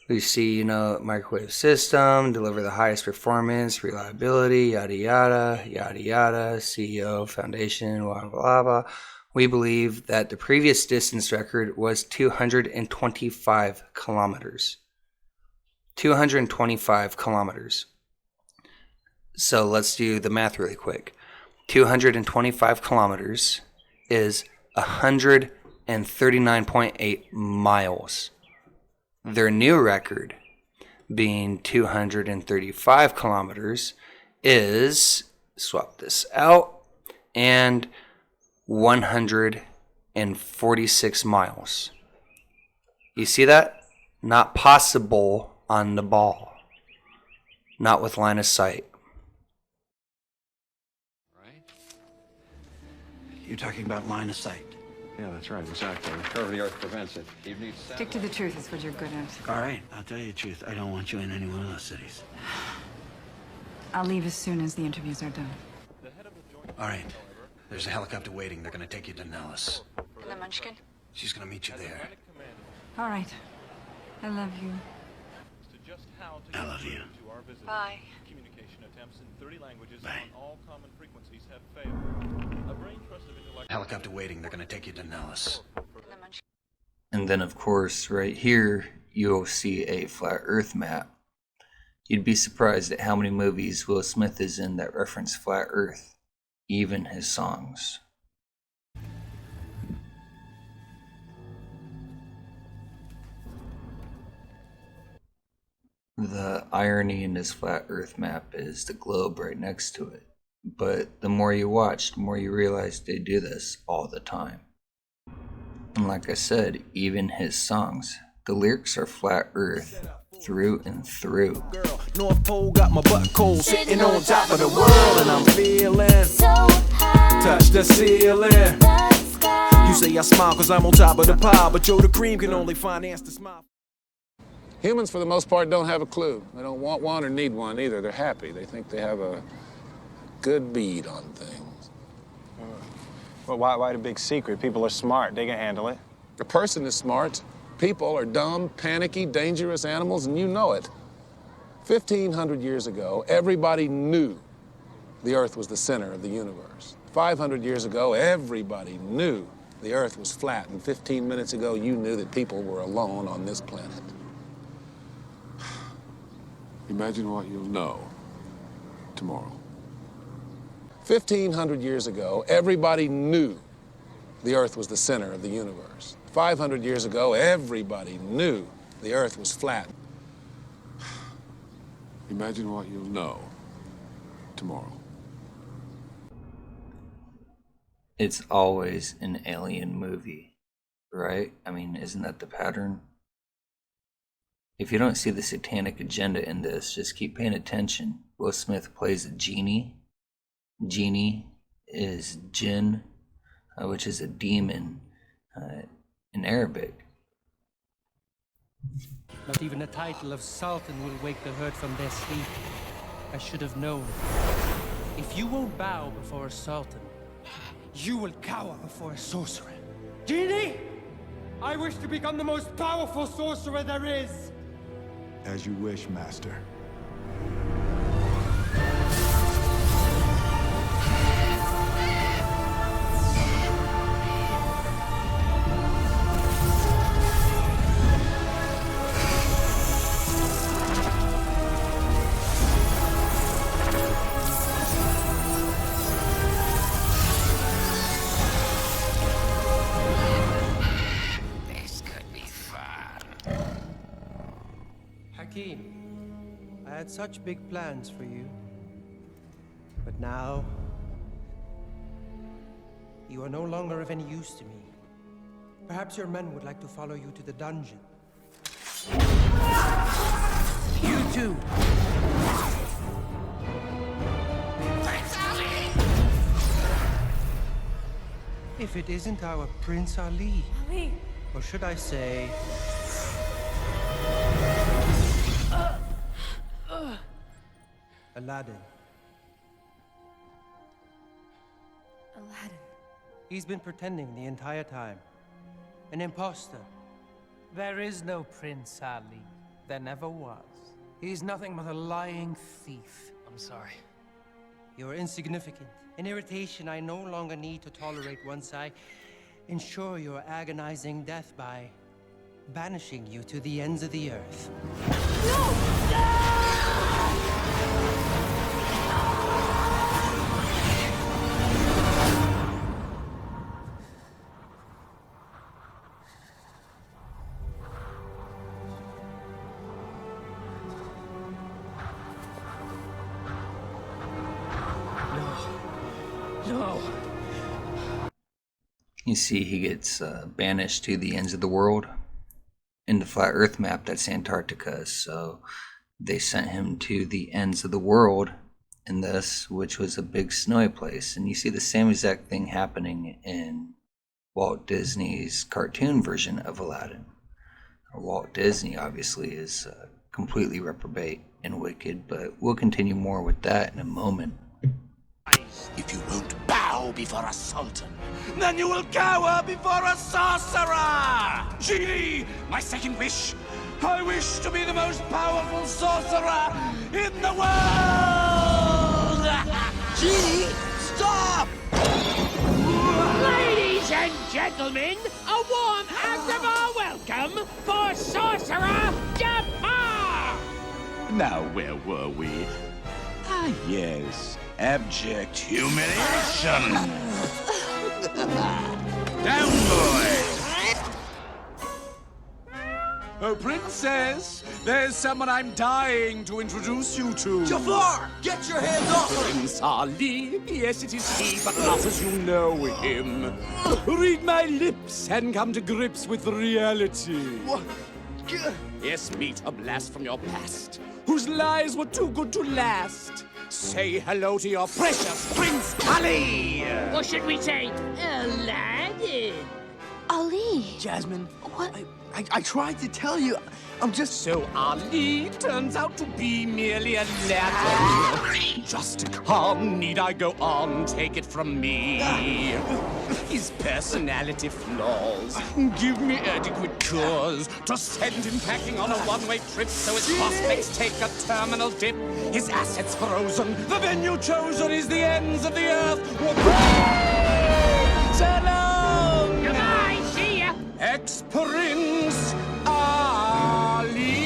we see, microwave system, deliver the highest performance, reliability, yada, yada, yada, yada, CEO, foundation, blah, blah, blah. We believe that the previous distance record was 225 kilometers. 225 kilometers. So let's do the math really quick. 225 kilometers is 139.8 miles. Their new record, being 235 kilometers, is, swap this out, and 146 miles. You see that? Not possible on the ball. Not with line of sight. You're talking about line of sight. Yeah, that's right, exactly. The curve of the Earth prevents it. Even needs Stick to the truth is what you're good at. All right, I'll tell you the truth. I don't want you in any one of those cities. I'll leave as soon as the interviews are done. All right. There's a helicopter waiting. They're gonna take you to Nellis. And the Munchkin? She's gonna meet you there. All right. I love you. I love you. Bye. Communication attempts in 30 languages Bye. on all common frequencies have failed. A brain trust of intellectual... Helicopter waiting. They're gonna take you to Nellis. And then, of course, right here, you'll see a flat Earth map. You'd be surprised at how many movies Will Smith is in that reference flat Earth, even his songs. The irony in this flat Earth map is the globe right next to it. But the more you watch, the more you realize they do this all the time. And like I said, even his songs, the lyrics are flat Earth through and through. North Pole got my butt cold, sitting on top of the world, and I'm feeling so high. Touch the ceiling. You say I smile cause I'm on top of the pile, but yo, the cream can only finance the smile. Humans, for the most part, don't have a clue. They don't want one or need one either. They're happy. They think they have a good bead on things. Well, why the big secret? People are smart. They can handle it. A person is smart. People are dumb, panicky, dangerous animals, and you know it. 1,500 years ago, everybody knew the Earth was the center of the universe. 500 years ago, everybody knew the Earth was flat. And 15 minutes ago, you knew that people were alone on this planet. Imagine what you'll know tomorrow. 1,500 years ago, everybody knew the Earth was the center of the universe. 500 years ago, everybody knew the Earth was flat. Imagine what you'll know tomorrow. It's always an alien movie, right? I mean, isn't that the pattern? If you don't see the satanic agenda in this, just keep paying attention. Will Smith plays a genie. Genie is jinn, which is a demon in Arabic. Not even the title of Sultan will wake the herd from their sleep. I should have known. If you won't bow before a Sultan, you will cower before a sorcerer. Genie! I wish to become the most powerful sorcerer there is! As you wish, Master. This could be fun. Hakim, I had such big plans for you. But now, you are no longer of any use to me. Perhaps your men would like to follow you to the dungeon. You too! If it isn't our Prince Ali. Ali! Or should I say... Aladdin. Aladdin. He's been pretending the entire time. An imposter. There is no Prince Ali. There never was. He's nothing but a lying thief. I'm sorry. You're insignificant. An irritation I no longer need to tolerate once I ensure your agonizing death by banishing you to the ends of the earth. No. You see, he gets banished to the ends of the world. In the flat Earth map, that's Antarctica, so they sent him to the ends of the world in this, which was a big snowy place. And you see the same exact thing happening in Walt Disney's cartoon version of Aladdin. Walt Disney obviously is completely reprobate and wicked, but we'll continue more with that in a moment. If you won't bow before a sultan, then you will cower before a sorcerer! Genie, my second wish. I wish to be the most powerful sorcerer in the world! Genie, stop! Ladies and gentlemen, a warm act of our welcome for Sorcerer Jafar! Now, where were we? Ah, yes. Abject humiliation! Down, boys! Oh, Princess, there's someone I'm dying to introduce you to. Jafar, get your hands off her! Prince Ali, yes, it is he, but not as you know him. Read my lips and come to grips with reality. What? Yes, meet a blast from your past, whose lies were too good to last. Say hello to your precious Prince Ali! Or should we say, Aladdin? Ali! Jasmine, what? I tried to tell you. I'm just... So Ali turns out to be merely a Aladdin. Just calm, need I go on? Take it from me. His personality flaws give me adequate cause to send him packing on a one-way trip so his prospects take a terminal dip. His assets frozen, the venue chosen is the ends of the earth. Salam! Goodbye, see ya! Ex-Prince Ali!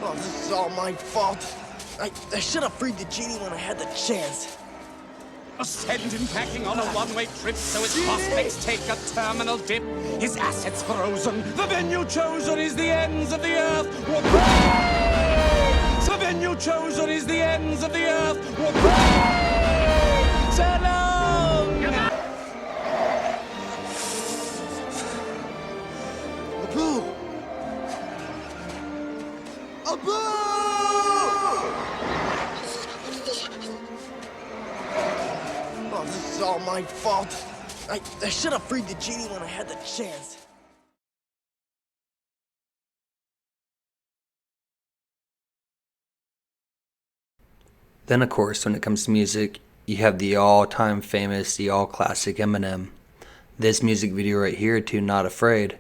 Oh, this is all my fault. I should have freed the genie when I had the chance. Send him packing on a one-way trip so his prospects take a terminal dip. His assets frozen, the venue chosen is the ends of the earth. The venue chosen is the ends of the earth. Salam! Abu! Abu! Oh, this is all my fault. I should have freed the genie when I had the chance. Then, of course, when it comes to music, you have the all-time famous, the all-classic Eminem. This music video right here to Not Afraid,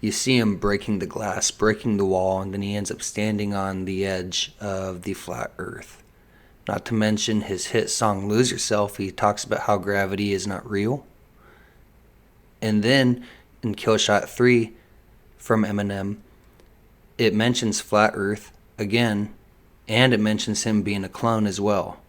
you see him breaking the glass, breaking the wall, and then he ends up standing on the edge of the flat earth. Not to mention his hit song Lose Yourself, he talks about how gravity is not real. And then in Killshot 3 from Eminem, it mentions flat earth again, and it mentions him being a clone as well.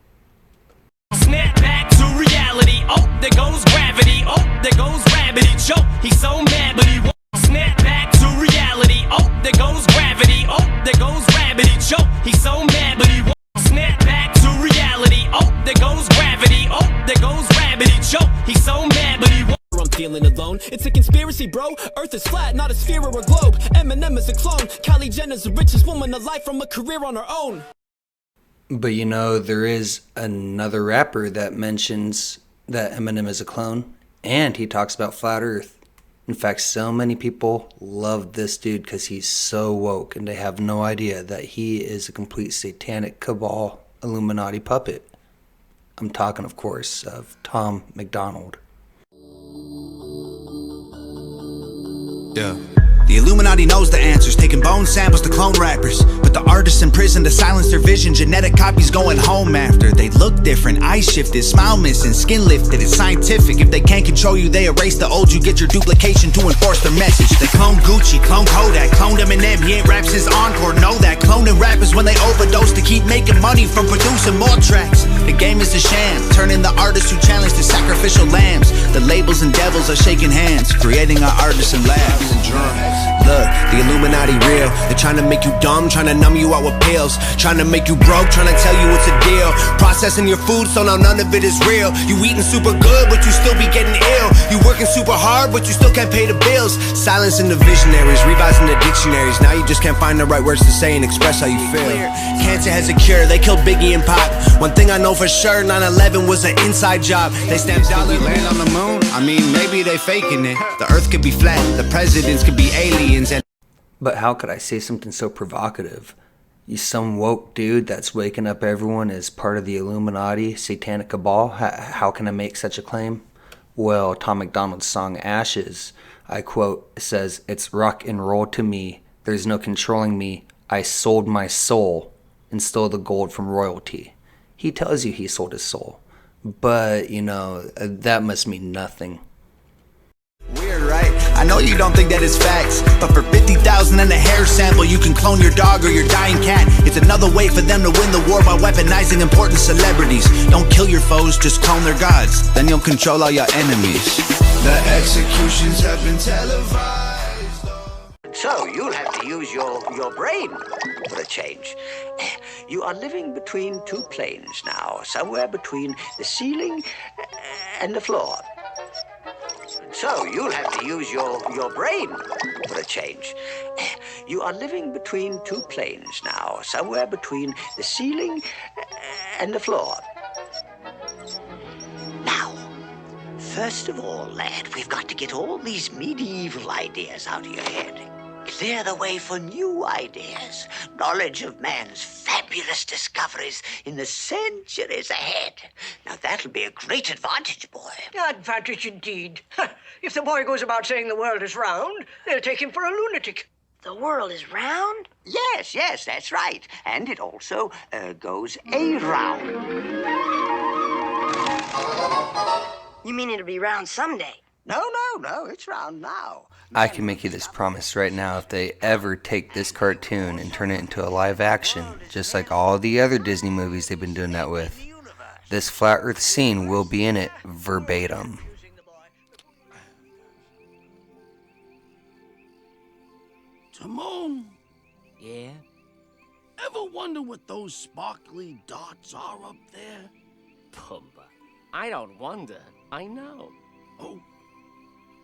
Snap back to reality. Oh, there goes gravity. Oh, there goes gravity. Joe, he's so mad, but he won't. Snap back to reality. Oh, there goes gravity. Oh, there goes gravity. Joe, he's so mad, but he won't. Snap back to reality. Oh, there goes gravity. Oh, there goes gravity. Joe, he's so mad, but he won't. I'm feeling alone. It's a conspiracy, bro. Earth is flat, not a sphere or a globe. Eminem is a clone. Kylie Jenner's the richest woman alive from a career on her own. But you know, there is another rapper that mentions that Eminem is a clone, and he talks about flat earth. In fact, so many people love this dude because he's so woke, and they have no idea that he is a complete satanic cabal Illuminati puppet. I'm talking, of course, of Tom MacDonald. Yeah, The Illuminati knows the answers, taking bone samples to clone rappers. But the artists in prison to silence their vision, genetic copies going home after. They look different, eyes shifted, smile missing, skin lifted. It's scientific. If they can't control you, they erase the old. You get your duplication to enforce their message. They clone Gucci, clone Kodak, cloned Eminem. He ain't rap since Encore, know that. Cloning rappers when they overdose to keep making money from producing more tracks. The game is a sham, turning the artists who challenge to sacrificial lambs. The labels and devils are shaking hands, creating our artists in labs. Look, the Illuminati real. They're trying to make you dumb, trying to numb you out with pills, trying to make you broke, trying to tell you it's a deal. Processing your food so now none of it is real. You eating super good but you still be getting ill. You working super hard but you still can't pay the bills. Silencing the visionaries, revising the dictionaries. Now you just can't find the right words to say and express how you feel. Cancer has a cure, they killed Biggie and Pop. One thing I know for sure, 9/11 was an inside job. They stamped dollar. Land on the moon? I mean, maybe they faking it. The earth could be flat, the presidents could be aliens, and But how could I say something so provocative? You some woke dude that's waking up everyone as part of the Illuminati, satanic cabal? How can I make such a claim? Well, Tom MacDonald's song Ashes, I quote, says, "It's rock and roll to me. There's no controlling me. I sold my soul and stole the gold from royalty." He tells you he sold his soul. But, you know, that must mean nothing. Weird, right? I know you don't think that it's facts, but for 50,000 and a hair sample, you can clone your dog or your dying cat. It's another way for them to win the war by weaponizing important celebrities. Don't kill your foes, just clone their gods. Then you'll control all your enemies. The executions have been televised. So you'll have to use your brain for a change. You are living between two planes now, somewhere between the ceiling and the floor. So you'll have to use your brain for a change. You are living between two planes now, somewhere between the ceiling and the floor. Now, first of all, lad, we've got to get all these medieval ideas out of your head. Clear the way for new ideas. Knowledge of man's fabulous discoveries in the centuries ahead. Now that'll be a great advantage, boy. Advantage indeed. If the boy goes about saying the world is round, they'll take him for a lunatic. The world is round? Yes, that's right. And it also goes around. You mean it'll be round someday? No, it's round now. I can make you this promise right now. If they ever take this cartoon and turn it into a live action, just like all the other Disney movies they've been doing that with, this flat earth scene will be in it verbatim. Timon, Yeah? ever wonder what those sparkly dots are up there? Pumbaa. I don't wonder. I know. Oh,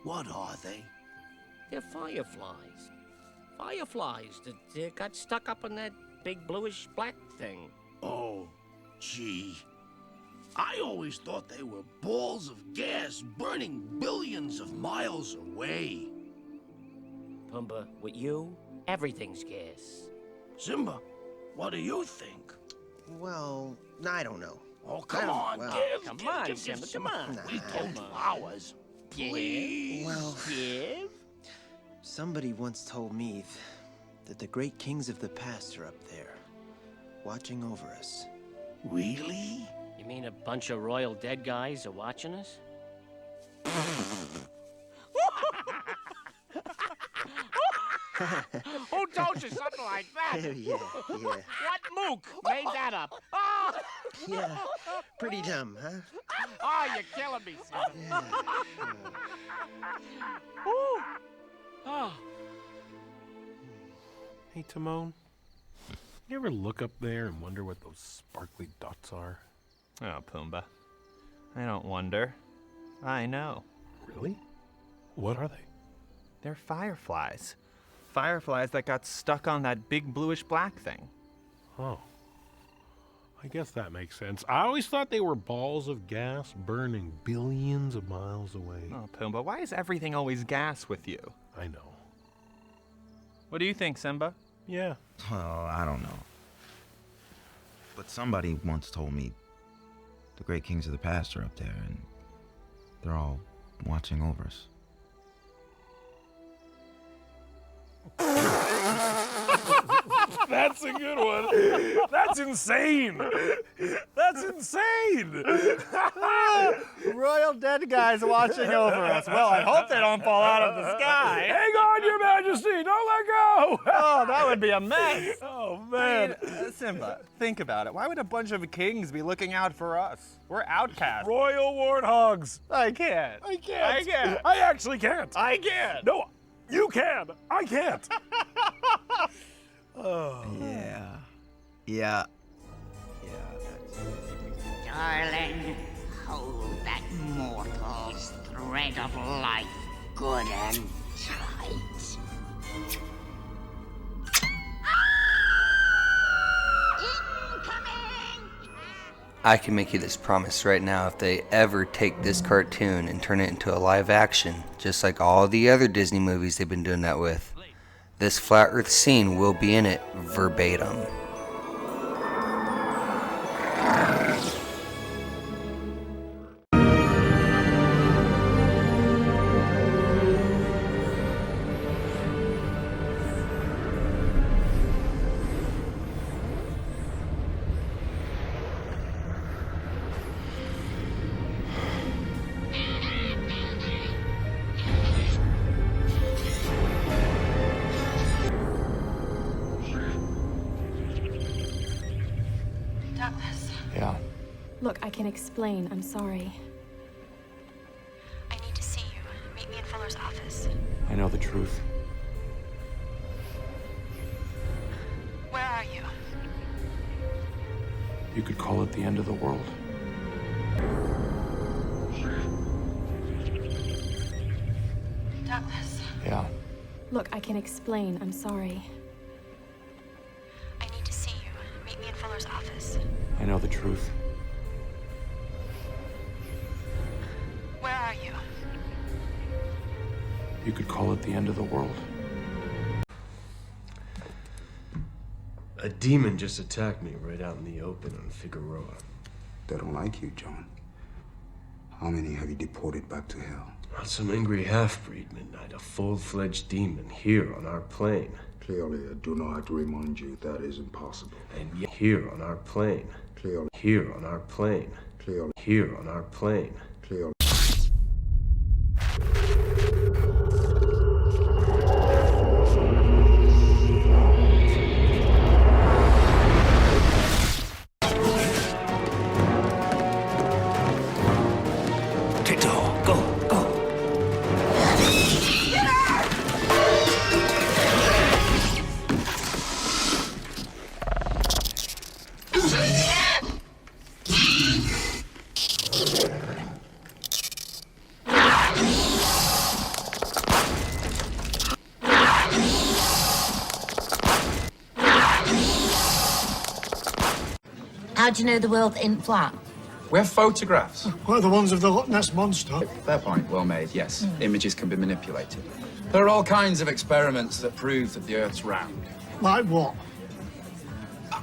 what are they? They're fireflies. Fireflies that got stuck up in that big bluish black thing. Oh, gee. I always thought they were balls of gas burning billions of miles away. Pumbaa, with you, everything's gas. Simba, what do you think? Well, I don't know. Oh, come on, give Simba, come on. We told you ours. Please. Well, Give? somebody once told me that the great kings of the past are up there, watching over us. Really? You mean a bunch of royal dead guys are watching us? Who told you something like that? Yeah. What mook made that up? Yeah, pretty dumb, huh? Oh, you're killing me, son. Oh. Hey, Timon. You ever look up there and wonder what those sparkly dots are? Oh, Pumbaa. I don't wonder. I know. Really? What are they? They're fireflies. Fireflies that got stuck on that big bluish black thing. Oh. I guess that makes sense. I always thought they were balls of gas burning billions of miles away. Oh, Pumbaa, why is everything always gas with you? I know. What do you think, Simba? Yeah. Well, I don't know. But somebody once told me the great kings of the past are up there and they're all watching over us. That's a good one. That's insane. That's insane. Royal dead guys watching over us. Well, I hope they don't fall out of the sky. Hang on, Your Majesty. Don't let go. Oh, that would be a mess. Oh, man. I mean, Simba, think about it. Why would a bunch of kings be looking out for us? We're outcasts. Royal warthogs. I can't. I can't. I actually can't. I can't. No, you can. I can't. Oh. Yeah. Darling, hold that mortal's thread of life good and tight. I can make you this promise right now. If they ever take this cartoon and turn it into a live action, just like all the other Disney movies they've been doing that with, this flat earth scene will be in it verbatim. Yeah. Look, I can explain. I'm sorry. I need to see you. Meet me in Fuller's office. I know the truth. Where are you? You could call it the end of the world. Douglas. Yeah. Look, I can explain. I'm sorry. I need to see you. Meet me in Fuller's office. I know the truth. Where are you? You could call it the end of the world. A demon just attacked me right out in the open on Figueroa. They don't like you, John. How many have you deported back to hell? Not some angry half-breed, Midnight. A full-fledged demon here on our plane. Clearly, I do not have to remind you that is impossible. And yet here on our plane. Clearly. Here on our plane. Clearly. Here on our plane. Clearly. How'd you know the world ain't flat? We have photographs. What are the ones of the Loch Ness Monster? Fair point, well made, yes. Images can be manipulated. There are all kinds of experiments that prove that the Earth's round. Like what?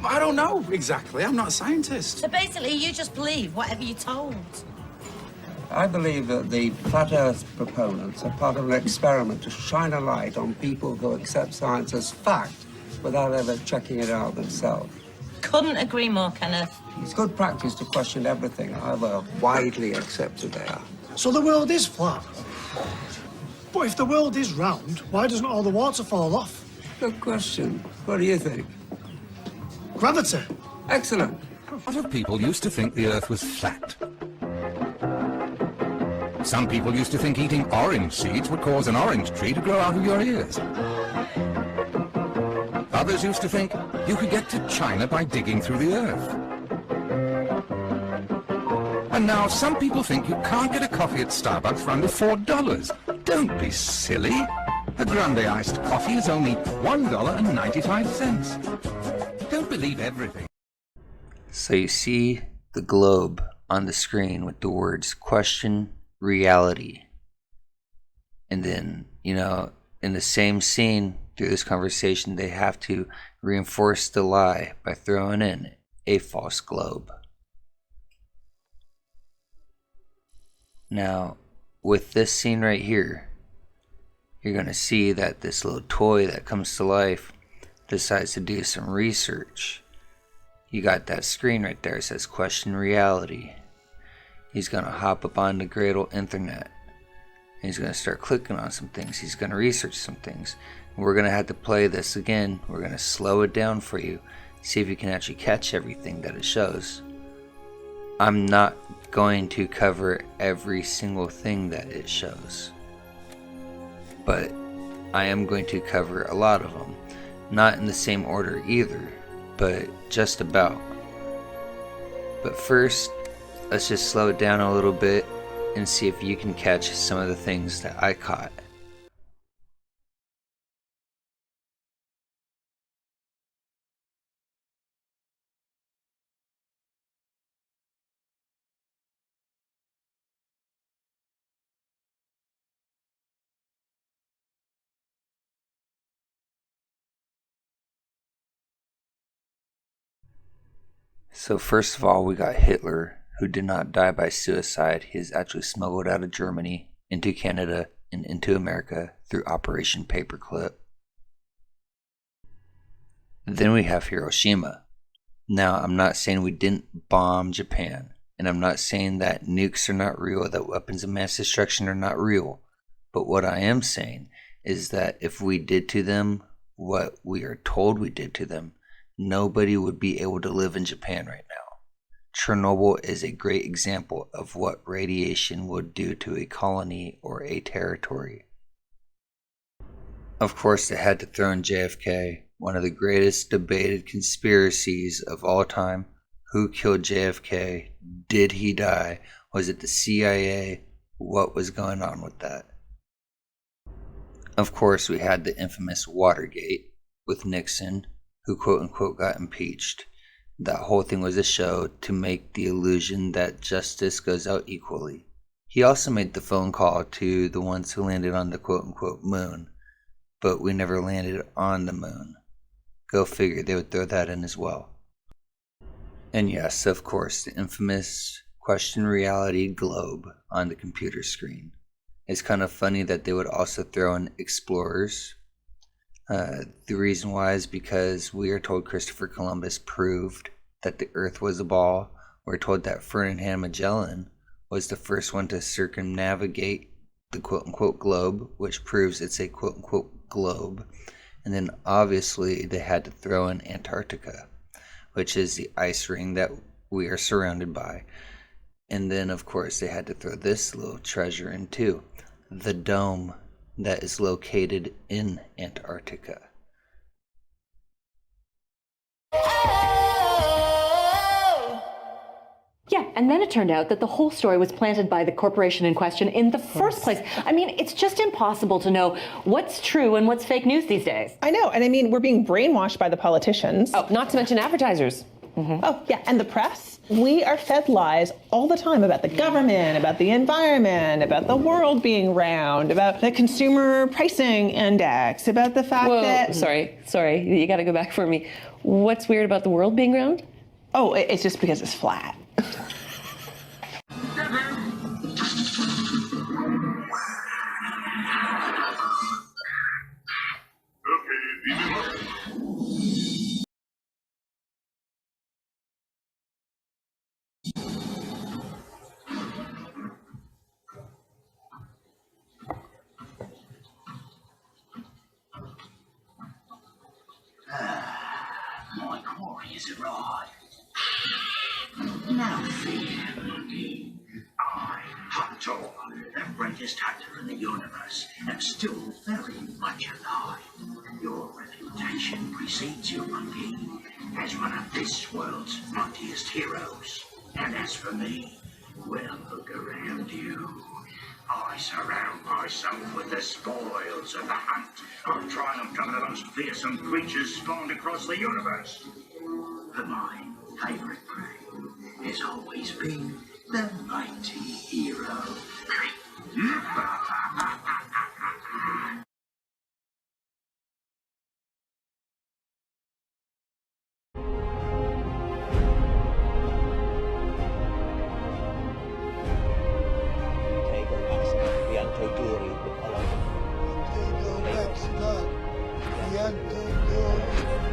I don't know exactly. I'm not a scientist. So basically, you just believe whatever you're told. I believe that the flat Earth proponents are part of an experiment to shine a light on people who accept science as fact without ever checking it out themselves. Couldn't agree more, Kenneth. It's good practice to question everything, however widely accepted they are. So the world is flat. But if the world is round, why doesn't all the water fall off? Good question. What do you think? Gravity. Excellent. A lot of people used to think the Earth was flat. Some people used to think eating orange seeds would cause an orange tree to grow out of your ears. Others used to think you could get to China by digging through the Earth. And now some people think you can't get a coffee at Starbucks for under $4. Don't be silly. A grande iced coffee is only $1.95. Don't believe everything. So you see the globe on the screen with the words question, reality. And then, you know, in the same scene through this conversation, they have to reinforce the lie by throwing in a false globe. Now, with this scene right here, you're going to see that this little toy that comes to life decides to do some research. You got that screen right there. It says question reality. He's going to hop up on the great old internet. He's going to start clicking on some things. He's going to research some things. We're going to have to play this again. We're going to slow it down for you. See if you can actually catch everything that it shows. I'm not going to cover every single thing that it shows, but I am going to cover a lot of them. Not in the same order either, but just about. But first, let's just slow it down a little bit and see if you can catch some of the things that I caught. So first of all, we got Hitler, who did not die by suicide. He is actually smuggled out of Germany into Canada and into America through Operation Paperclip. Then we have Hiroshima. Now, I'm not saying we didn't bomb Japan, and I'm not saying that nukes are not real, that weapons of mass destruction are not real. But what I am saying is that if we did to them what we are told we did to them, nobody would be able to live in Japan right now. Chernobyl is a great example of what radiation would do to a colony or a territory. Of course, they had to throw in JFK, one of the greatest debated conspiracies of all time. Who killed JFK? Did he die? Was it the CIA? What was going on with that? Of course, we had the infamous Watergate with Nixon, who quote-unquote got impeached. That whole thing was a show to make the illusion that justice goes out equally. He also made the phone call to the ones who landed on the quote-unquote moon, but we never landed on the moon. Go figure, they would throw that in as well. And yes, of course, the infamous question reality globe on the computer screen. It's kind of funny that they would also throw in explorers. The reason why is because we are told Christopher Columbus proved that the Earth was a ball. We're told that Ferdinand Magellan was the first one to circumnavigate the quote-unquote globe, which proves it's a quote-unquote globe. And then obviously they had to throw in Antarctica, which is the ice ring that we are surrounded by. And then of course they had to throw this little treasure in too, the dome that is located in Antarctica. Yeah, and then it turned out that the whole story was planted by the corporation in question in the first place. I mean, it's just impossible to know what's true and what's fake news these days. I know, and I mean, we're being brainwashed by the politicians. Oh, not to mention advertisers. Mm-hmm. Oh, yeah, and the press. We are fed lies all the time about the government, about the environment, about the world being round, about the consumer pricing index, about the fact that... Sorry, you gotta go back for me. What's weird about the world being round? Oh, it's just because it's flat. My quarry has arrived. No fear, monkey. I, Hunter, the greatest hunter in the universe, am still very much alive. Your reputation precedes you, monkey, as one of this world's mightiest heroes. And as for me, well, look around you. I surround myself with the spoils of the hunt. I've triumphed over the most fearsome creatures spawned across the universe. But my favorite prey has always been the mighty hero. Bianco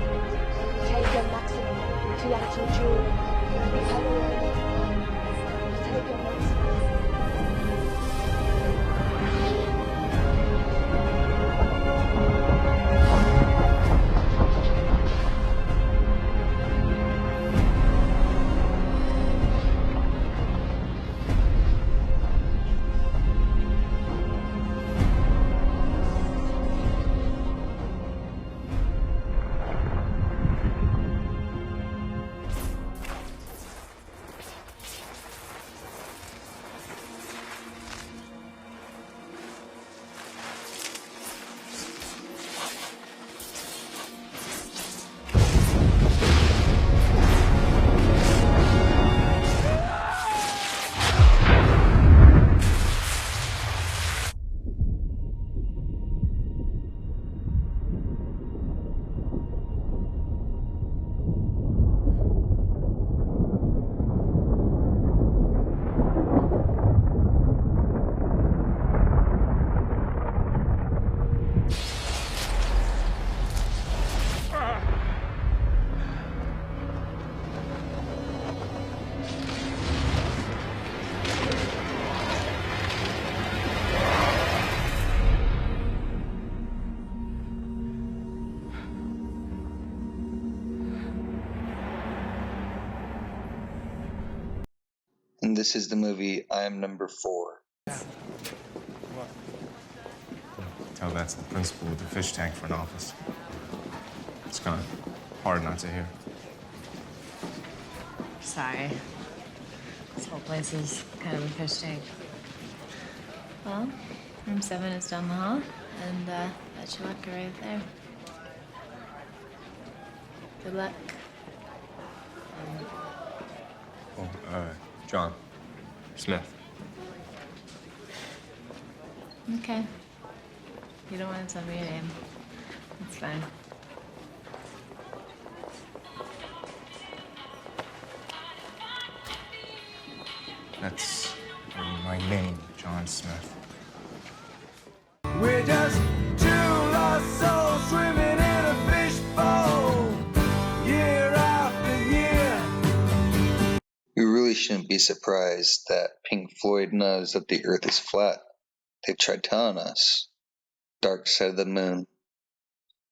this is the movie I Am Number 4. Tell that's the principal with the fish tank for an office. It's kind of hard not to hear. Sorry. This whole place is kind of a fish tank. Well, room 7 is down the hall, and that's your locker right there. Good luck. John Smith. Okay. You don't want to tell me your name. That's fine. That's my name, John Smith. We're just two lost souls swimming in a fishbowl, year after year. We really shouldn't be surprised that Pink Floyd knows that the Earth is flat. They've tried telling us. Dark Side of the Moon.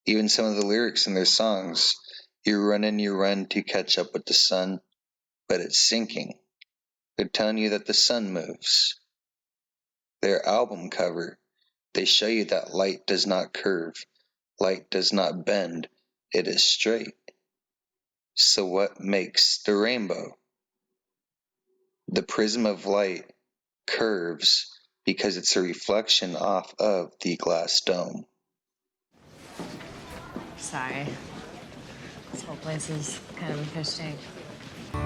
Even some of the lyrics in their songs. You run to catch up with the sun, but it's sinking. They're telling you that the sun moves. Their album cover, they show you that light does not curve, light does not bend, it is straight. So what makes the rainbow? The prism of light curves because it's a reflection off of the glass dome. Sorry. This whole place is kind of a fish tank.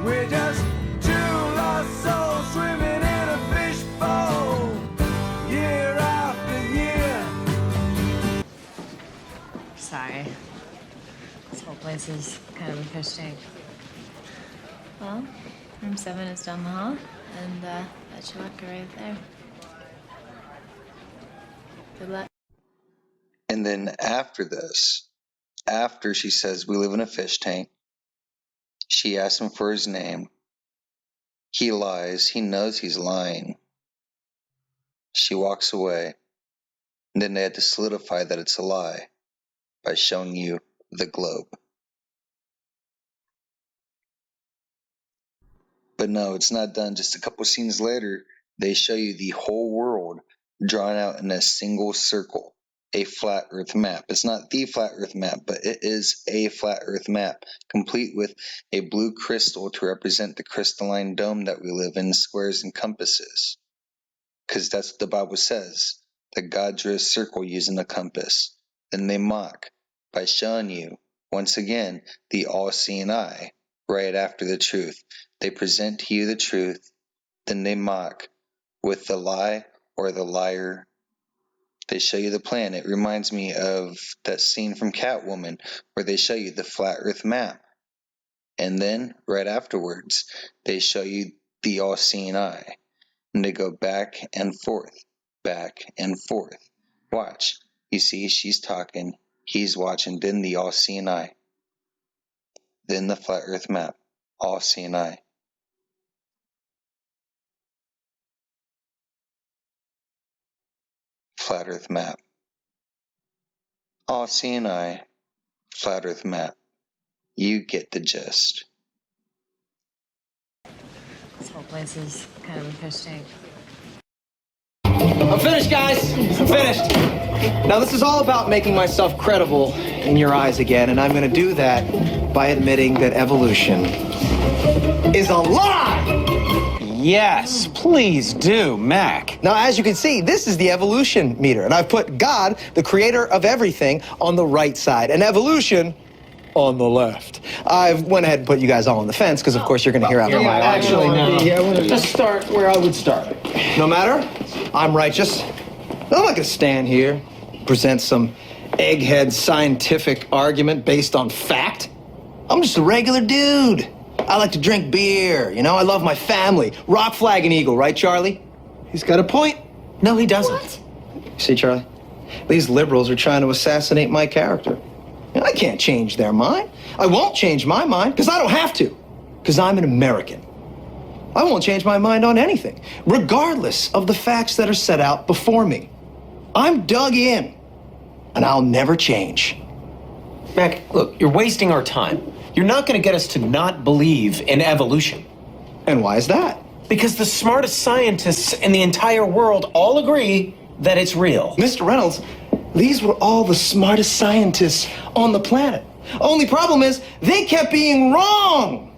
We're just two lost souls swimming in a fishbowl, year after year. Sorry. This whole place is kind of a fish tank. Well, room 7 is down the hall, and that's your locker right there. Good luck. And then after this, after she says we live in a fish tank, she asks him for his name. He lies. He knows he's lying. She walks away. And then they had to solidify that it's a lie by showing you the globe. But no, it's not done. Just a couple scenes later, they show you the whole world drawn out in a single circle. A flat earth map. It's not the flat earth map, but it is a flat earth map, complete with a blue crystal to represent the crystalline dome that we live in, squares and compasses. Because that's what the Bible says, that God drew a circle using a compass. Then they mock by showing you, once again, the all-seeing eye, right after the truth. They present to you the truth, then they mock with the lie or the liar. They show you the plan. It reminds me of that scene from Catwoman where they show you the flat earth map. And then, right afterwards, they show you the all-seeing eye. And they go back and forth, back and forth. Watch. You see, she's talking, he's watching, then the all-seeing eye. Then the flat earth map, all-seeing eye. Flat earth map. All-seeing eye, flat earth map. You get the gist. This whole place is kind of a fish tank. I'm finished, guys. I'm finished. Now, this is all about making myself credible in your eyes again, and I'm going to do that by admitting that evolution is a lie! Yes, please do, Mac. Now, as you can see, this is the evolution meter, and I've put God, the creator of everything, on the right side, and evolution on the left. I've went ahead and put you guys all on the fence, because of course you're going to hear out my argument. Actually, no. Yeah, I want to just start where I would start. No matter, I'm righteous. I'm not going to stand here, present some egghead scientific argument based on fact. I'm just a regular dude. I like to drink beer, you know? I love my family. Rock, flag, and eagle, right, Charlie? He's got a point. No, he doesn't. What? See, Charlie? These liberals are trying to assassinate my character. And I can't change their mind. I won't change my mind, because I don't have to. Because I'm an American. I won't change my mind on anything, regardless of the facts that are set out before me. I'm dug in, and I'll never change. Mac, look, you're wasting our time. You're not going to get us to not believe in evolution. And why is that? Because the smartest scientists in the entire world all agree that it's real. Mr. Reynolds, these were all the smartest scientists on the planet. Only problem is, they kept being wrong!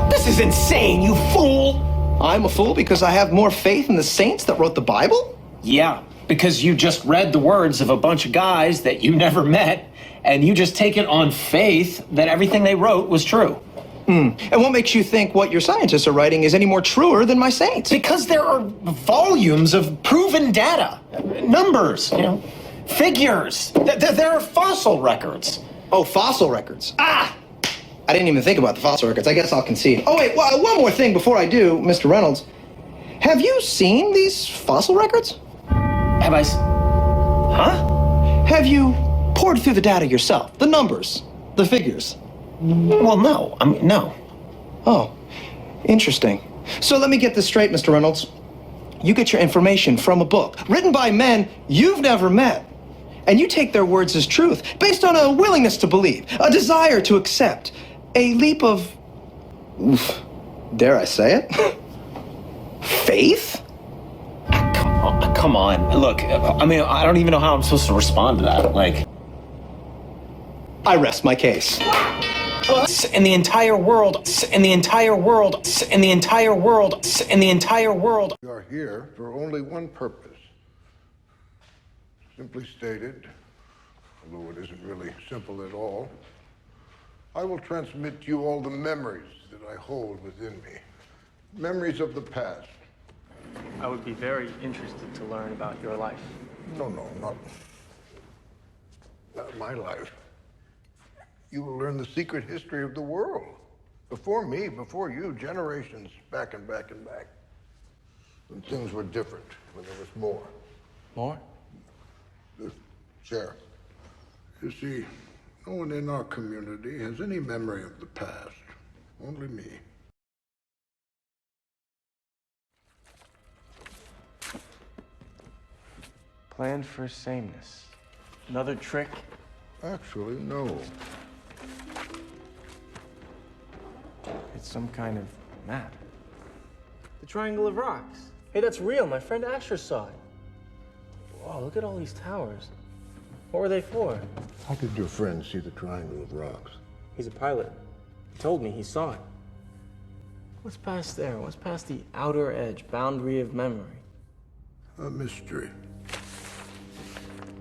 This is insane, you fool! I'm a fool because I have more faith in the saints that wrote the Bible? Yeah, because you just read the words of a bunch of guys that you never met, and you just take it on faith that everything they wrote was true. And what makes you think what your scientists are writing is any more truer than my saints? Because there are volumes of proven data, numbers, figures. There are fossil records. Oh, fossil records. I didn't even think about the fossil records. I guess I'll concede. Oh, wait, one more thing before I do, Mr. Reynolds. Have you seen these fossil records? Have I? Huh? Have you poured through the data yourself? The numbers, the figures? Well, no. No. Oh, interesting. So let me get this straight, Mr. Reynolds. You get your information from a book written by men you've never met. And you take their words as truth, based on a willingness to believe, a desire to accept, a leap of, dare I say it, faith? Come on. Look, I don't even know how I'm supposed to respond to that. I rest my case. In the entire world, in the entire world, in the entire world, in the entire world. We are here for only one purpose. Simply stated, although it isn't really simple at all, I will transmit to you all the memories that I hold within me. Memories of the past. I would be very interested to learn about your life. No, not my life. You will learn the secret history of the world. Before me, before you, generations back and back and back. When things were different, when there was more. More? Sheriff, you see, no one in our community has any memory of the past. Only me. Plan for sameness. Another trick? Actually, no. It's some kind of map. The Triangle of Rocks. Hey, that's real. My friend Asher saw it. Wow, look at all these towers. What were they for? How did your friend see the Triangle of Rocks? He's a pilot. He told me he saw it. What's past there? What's past the outer edge, boundary of memory? A mystery.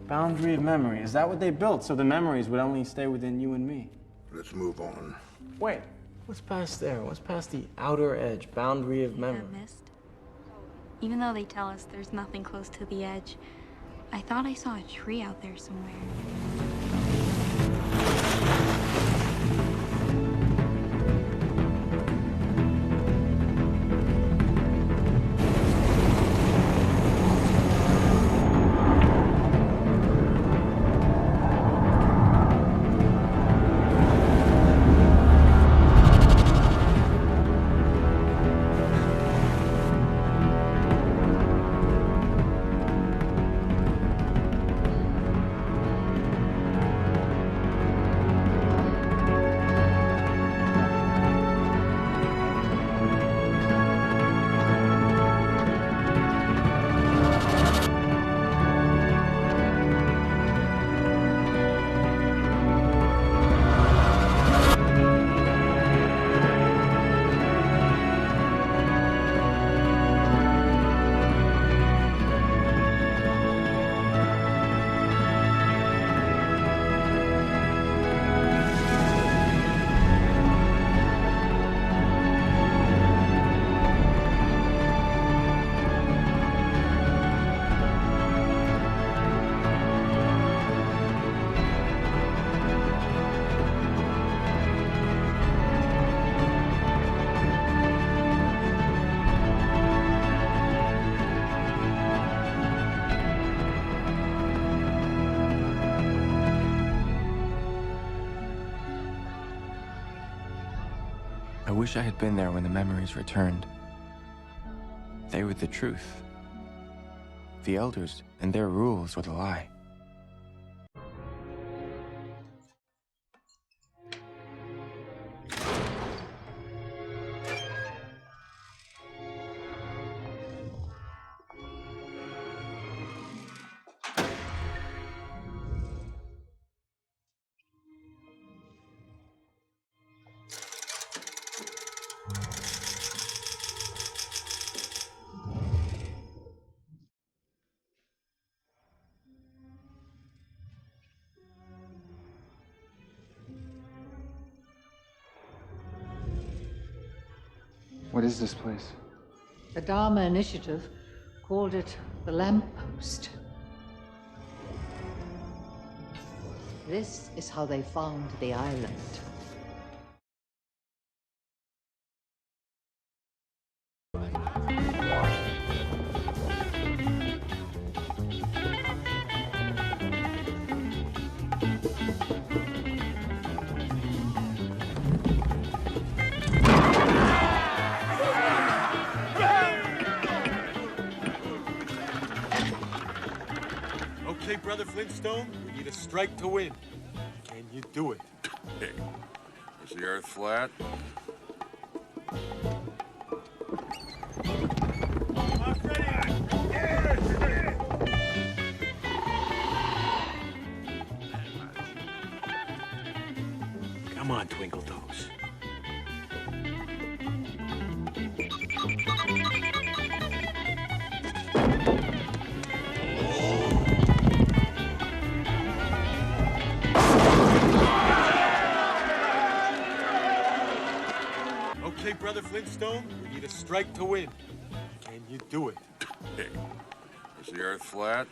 Boundary of memory. Is that what they built so the memories would only stay within you and me? Let's move on. Wait. What's past there? What's past the outer edge, boundary of memory? That mist. Even though they tell us there's nothing close to the edge, I thought I saw a tree out there somewhere. I wish I had been there when the memories returned. They were the truth. The elders and their rules were the lie. is this place? The Dharma Initiative called it the Lamppost. This is how they found the island. Okay, Brother Flintstone, we need a strike to win. Can you do it? Hey, is the Earth flat? Come on, Twinkle Toes. Okay, Brother Flintstone, we need a strike to win. Can you do it? Hey, is the Earth flat?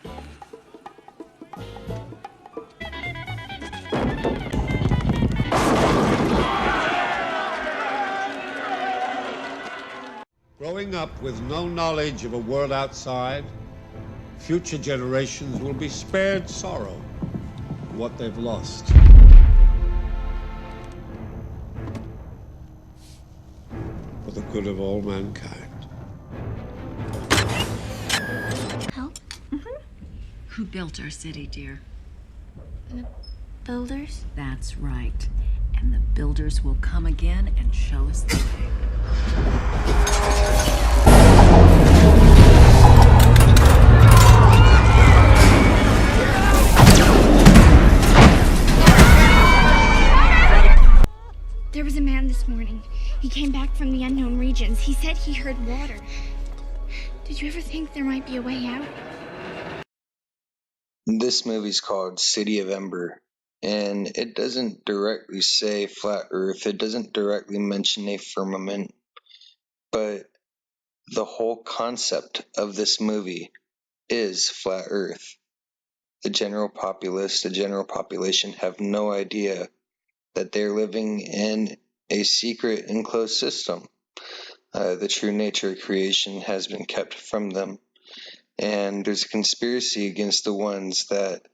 Growing up with no knowledge of a world outside, future generations will be spared sorrow for what they've lost. For the good of all mankind. Help? Who built our city, dear? The builders? That's right. And the builders will come again and show us the way. There was a man this morning. He came back from the unknown regions. He said he heard water. Did you ever think there might be a way out? This movie's called City of Ember, and it doesn't directly say flat Earth. It doesn't directly mention a firmament, but the whole concept of this movie is flat Earth. The general populace, the general population have no idea that they're living in a secret enclosed system. The true nature of creation has been kept from them. And there's a conspiracy against the ones that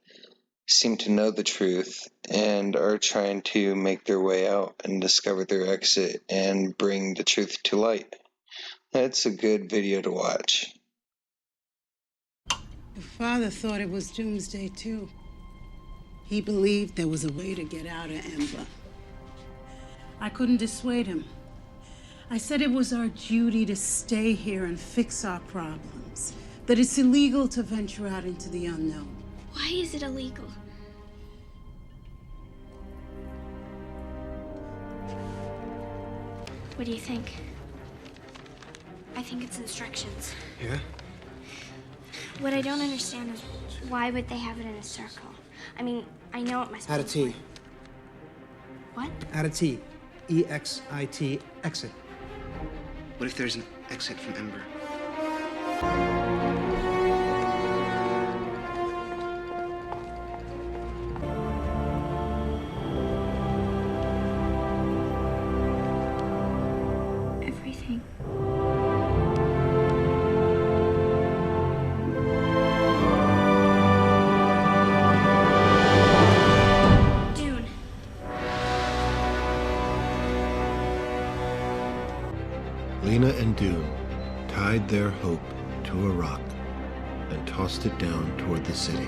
seem to know the truth and are trying to make their way out and discover their exit and bring the truth to light. It's a good video to watch. The father thought it was doomsday too. He believed there was a way to get out of Ember. I couldn't dissuade him. I said it was our duty to stay here and fix our problems, that it's illegal to venture out into the unknown. Why is it illegal? What do you think? I think it's instructions. Yeah? What I don't understand is why would they have it in a circle? I mean, I know it must be. Add a T. What? Add a T. E-X-I-T, exit. What if there's an exit from Ember? Everything. Dune. Lena and Dune tied their hope to a rock and tossed it down toward the city.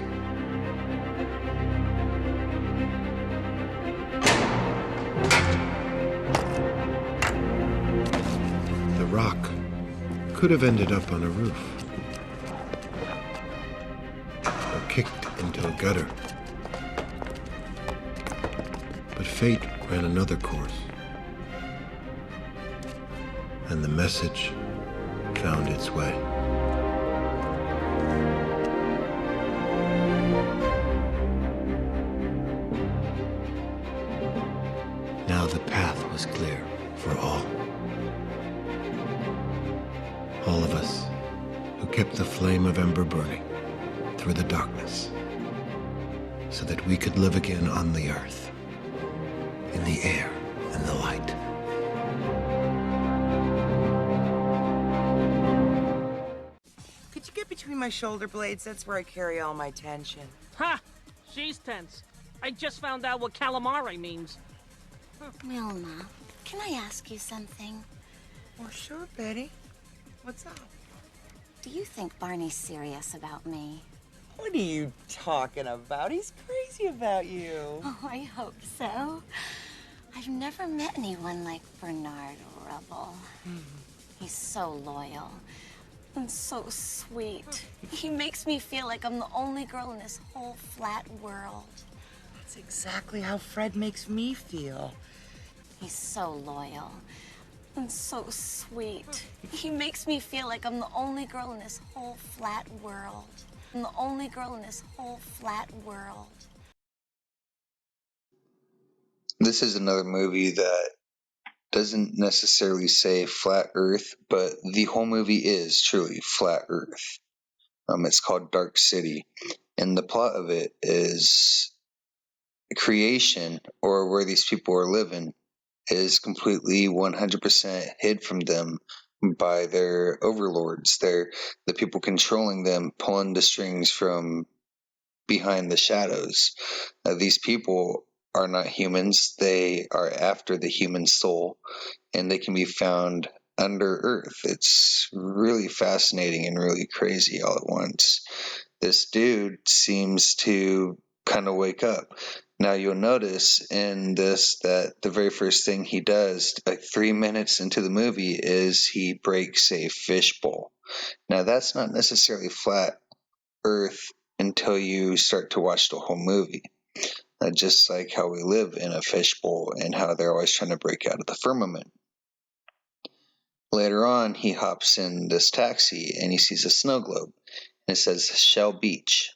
The rock could have ended up on a roof or kicked into a gutter. But fate ran another course, and the message found its way. Now the path was clear for all. kept the flame of ember burning through the darkness so that we could live again on the earth, in the air and the light. Could you get between my shoulder blades? That's where I carry all my tension. Ha! She's tense. I just found out what calamari means. Wilma, can I ask you something? Well, sure, Betty. What's up? Do you think Barney's serious about me? What are you talking about? He's crazy about you. Oh, I hope so. I've never met anyone like Bernard Rubble. He's so loyal and so sweet. He makes me feel like I'm the only girl in this whole flat world. That's exactly how Fred makes me feel. He's so loyal and so sweet. He makes me feel like I'm the only girl in this whole flat world. I'm the only girl in this whole flat world. This is another movie that doesn't necessarily say flat Earth, but the whole movie is truly flat Earth. It's called Dark City, and the plot of it is creation, or where these people are living, is completely 100% hid from them by their overlords. They're the people controlling them, pulling the strings from behind the shadows. These people are not humans. They are after the human soul, and they can be found under Earth. It's really fascinating and really crazy all at once. This dude seems to kind of wake up. Now you'll notice in this that the very first thing he does, like 3 minutes into the movie, is he breaks a fishbowl. Now that's not necessarily flat Earth until you start to watch the whole movie. Just like how we live in a fishbowl and how they're always trying to break out of the firmament. Later on, he hops in this taxi and he sees a snow globe, and it says Shell Beach.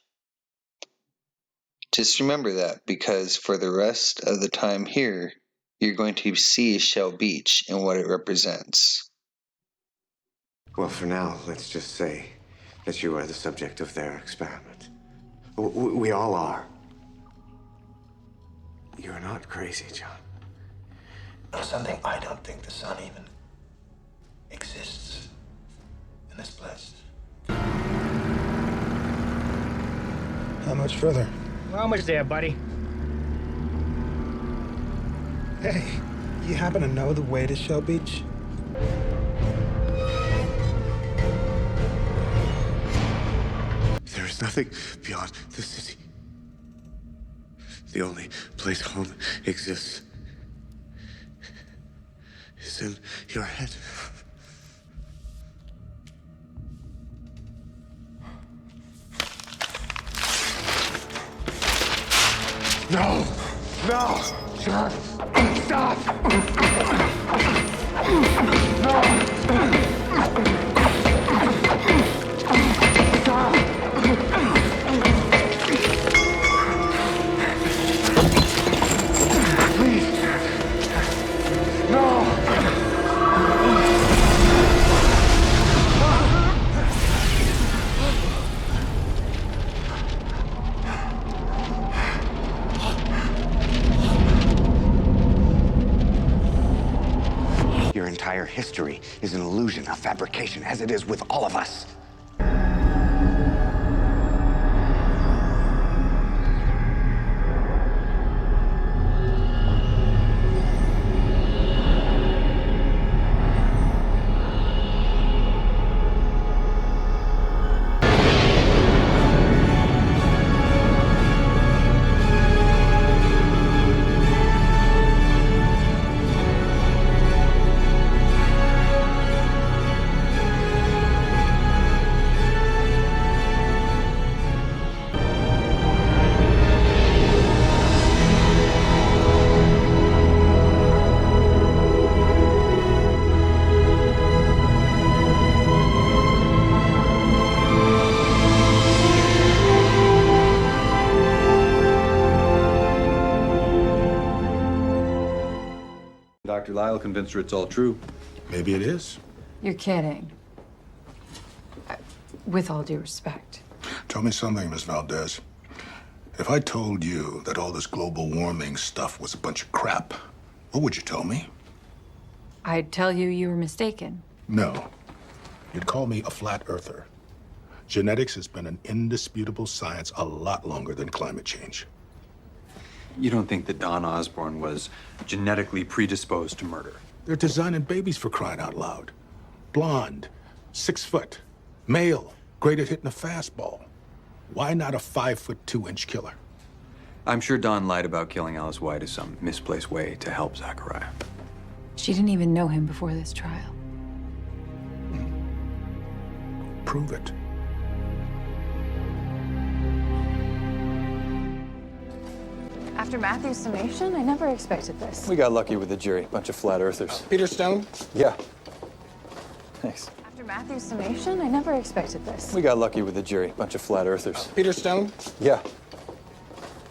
Just remember that, because for the rest of the time here, you're going to see Shell Beach and what it represents. Well, for now, let's just say that you are the subject of their experiment. We all are. You're not crazy, John. Know something? I don't think the sun even exists in this place. How much further? We're almost there, buddy. Hey, you happen to know the way to Shell Beach? There is nothing beyond the city. The only place home exists is in your head. No! No! John! Stop! Your entire history is an illusion, a fabrication, as it is with all of us. Dr. Lyle convinced her it's all true. Maybe it is. You're kidding. With all due respect. Tell me something, Miss Valdez. If I told you that all this global warming stuff was a bunch of crap, what would you tell me? I'd tell you you were mistaken. No. You'd call me a flat earther. Genetics has been an indisputable science a lot longer than climate change. You don't think that Don Osborne was genetically predisposed to murder? They're designing babies for crying out loud. Blonde, 6 foot, male, great at hitting a fastball. Why not a 5'2" killer? I'm sure Don lied about killing Alice White as some misplaced way to help Zachariah. She didn't even know him before this trial. Prove it. After Matthew's summation, I never expected this. We got lucky with the jury, bunch of flat earthers. Peter Stone? Yeah. Thanks. After Matthew's summation, I never expected this. We got lucky with the jury, bunch of flat earthers. Peter Stone? Yeah.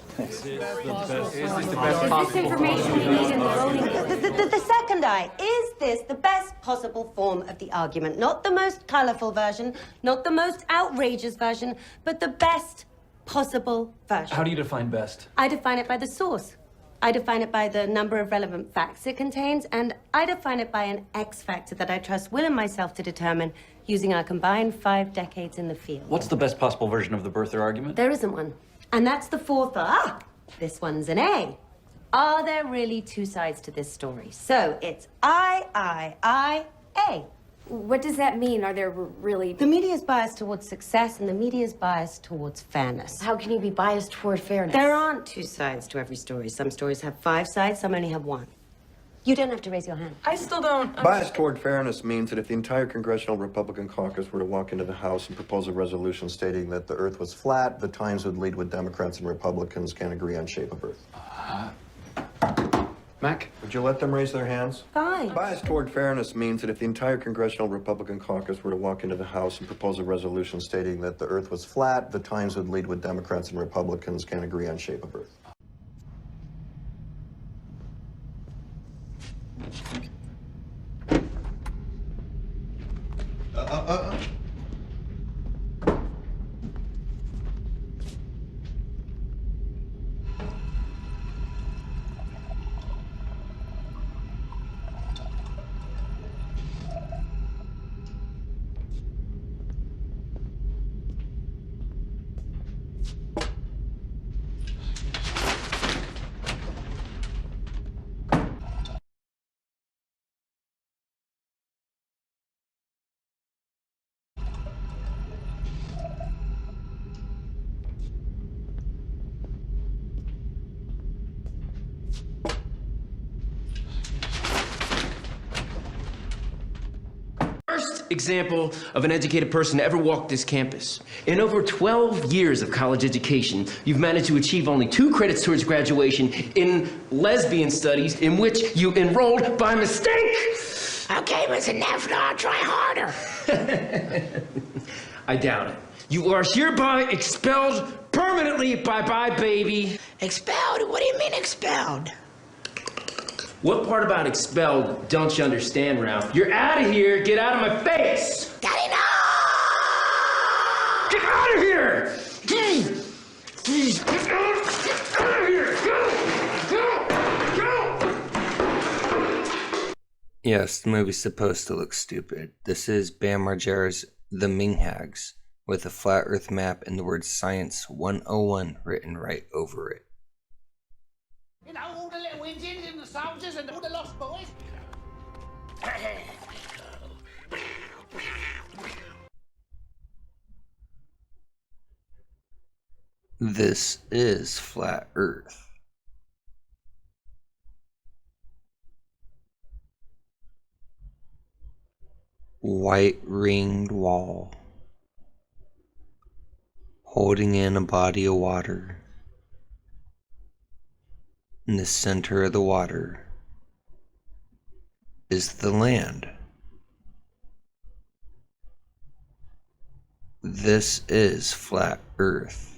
Thanks. Is this information we need in the voting? The second eye. Is this the best possible form of the argument? Not the most colorful version, not the most outrageous version, but the best possible version. How do you define best? I define it by the source. I define it by the number of relevant facts it contains, and I define it by an X factor that I trust Will and myself to determine using our combined 5 decades in the field. What's the best possible version of the birther argument? There isn't one. And that's the fourth. This one's an A. Are there really 2 sides to this story? So it's I, A. What does that mean? Are there really... The media is biased towards success, and the media is biased towards fairness. How can you be biased toward fairness? There aren't 2 sides to every story. Some stories have 5 sides, some only have 1. You don't have to raise your hand. I still don't... Bias toward fairness means that if the entire Congressional Republican caucus were to walk into the House and propose a resolution stating that the Earth was flat, the Times would lead with Democrats and Republicans can't agree on shape of Earth. Mac, would you let them raise their hands? Fine. Bias toward fairness means that if the entire Congressional Republican caucus were to walk into the House and propose a resolution stating that the Earth was flat, the Times would lead with Democrats and Republicans can't agree on shape of Earth. Example of an educated person to ever walk this campus. In over 12 years of college education, you've managed to achieve only 2 credits towards graduation in lesbian studies, in which you enrolled by mistake. Okay, but it's enough now. Try harder. I doubt it. You are hereby expelled permanently. Bye-bye, baby. Expelled? What do you mean expelled? What part about expelled don't you understand, Ralph? You're out of here. Get out of my face. Daddy, no! Get out of here! Please, get out of here! Go! Yes, the movie's supposed to look stupid. This is Bam Margera's The Minghags, with a flat earth map and the word Science 101 written right over it. You know, all the little Indians and the soldiers and all the lost boys. This is flat earth. White ringed wall, holding in a body of water. In the center of the water is the land. This is flat earth.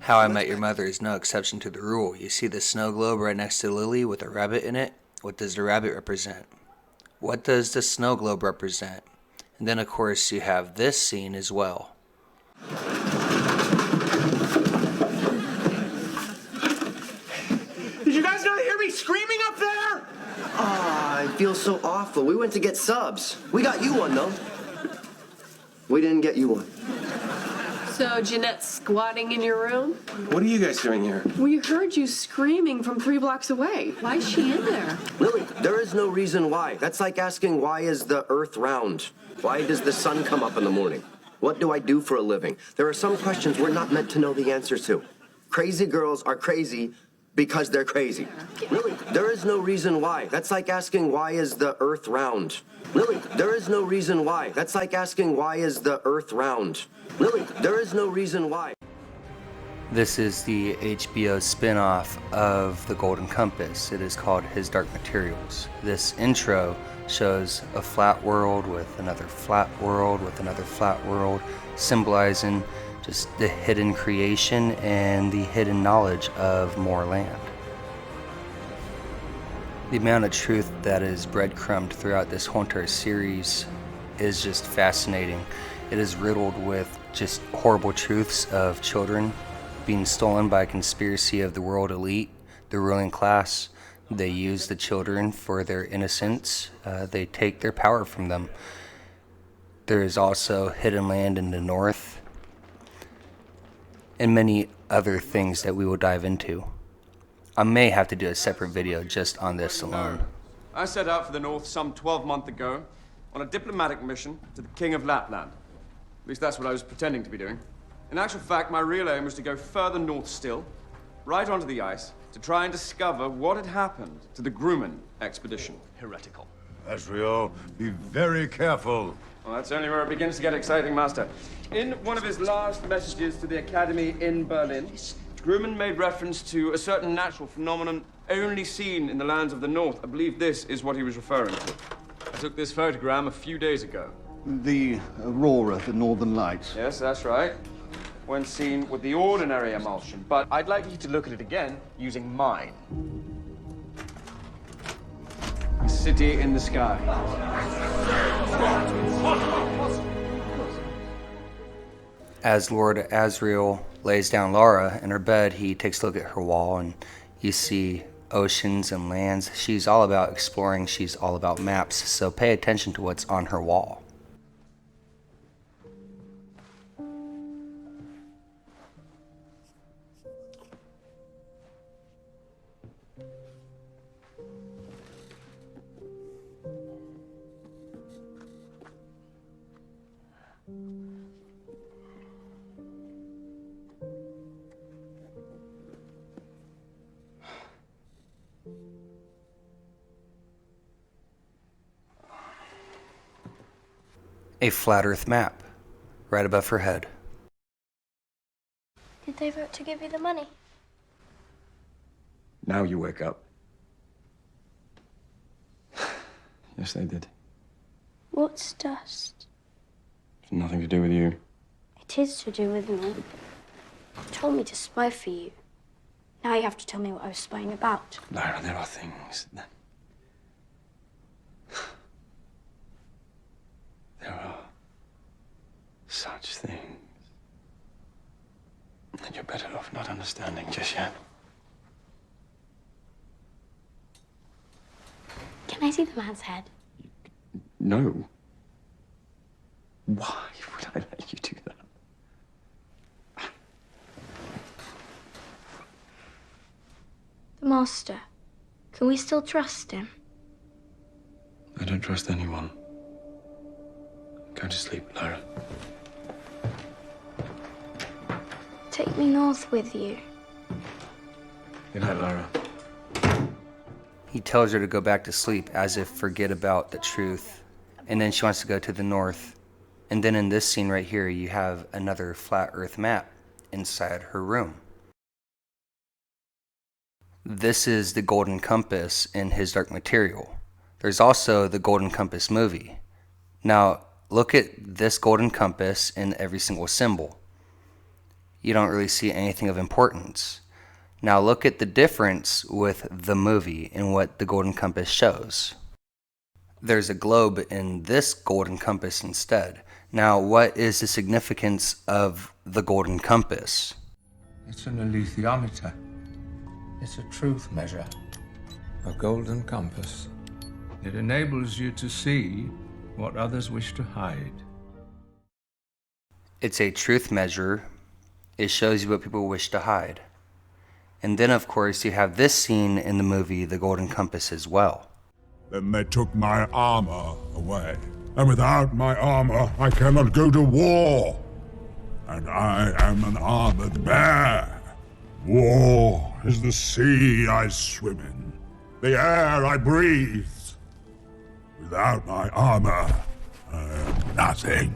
How I Met Your Mother is no exception to the rule. You see the snow globe right next to Lily with a rabbit in it? What does the rabbit represent? What does the snow globe represent? And then, of course, you have this scene as well. Did you guys not hear me screaming up there? Ah, I feel so awful. We went to get subs. We got you one, though. We didn't get you one. So Jeanette's squatting in your room? What are you guys doing here? We heard you screaming from 3 blocks away. Why is she in there? Lily, there is no reason why. That's like asking, why is the earth round? Why does the sun come up in the morning? What do I do for a living? There are some questions we're not meant to know the answers to. Crazy girls are crazy because they're crazy. Lily, there is no reason why. That's like asking, why is the earth round? Lily, there is no reason why. That's like asking, why is the earth round? Lily, there is no reason why. This is the HBO spin-off of The Golden Compass. It is called His Dark Materials. This intro shows a flat world with another flat world with another flat world, symbolizing just the hidden creation and the hidden knowledge of more land. The amount of truth that is breadcrumbed throughout this whole entire series is just fascinating. It is riddled with just horrible truths of children being stolen by a conspiracy of the world elite, the ruling class. They use the children for their innocence. They take their power from them. There is also hidden land in the north, and many other things that we will dive into. I may have to do a separate video just on this alone. I set out for the north some 12 months ago on a diplomatic mission to the King of Lapland. At least that's what I was pretending to be doing. In actual fact, my real aim was to go further north still, right onto the ice, to try and discover what had happened to the Grumman expedition. Heretical. Asriel, be very careful. Well, that's only where it begins to get exciting, Master. In one of his last messages to the Academy in Berlin, Grumman made reference to a certain natural phenomenon only seen in the lands of the north. I believe this is what he was referring to. I took this photogram a few days ago. The aurora, the northern lights. Yes, that's right. When seen with the ordinary emulsion. But I'd like you to look at it again using mine. A city in the sky. As Lord Asriel lays down Lara in her bed, he takes a look at her wall, and you see oceans and lands. She's all about exploring. She's all about maps. So pay attention to what's on her wall. A flat earth map, right above her head. Did they vote to give you the money? Now you wake up. Yes, they did. What's dust? It's nothing to do with you. It is to do with me. You told me to spy for you. Now you have to tell me what I was spying about. Lara, there are things that... There are such things. And you're better off not understanding just yet. Can I see the man's head? No. Why would I let you do that? The master. Can we still trust him? I don't trust anyone. Go to sleep, Lara. Take me north with you. Good night, Lara. He tells her to go back to sleep, as if forget about the truth. And then she wants to go to the north. And then in this scene right here, you have another flat earth map inside her room. This is the Golden Compass in His Dark Material. There's also the Golden Compass movie. Now, look at this golden compass in every single symbol. you don't really see anything of importance. Now look at the difference with the movie and what the Golden Compass shows. There's a globe in this Golden Compass instead. Now, what is the significance of the Golden Compass? It's an alethiometer. It's a truth measure. A golden compass. It enables you to see what others wish to hide. It's a truth measure. It shows you what people wish to hide. And then, of course, you have this scene in the movie, The Golden Compass, as well. Then they took my armor away. And without my armor, I cannot go to war. And I am an armored bear. War is the sea I swim in, the air I breathe. Without my armor, I am nothing.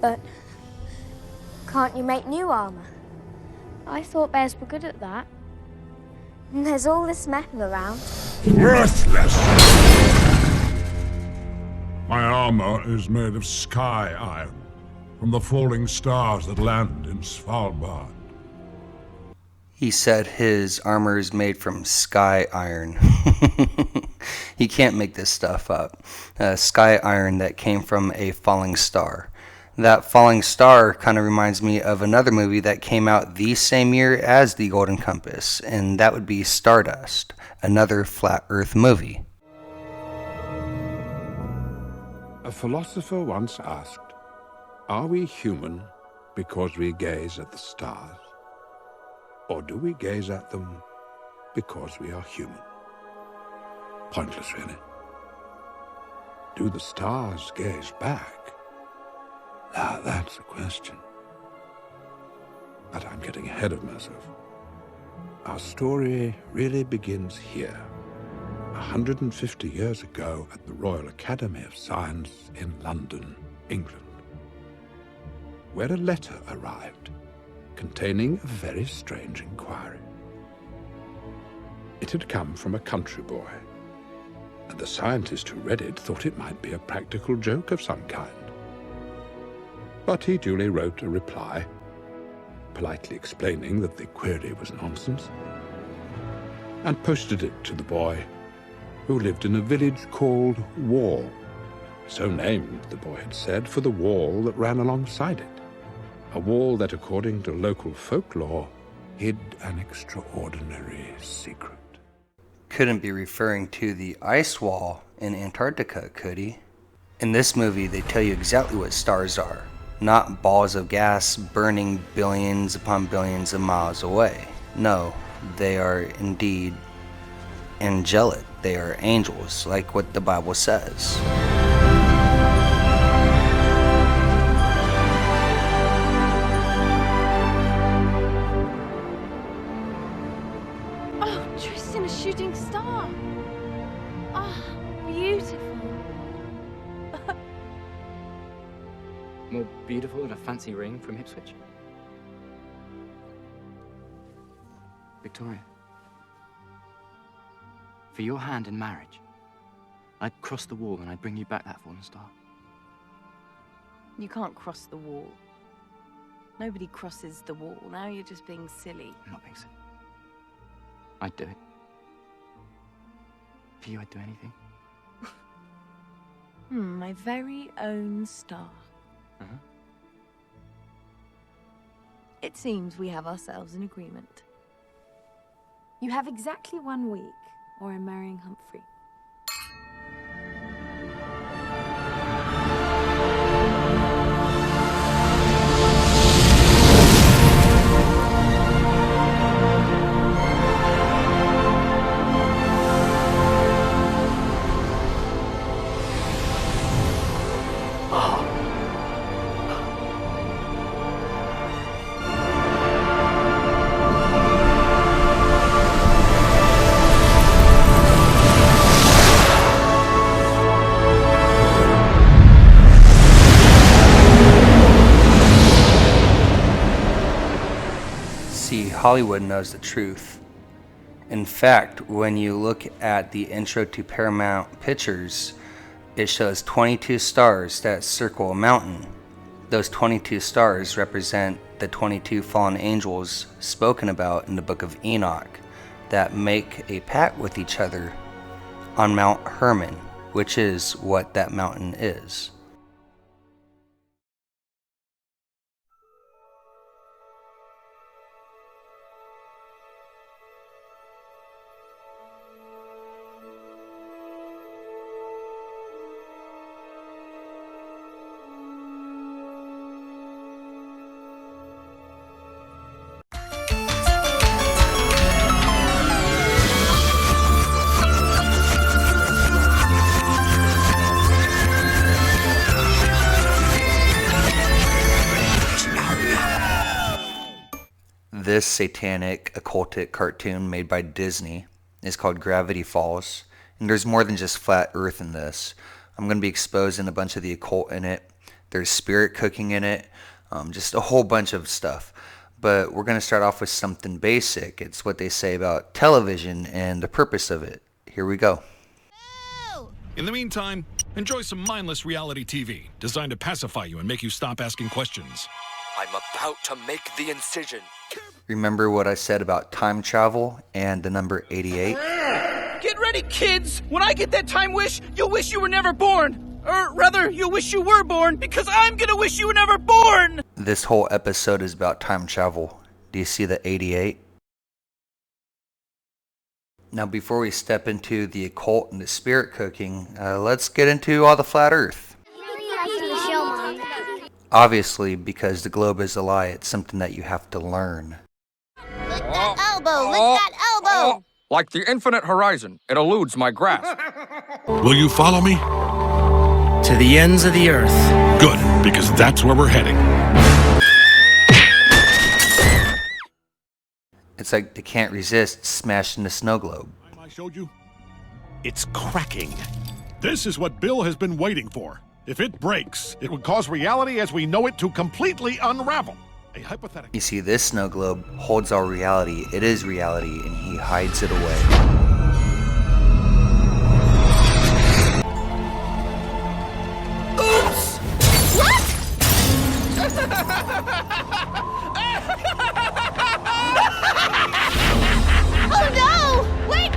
But can't you make new armor? I thought bears were good at that. And there's all this metal around. Worthless! My armor is made of sky iron, from the falling stars that land in Svalbard. He said his armor is made from sky iron. He can't make this stuff up. Sky iron that came from a falling star. That falling star kind of reminds me of another movie that came out the same year as The Golden Compass, and that would be Stardust, another flat earth movie. A philosopher once asked, are we human because we gaze at the stars? Or do we gaze at them because we are human? Pointless, really. Do the stars gaze back? Now that's a question. But I'm getting ahead of myself. Our story really begins here, 150 years ago at the Royal Academy of Science in London, England, where a letter arrived containing a very strange inquiry. It had come from a country boy, and the scientist who read it thought it might be a practical joke of some kind. But he duly wrote a reply, politely explaining that the query was nonsense, and posted it to the boy, who lived in a village called Wall, so named, the boy had said, for the wall that ran alongside it. A wall that, according to local folklore, hid an extraordinary secret. Couldn't be referring to the ice wall in Antarctica, could he? In this movie, they tell you exactly what stars are. Not balls of gas burning billions upon billions of miles away. No, they are indeed angelic. They are angels, like what the Bible says. Oh, Tristan, a shooting star. Oh, beautiful. More beautiful than a fancy ring from Ipswich. Victoria, for your hand in marriage, I'd cross the wall and I'd bring you back that fallen star. You can't cross the wall. Nobody crosses the wall. Now you're just being silly. I'm not being silly. I'd do it. For you, I'd do anything. My very own star. Uh-huh. It seems we have ourselves an agreement. You have exactly 1 week, or I'm marrying Humphrey. See, Hollywood knows the truth. In fact, when you look at the intro to Paramount Pictures, it shows 22 stars that circle a mountain. Those 22 stars represent the 22 fallen angels spoken about in the book of Enoch that make a pact with each other on Mount Hermon, which is what that mountain is. This satanic, occultic cartoon made by Disney is called Gravity Falls, and there's more than just flat earth in this. I'm going to be exposing a bunch of the occult in it. There's spirit cooking in it, just a whole bunch of stuff. But we're going to start off with something basic. It's what they say about television and the purpose of it. Here we go. In the meantime, enjoy some mindless reality TV designed to pacify you and make you stop asking questions. I'm about to make the incision. Remember what I said about time travel and the number 88? Get ready, kids! When I get that time wish, you'll wish you were never born. Or rather, you'll wish you were born, because I'm gonna wish you were never born! This whole episode is about time travel. Do you see the 88? Now before we step into the occult and the spirit cooking, let's get into all the flat earth. Obviously, because the globe is a lie, it's something that you have to learn. Lick that elbow! Lick that elbow! Like the infinite horizon, it eludes my grasp. Will you follow me? To the ends of the earth. Good, because that's where we're heading. It's like they can't resist smashing the snow globe. I showed you? It's cracking. This is what Bill has been waiting for. If it breaks, it would cause reality as we know it to completely unravel. A hypothetical. You see, this snow globe holds our reality. It is reality, and he hides it away. Oops! What? Oh no! Wait!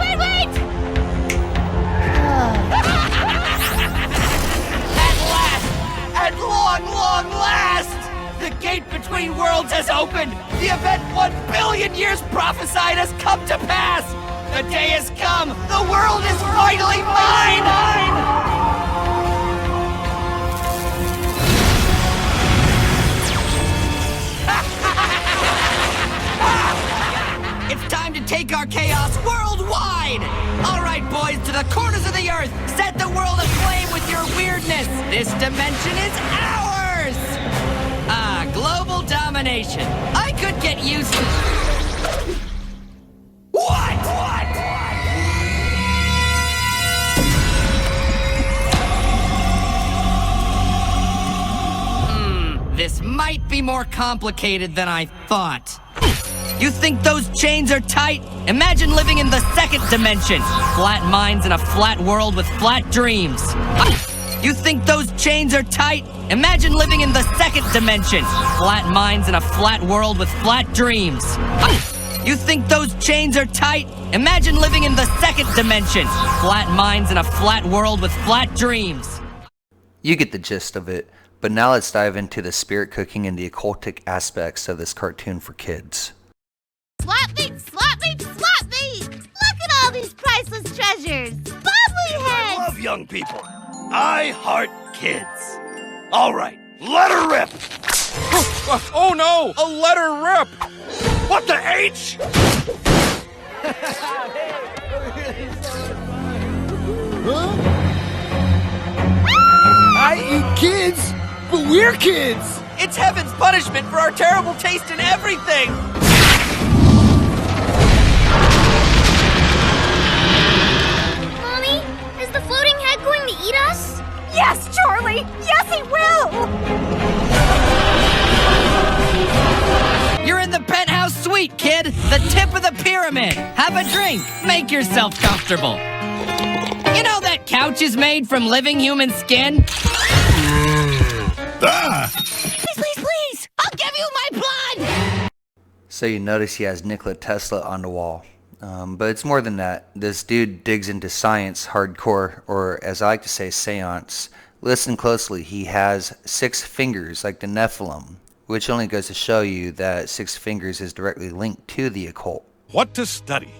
At long last! The gate between worlds has opened! The event 1 billion years prophesied has come to pass! The day has come! The world is finally mine! It's time to take our chaos worldwide! All right, boys, to the corners of the earth! Set the world aflame with your weirdness! This dimension is ours! Global domination. I could get used to... What? This might be more complicated than I thought. You think those chains are tight? Imagine living in the second dimension. Flat minds in a flat world with flat dreams. You think those chains are tight? Imagine living in the second dimension. Flat minds in a flat world with flat dreams. You think those chains are tight? Imagine living in the second dimension. Flat minds in a flat world with flat dreams. You get the gist of it, but now let's dive into the spirit cooking and the occultic aspects of this cartoon for kids. Swap meet, swap meet, swap meet! Look at all these priceless treasures! Bobbly heads! I love young people. I heart kids. All right, let her rip! Oh no! A letter rip! What the H? I eat kids, but we're kids! It's heaven's punishment for our terrible taste in everything! Mommy, is the floating head going to eat us? Yes, Charlie! Yes, he will! You're in the penthouse suite, kid! The tip of the pyramid! Have a drink! Make yourself comfortable! You know that couch is made from living human skin? Ah! Please, please, please! I'll give you my blood! So you notice he has Nikola Tesla on the wall. But it's more than that. This dude digs into science hardcore, or as I like to say, seance. Listen closely. He has 6 fingers like the Nephilim, which only goes to show you that 6 fingers is directly linked to the occult. What to study?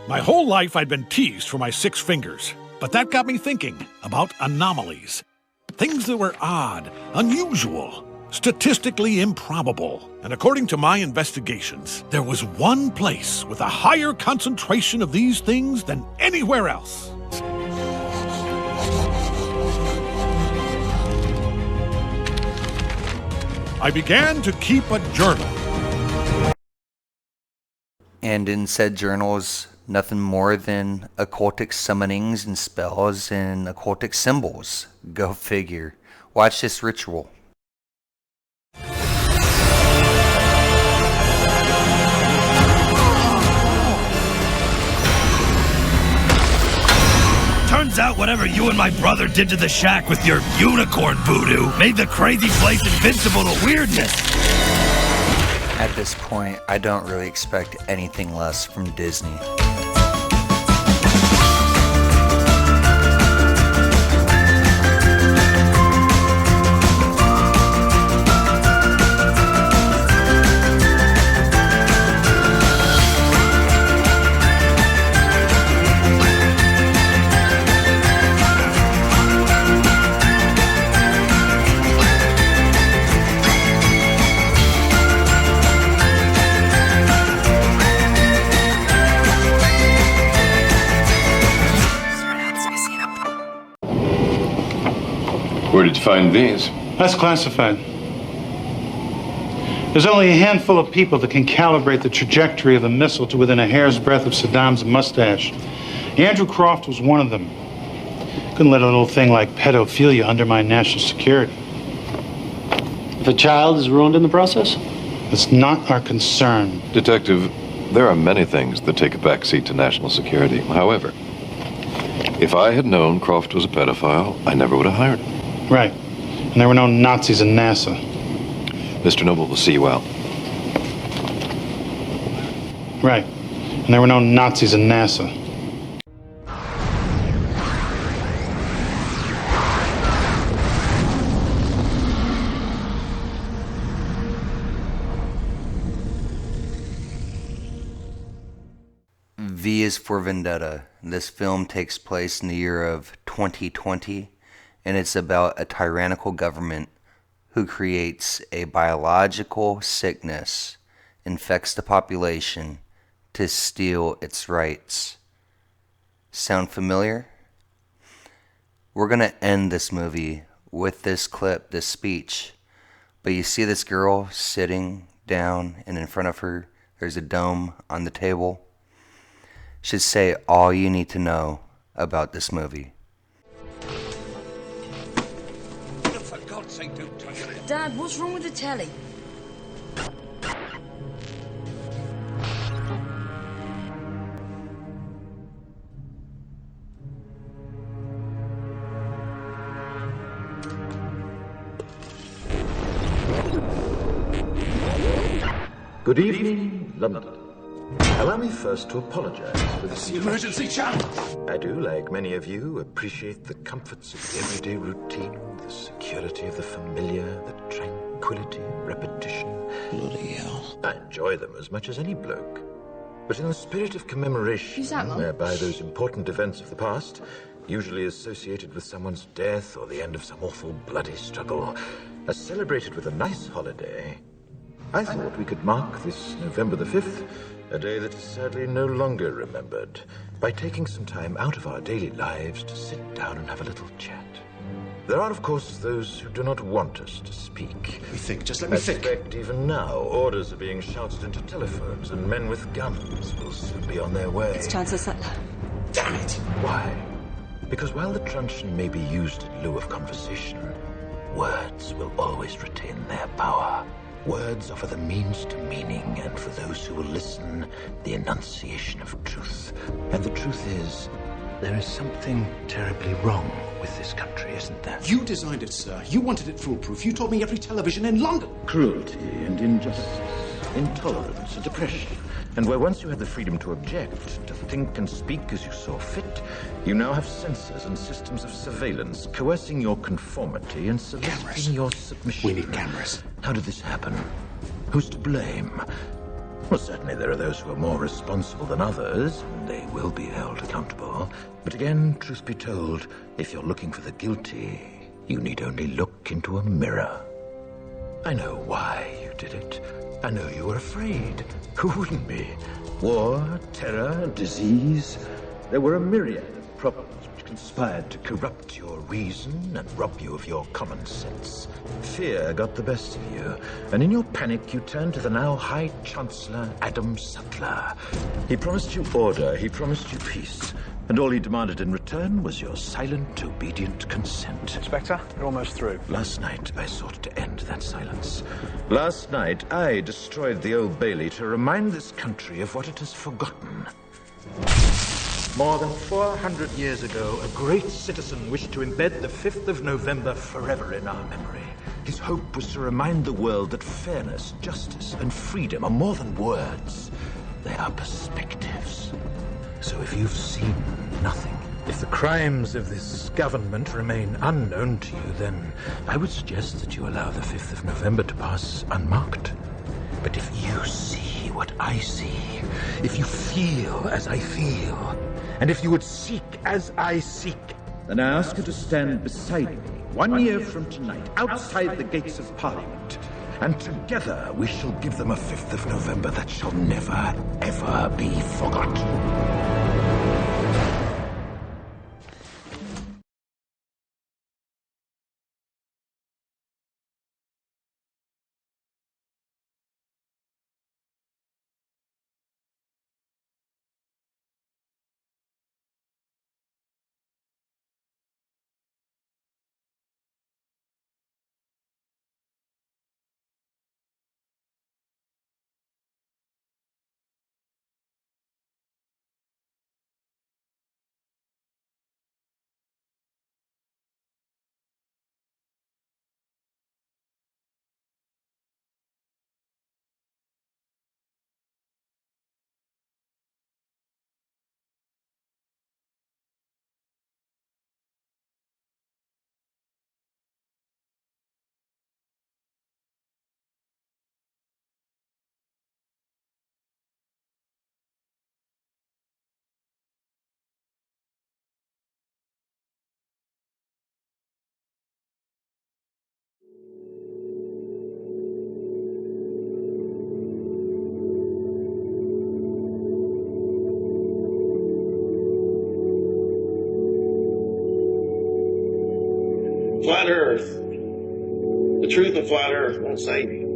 My whole life I'd been teased for my 6 fingers, but that got me thinking about anomalies. Things that were odd, unusual, statistically improbable. And according to my investigations, there was one place with a higher concentration of these things than anywhere else. I began to keep a journal. And in said journals, nothing more than occultic summonings and spells and occultic symbols. Go figure. Watch this ritual. Turns out whatever you and my brother did to the shack with your unicorn voodoo made the crazy place invincible to weirdness. At this point, I don't really expect anything less from Disney. Where did you find these? That's classified. There's only a handful of people that can calibrate the trajectory of a missile to within a hair's breadth of Saddam's mustache. Andrew Croft was one of them. Couldn't let a little thing like pedophilia undermine national security. If a child is ruined in the process? It's not our concern. Detective, there are many things that take a backseat to national security. However, if I had known Croft was a pedophile, I never would have hired him. Right. And there were no Nazis in NASA. Mr. Noble will see you out. Right. And there were no Nazis in NASA. V is for Vendetta. This film takes place in the year of 2020, and it's about a tyrannical government who creates a biological sickness, infects the population to steal its rights. Sound familiar? We're going to end this movie with this clip, this speech. But you see this girl sitting down, and in front of her, there's a dome on the table. Should say all you need to know about this movie. For God's sake, don't touch it. Dad, what's wrong with the telly? Good evening, London. Allow me first to apologize for this emergency channel. I do, like many of you, appreciate the comforts of everyday routine, the security of the familiar, the tranquility of repetition. Bloody hell. I enjoy them as much as any bloke. But in the spirit of commemoration, Who's that, Mum? whereby those important events of the past, usually associated with someone's death or the end of some awful bloody struggle, are celebrated with a nice holiday, I thought we could mark this November the 5th, a day that is sadly no longer remembered, by taking some time out of our daily lives to sit down and have a little chat. There are, of course, those who do not want us to speak. Let me think, just let me think. In fact, even now, orders are being shouted into telephones, and men with guns will soon be on their way. It's Chancellor Sutler. Damn it! Why? Because while the truncheon may be used in lieu of conversation, words will always retain their power. Words offer the means to meaning, and for those who will listen, the enunciation of truth. And the truth is, there is something terribly wrong with this country, isn't there? You designed it, sir. You wanted it foolproof. You told me every television in London. Cruelty and injustice. intolerance, a depression. And where once you had the freedom to object, to think and speak as you saw fit, you now have censors and systems of surveillance coercing your conformity and soliciting your submission. We need cameras. How did this happen? Who's to blame? Well, certainly there are those who are more responsible than others, and they will be held accountable. But again, truth be told, if you're looking for the guilty, you need only look into a mirror. I know why you did it. I know you were afraid. Who wouldn't be? War, terror, disease. There were a myriad of problems which conspired to corrupt your reason and rob you of your common sense. Fear got the best of you, and in your panic you turned to the now High Chancellor Adam Sutler. He promised you order, he promised you peace, and all he demanded in return was your silent, obedient consent. Inspector, you're almost through. Last night, I sought to end that silence. Last night, I destroyed the Old Bailey to remind this country of what it has forgotten. More than 400 years ago, a great citizen wished to embed the 5th of November forever in our memory. His hope was to remind the world that fairness, justice, and freedom are more than words. They are perspectives. So if you've seen nothing, if the crimes of this government remain unknown to you, then I would suggest that you allow the 5th of November to pass unmarked. But if you see what I see, if you feel as I feel, and if you would seek as I seek, then I ask you to stand beside me 1 year from tonight, outside the gates of Parliament, and together we shall give them a 5th of November that shall never, ever be forgotten. Flat Earth, the truth of Flat Earth won't save you.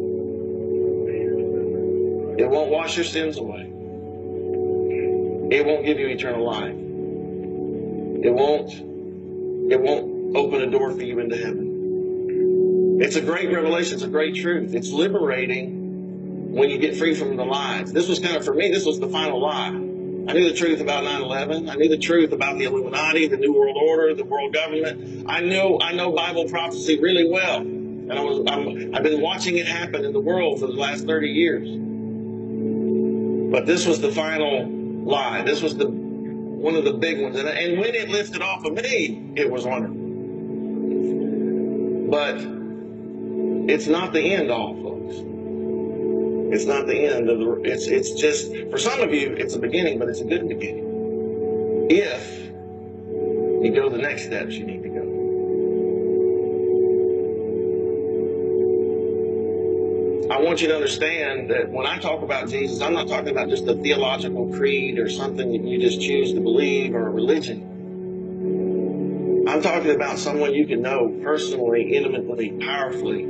It won't wash your sins away. It won't give you eternal life. It won't open a door for you into heaven. It's a great revelation. It's a great truth. It's liberating when you get free from the lies. This was kind of, for me, this was the final lie. I knew the truth about 9/11. I knew the truth about the Illuminati, the New World Order, the world government. I know Bible prophecy really well. And I've been watching it happen in the world for the last 30 years. But this was the final lie. This was one of the big ones. And when it lifted off of me, it was wonderful. But it's not the end all, folks. It's not the end of the. It's just, for some of you, it's a beginning, but it's a good beginning. If you go the next steps you need to go. I want you to understand that when I talk about Jesus, I'm not talking about just a theological creed or something that you just choose to believe or a religion. I'm talking about someone you can know personally, intimately, powerfully.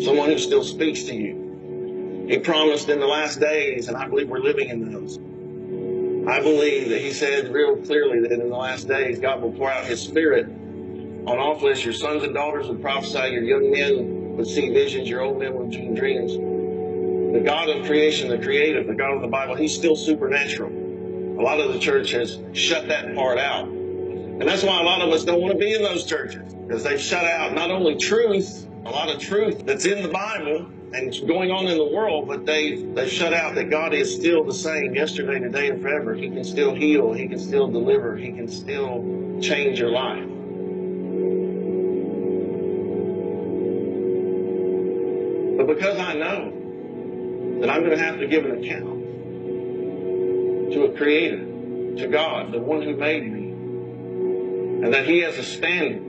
Someone who still speaks to you. He promised in the last days, and I believe we're living in those. I believe that he said real clearly that in the last days, God will pour out his Spirit on all flesh. Your sons and daughters would prophesy, your young men would see visions, your old men would dream dreams. The God of creation, the creative, the God of the Bible, he's still supernatural. A lot of the church has shut that part out. And that's why a lot of us don't want to be in those churches, because they've shut out not only truth, a lot of truth that's in the Bible, and going on in the world, but they've shut out that God is still the same yesterday, today, and forever. He can still heal. He can still deliver. He can still change your life. But because I know that I'm going to have to give an account to a creator, to God, the one who made me, and that he has a standard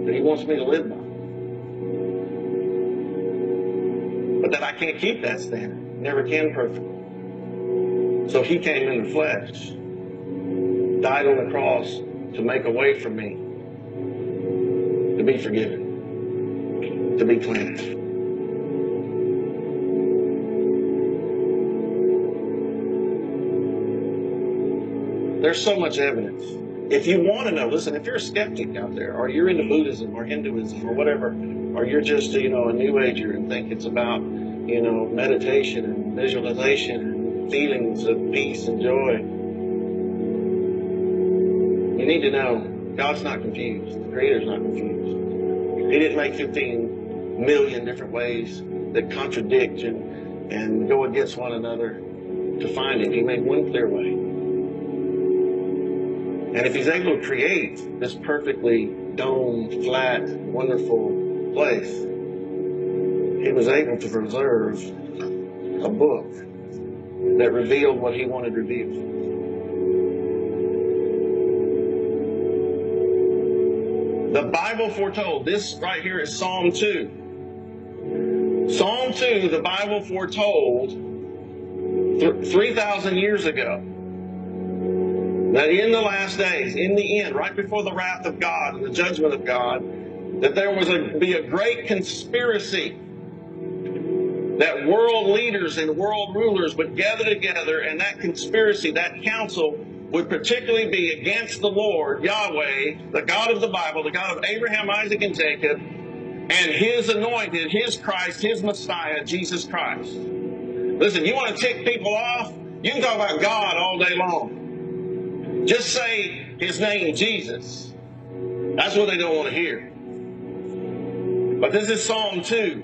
that he wants me to live by. But that I can't keep that standard. Never can perfectly. So he came in the flesh, died on the cross to make a way for me to be forgiven, to be cleansed. There's so much evidence. If you want to know, listen, if you're a skeptic out there, or you're into Buddhism or Hinduism or whatever, or you're just, a New Ager and think it's about, meditation and visualization and feelings of peace and joy, you need to know God's not confused. The Creator's not confused. He didn't make 15 million different ways that contradict and go against one another to find Him. He made one clear way. And if He's able to create this perfectly domed, flat, wonderful place, He was able to preserve a book that revealed what He wanted revealed. The Bible foretold. This right here is Psalm 2. Psalm 2, the Bible foretold 3,000 years ago, that in the last days, in the end, right before the wrath of God and the judgment of God, that there was be a great conspiracy, that world leaders and world rulers would gather together, and that conspiracy, that council, would particularly be against the Lord, Yahweh, the God of the Bible, the God of Abraham, Isaac, and Jacob, and His anointed, His Christ, His Messiah, Jesus Christ. Listen, you want to tick people off? You can talk about God all day long. Just say His name, Jesus. That's what they don't want to hear. But this is Psalm 2.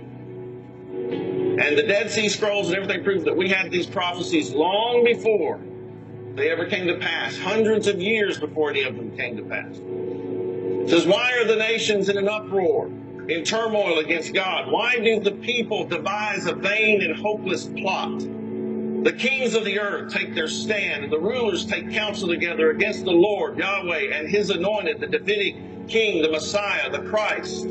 And the Dead Sea Scrolls and everything proves that we had these prophecies long before they ever came to pass. Hundreds of years before any of them came to pass. It says, why are the nations in an uproar, in turmoil against God? Why do the people devise a vain and hopeless plot? The kings of the earth take their stand, and the rulers take counsel together against the Lord, Yahweh, and His anointed, the Davidic king, the Messiah, the Christ,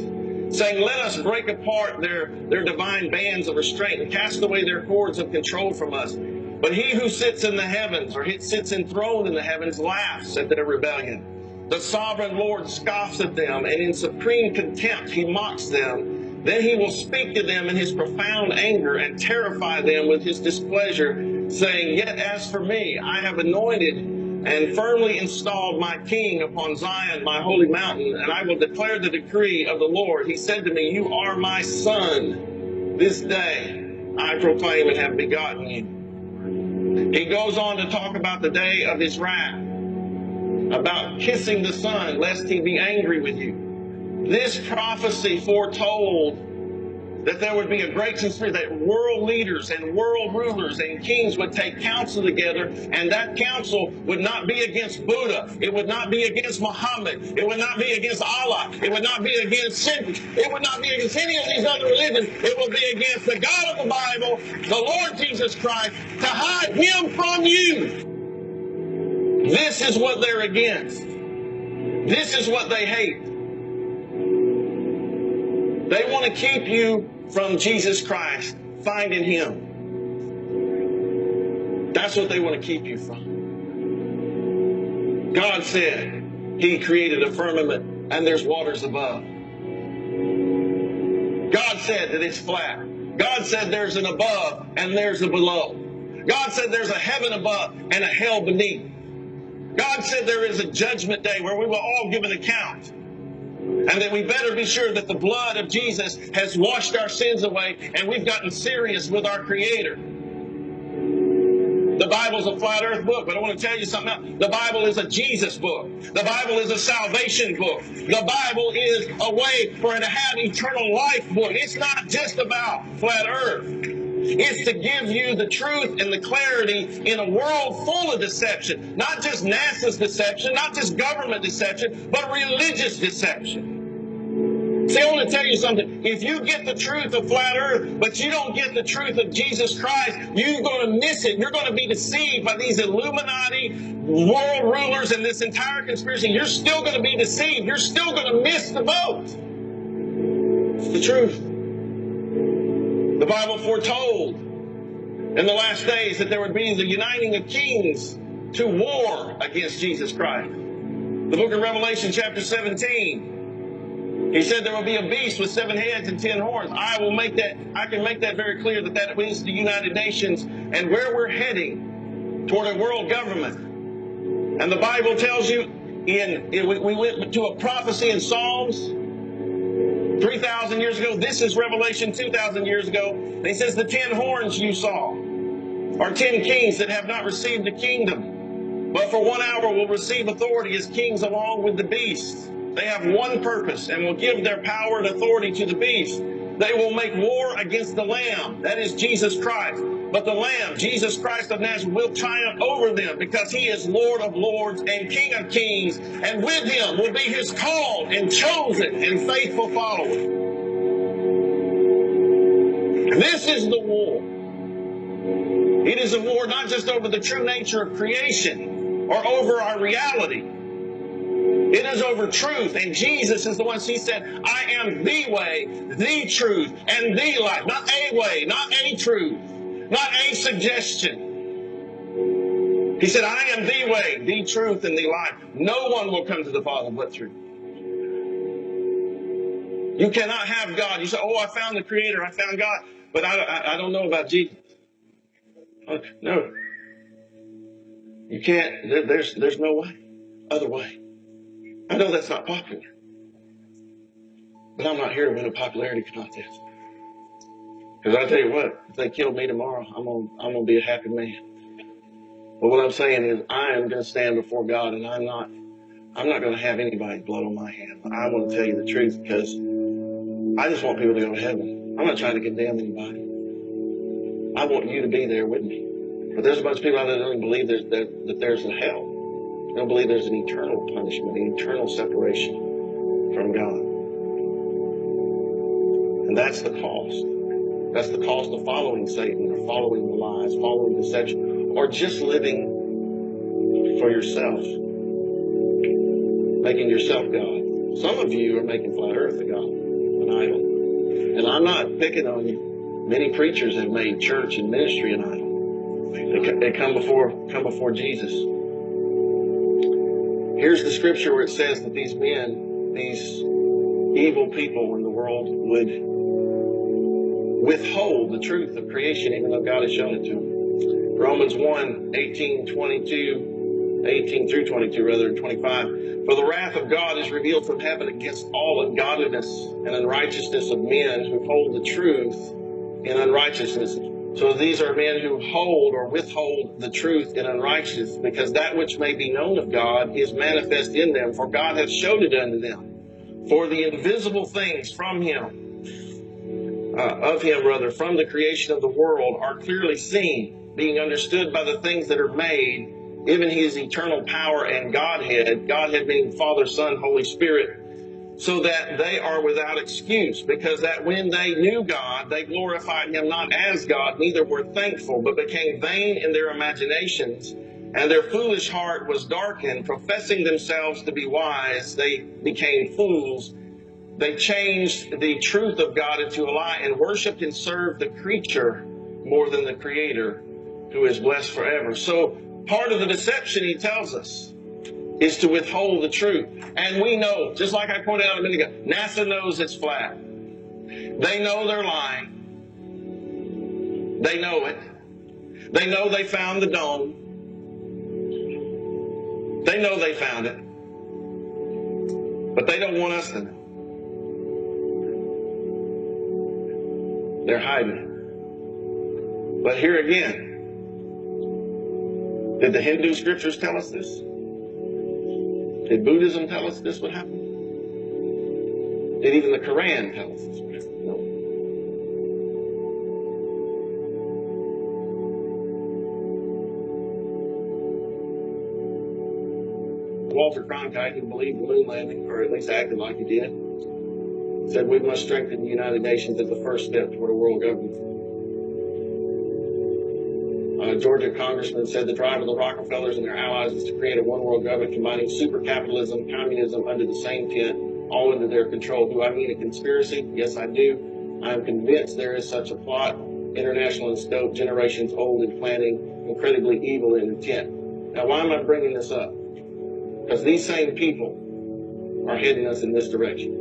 saying, let us break apart their divine bands of restraint and cast away their cords of control from us. But He who sits in the heavens, or sits enthroned in the heavens, laughs at their rebellion. The sovereign Lord scoffs at them, and in supreme contempt He mocks them. Then He will speak to them in His profound anger and terrify them with His displeasure, saying, yet as for me, I have anointed and firmly installed my king upon Zion, my holy mountain, and I will declare the decree of the Lord. He said to me, you are my son. This day I proclaim and have begotten you. He goes on to talk about the day of His wrath, about kissing the Son, lest He be angry with you. This prophecy foretold that there would be a great conspiracy, that world leaders and world rulers and kings would take counsel together, and that counsel would not be against Buddha, it would not be against Muhammad, it would not be against Allah, it would not be against Shinto, it would not be against any of these other religions, it would be against the God of the Bible, the Lord Jesus Christ, to hide Him from you. This is what they're against. This is what they hate. They want to keep you from Jesus Christ, finding Him. That's what they want to keep you from. God said He created a firmament and there's waters above. God said that it's flat. God said there's an above and there's a below. God said there's a heaven above and a hell beneath. God said there is a judgment day where we will all give an account. And that we better be sure that the blood of Jesus has washed our sins away and we've gotten serious with our Creator. The Bible's a flat earth book, but I want to tell you something else. The Bible is a Jesus book. The Bible is a salvation book. The Bible is a way for it to have eternal life book. It's not just about flat earth. It's to give you the truth and the clarity in a world full of deception. Not just NASA's deception, not just government deception, but religious deception. See, I want to tell you something. If you get the truth of flat earth, but you don't get the truth of Jesus Christ, you're going to miss it. You're going to be deceived by these Illuminati world rulers and this entire conspiracy. You're still going to be deceived. You're still going to miss the boat. It's the truth. The Bible foretold in the last days that there would be the uniting of kings to war against Jesus Christ. The book of Revelation chapter 17, he said there will be a beast with 7 heads and 10 horns. I can make that very clear that means the United Nations and where we're heading toward a world government. And the Bible tells you we went to a prophecy in Psalms 3,000 years ago. This is Revelation 2,000 years ago. And he says the 10 horns you saw are 10 kings that have not received the kingdom, but for 1 hour will receive authority as kings along with the beast. They have one purpose and will give their power and authority to the beast. They will make war against the Lamb, that is Jesus Christ. But the Lamb, Jesus Christ of Nazareth, will triumph over them because he is Lord of lords and King of kings. And with him will be his called and chosen and faithful followers. This is the war. It is a war not just over the true nature of creation or over our reality. It is over truth, and Jesus is the one. He said, I am the way, the truth, and the life. Not a way, not a truth, not a suggestion. He said, I am the way, the truth, and the life. No one will come to the Father but through. You cannot have God. You say, oh, I found the Creator, I found God, but I don't know about Jesus. No. You can't. There's no way, other way. I know that's not popular, but I'm not here to win a popularity contest. Because I tell you what, if they kill me tomorrow, I'm gonna be a happy man. But what I'm saying is, I am going to stand before God, and I'm not going to have anybody's blood on my hand. But I want to tell you the truth because I just want people to go to heaven. I'm not trying to condemn anybody. I want you to be there with me. But there's a bunch of people out there that don't believe that there's a hell. They don't believe there's an eternal punishment, an eternal separation from God. And that's the cost. That's the cost of following Satan or following the lies, following deception, or just living for yourself, making yourself God. Some of you are making flat earth a God, an idol. And I'm not picking on you. Many preachers have made church and ministry an idol. They come before Jesus. Here's the scripture where it says that these men, these evil people in the world would withhold the truth of creation even though God has shown it to them. Romans 1, 18 through 22, and 25. For the wrath of God is revealed from heaven against all ungodliness and unrighteousness of men who hold the truth in unrighteousness. So these are men who hold or withhold the truth in unrighteousness, because that which may be known of God is manifest in them, for God hath showed it unto them. For the invisible things from him, from the creation of the world, are clearly seen, being understood by the things that are made, even his eternal power and Godhead being Father, Son, Holy Spirit, so that they are without excuse, because that when they knew God, they glorified him not as God, neither were thankful, but became vain in their imaginations, and their foolish heart was darkened. Professing themselves to be wise, they became fools. They changed the truth of God into a lie and worshiped and served the creature more than the Creator, who is blessed forever. So part of the deception, he tells us, is to withhold the truth. And we know, just like I pointed out a minute ago, NASA knows it's flat. They know they're lying. They know it. They know they found the dome. They know they found it. But they don't want us to know. They're hiding it. But here again, Did the Hindu scriptures tell us this? Did Buddhism tell us this would happen? Did even the Quran tell us this would happen? No. Walter Cronkite, who believed the moon landing, or at least acted like he did, said we must strengthen the United Nations as the first step toward a world government. Georgia congressman said the drive of the Rockefellers and their allies is to create a one world government combining super capitalism, communism under the same tent, all under their control. Do I mean a conspiracy? Yes, I do. I am convinced there is such a plot, international in scope, generations old in planning, incredibly evil in intent. Now, why am I bringing this up? Because these same people are heading us in this direction.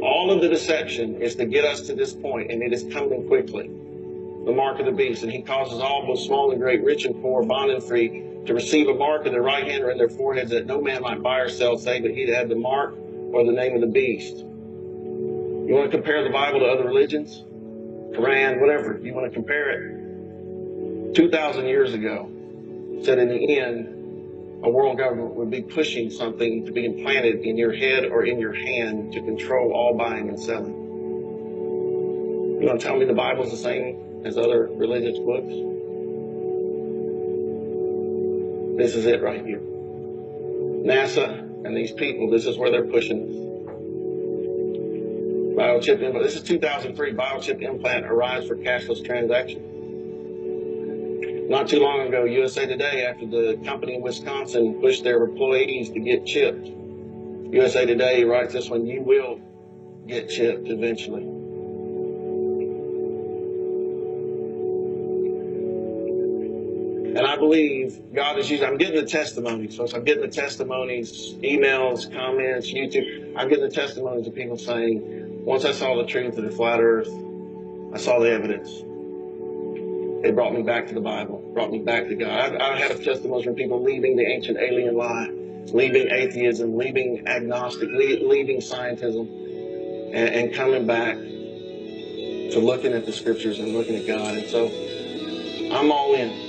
All of the deception is to get us to this point, and it is coming quickly. The mark of the beast, and he causes all, both small and great, rich and poor, bond and free, to receive a mark in their right hand or in their foreheads, that no man might buy or sell, save that he that had the mark or the name of the beast. You want to compare the Bible to other religions? Quran, whatever. You want to compare it? 2,000 years ago, said in the end, a world government would be pushing something to be implanted in your head or in your hand to control all buying and selling. You want to tell me the Bible's the same as other religious books? This is it right here. NASA and these people, this is where they're pushing us. Biochip implant. This is 2003. Biochip implant arrives for cashless transaction. Not too long ago, USA Today, after the company in Wisconsin pushed their employees to get chipped, USA Today writes this one, you will get chipped eventually. And I believe God is using, I'm getting the testimonies. So I'm getting the testimonies, emails, comments, YouTube. I'm getting the testimonies of people saying, once I saw the truth of the flat earth, I saw the evidence. It brought me back to the Bible, brought me back to God. I had testimonies from people leaving the ancient alien lie, leaving atheism, leaving agnostic, leaving scientism, and coming back to looking at the scriptures and looking at God. And so I'm all in.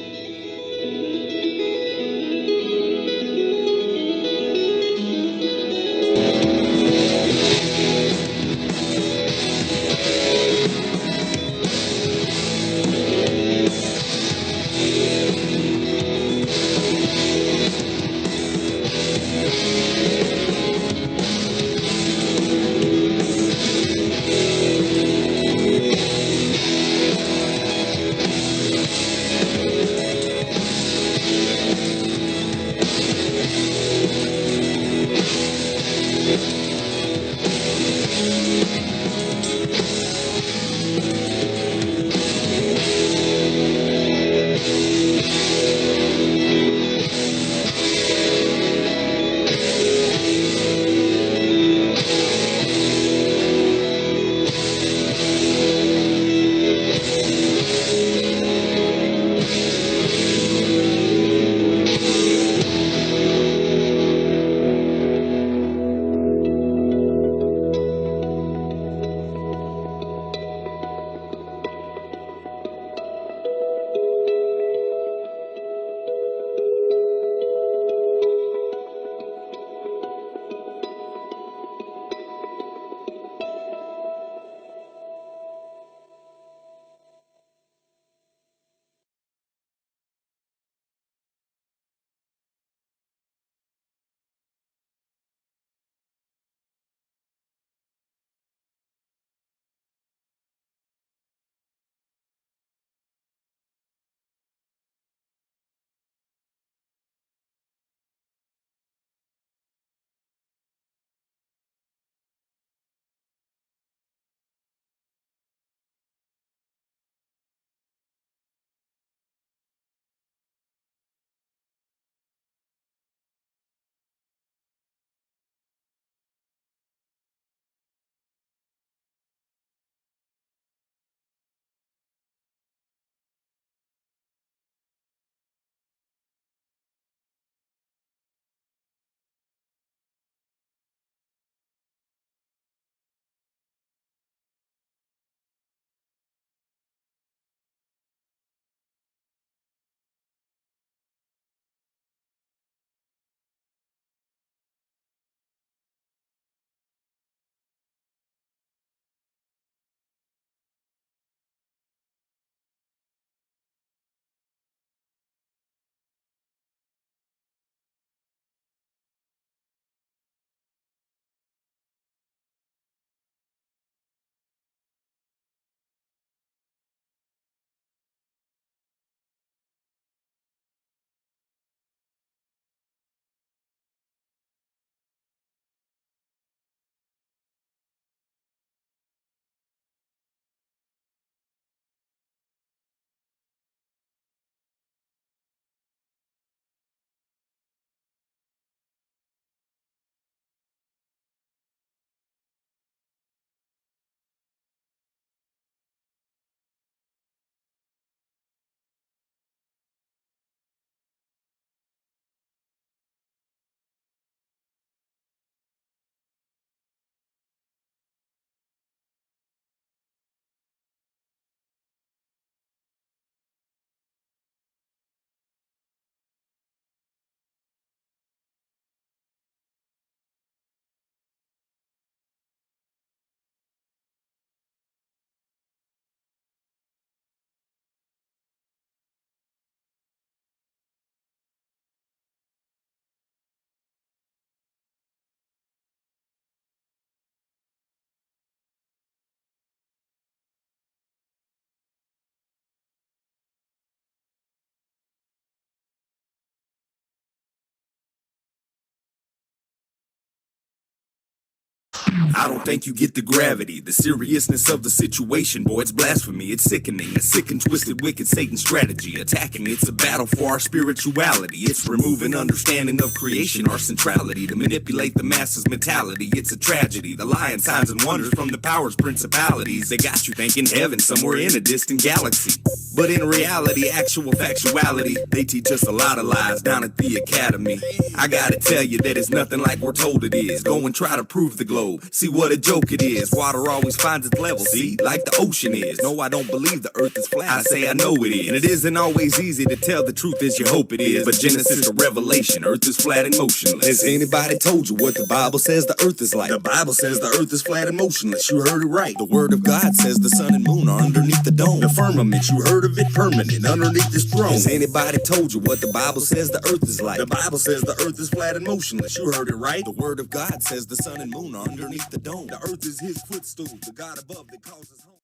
I don't think you get the gravity, the seriousness of the situation, boy, it's blasphemy, it's sickening, a sick and twisted, wicked Satan strategy, attacking, it's a battle for our spirituality, it's removing understanding of creation, our centrality, to manipulate the masses' mentality, it's a tragedy, the lying signs and wonders from the powers, principalities, they got you thinking heaven somewhere in a distant galaxy, but in reality, actual factuality, they teach us a lot of lies down at the academy. I gotta tell you that it's nothing like we're told it is. Go and try to prove the globe. See what a joke it is. Water always finds its level. See, like the ocean is. No, I don't believe the earth is flat. I say I know it is. And it isn't always easy to tell the truth as you hope it is. But Genesis to Revelation, earth is flat and motionless. Has anybody told you what the Bible says the earth is like? The Bible says the earth is flat and motionless. You heard it right. The word of God says the sun and moon are underneath the dome. The firmament, you heard of it, permanent, underneath this throne. Has anybody told you what the Bible says the earth is like? The Bible says the earth is flat and motionless. You heard it right. The word of God says the sun and moon are underneath the dome. The earth is his footstool, the God above that calls us home.